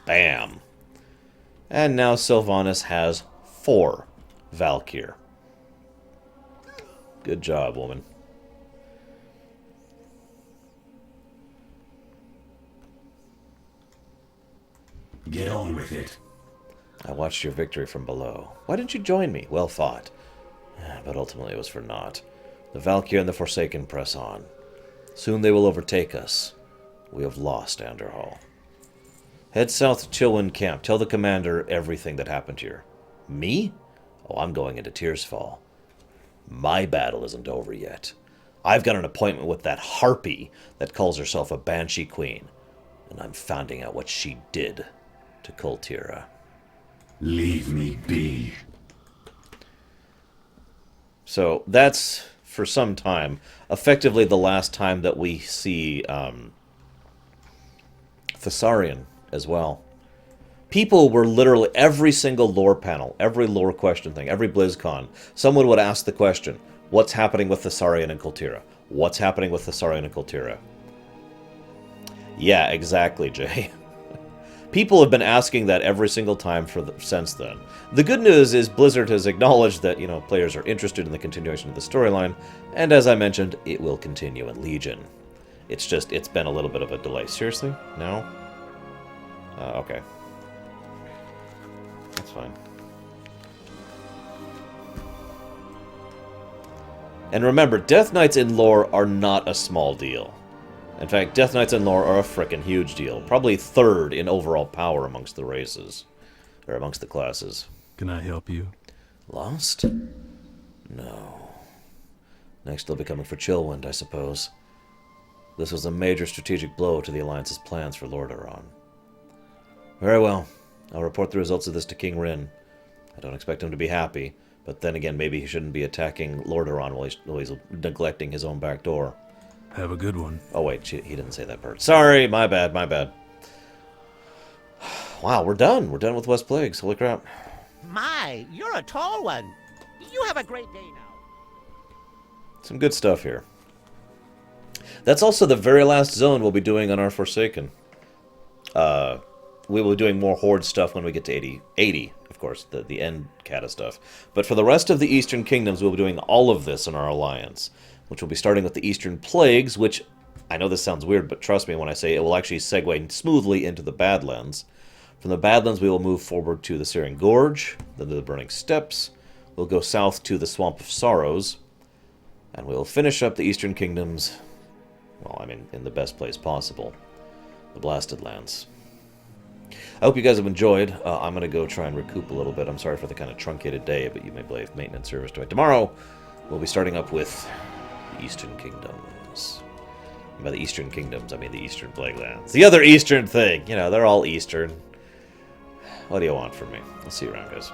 S1: Bam. And now Sylvanas has 4 Valkyr. Good job, woman.
S5: Get on with it.
S1: I watched your victory from below. Why didn't you join me? Well fought. But ultimately it was for naught. The Valkyr and the Forsaken press on. Soon they will overtake us. We have lost Andorhal. Head south to Chillwind Camp. Tell the commander everything that happened here. Me? Oh, I'm going into Tearsfall. My battle isn't over yet. I've got an appointment with that harpy that calls herself a Banshee Queen. And I'm finding out what she did to Koltira.
S5: Leave me be.
S1: So that's, for some time, effectively the last time that we see Thessarian as well. People were literally, every single lore panel, every lore question thing, every BlizzCon, someone would ask the question, what's happening with Thessarian and Koltira? What's happening with Thessarian and Koltira? Yeah, exactly, Jay. People have been asking that every single time since then. The good news is Blizzard has acknowledged that, players are interested in the continuation of the storyline, and as I mentioned, it will continue in Legion. It's been a little bit of a delay. Seriously? No? Okay. That's fine. And remember, Death Knights in lore are not a small deal. In fact, Death Knights in lore are a frickin' huge deal. Probably 3rd in overall power amongst the races. Or amongst the classes.
S2: Can I help you?
S1: Lost? No. Next they'll be coming for Chillwind, I suppose. This was a major strategic blow to the Alliance's plans for Lorerun. Very well. I'll report the results of this to King Rin. I don't expect him to be happy, but then again, maybe he shouldn't be attacking Lorerun while he's neglecting his own back door.
S2: Have a good one.
S1: Oh wait, he didn't say that part. Sorry, my bad, my bad. Wow, we're done. We're done with West Plagues. Holy crap.
S15: My, you're a tall one. You have a great day now.
S1: Some good stuff here. That's also the very last zone we'll be doing on our Forsaken. We will be doing more Horde stuff when we get to 80, of course, the end Kata stuff. But for the rest of the Eastern Kingdoms, we'll be doing all of this in our Alliance. which will be starting with the Eastern Plagues, which, I know this sounds weird, but trust me when I say it will actually segue smoothly into the Badlands. From the Badlands, we will move forward to the Syrian Gorge, then to the Burning Steppes. We'll go south to the Swamp of Sorrows, and we'll finish up the Eastern Kingdoms, well, I mean, in the best place possible, the Blasted Lands. I hope you guys have enjoyed. I'm going to go try and recoup a little bit. I'm sorry for the kind of truncated day, but you may blame maintenance service to it. Tomorrow, we'll be starting up with the Eastern Kingdoms. And by the Eastern Kingdoms, I mean the Eastern Plaguelands. The other Eastern thing! You know, they're all Eastern. What do you want from me? I'll see you around, guys.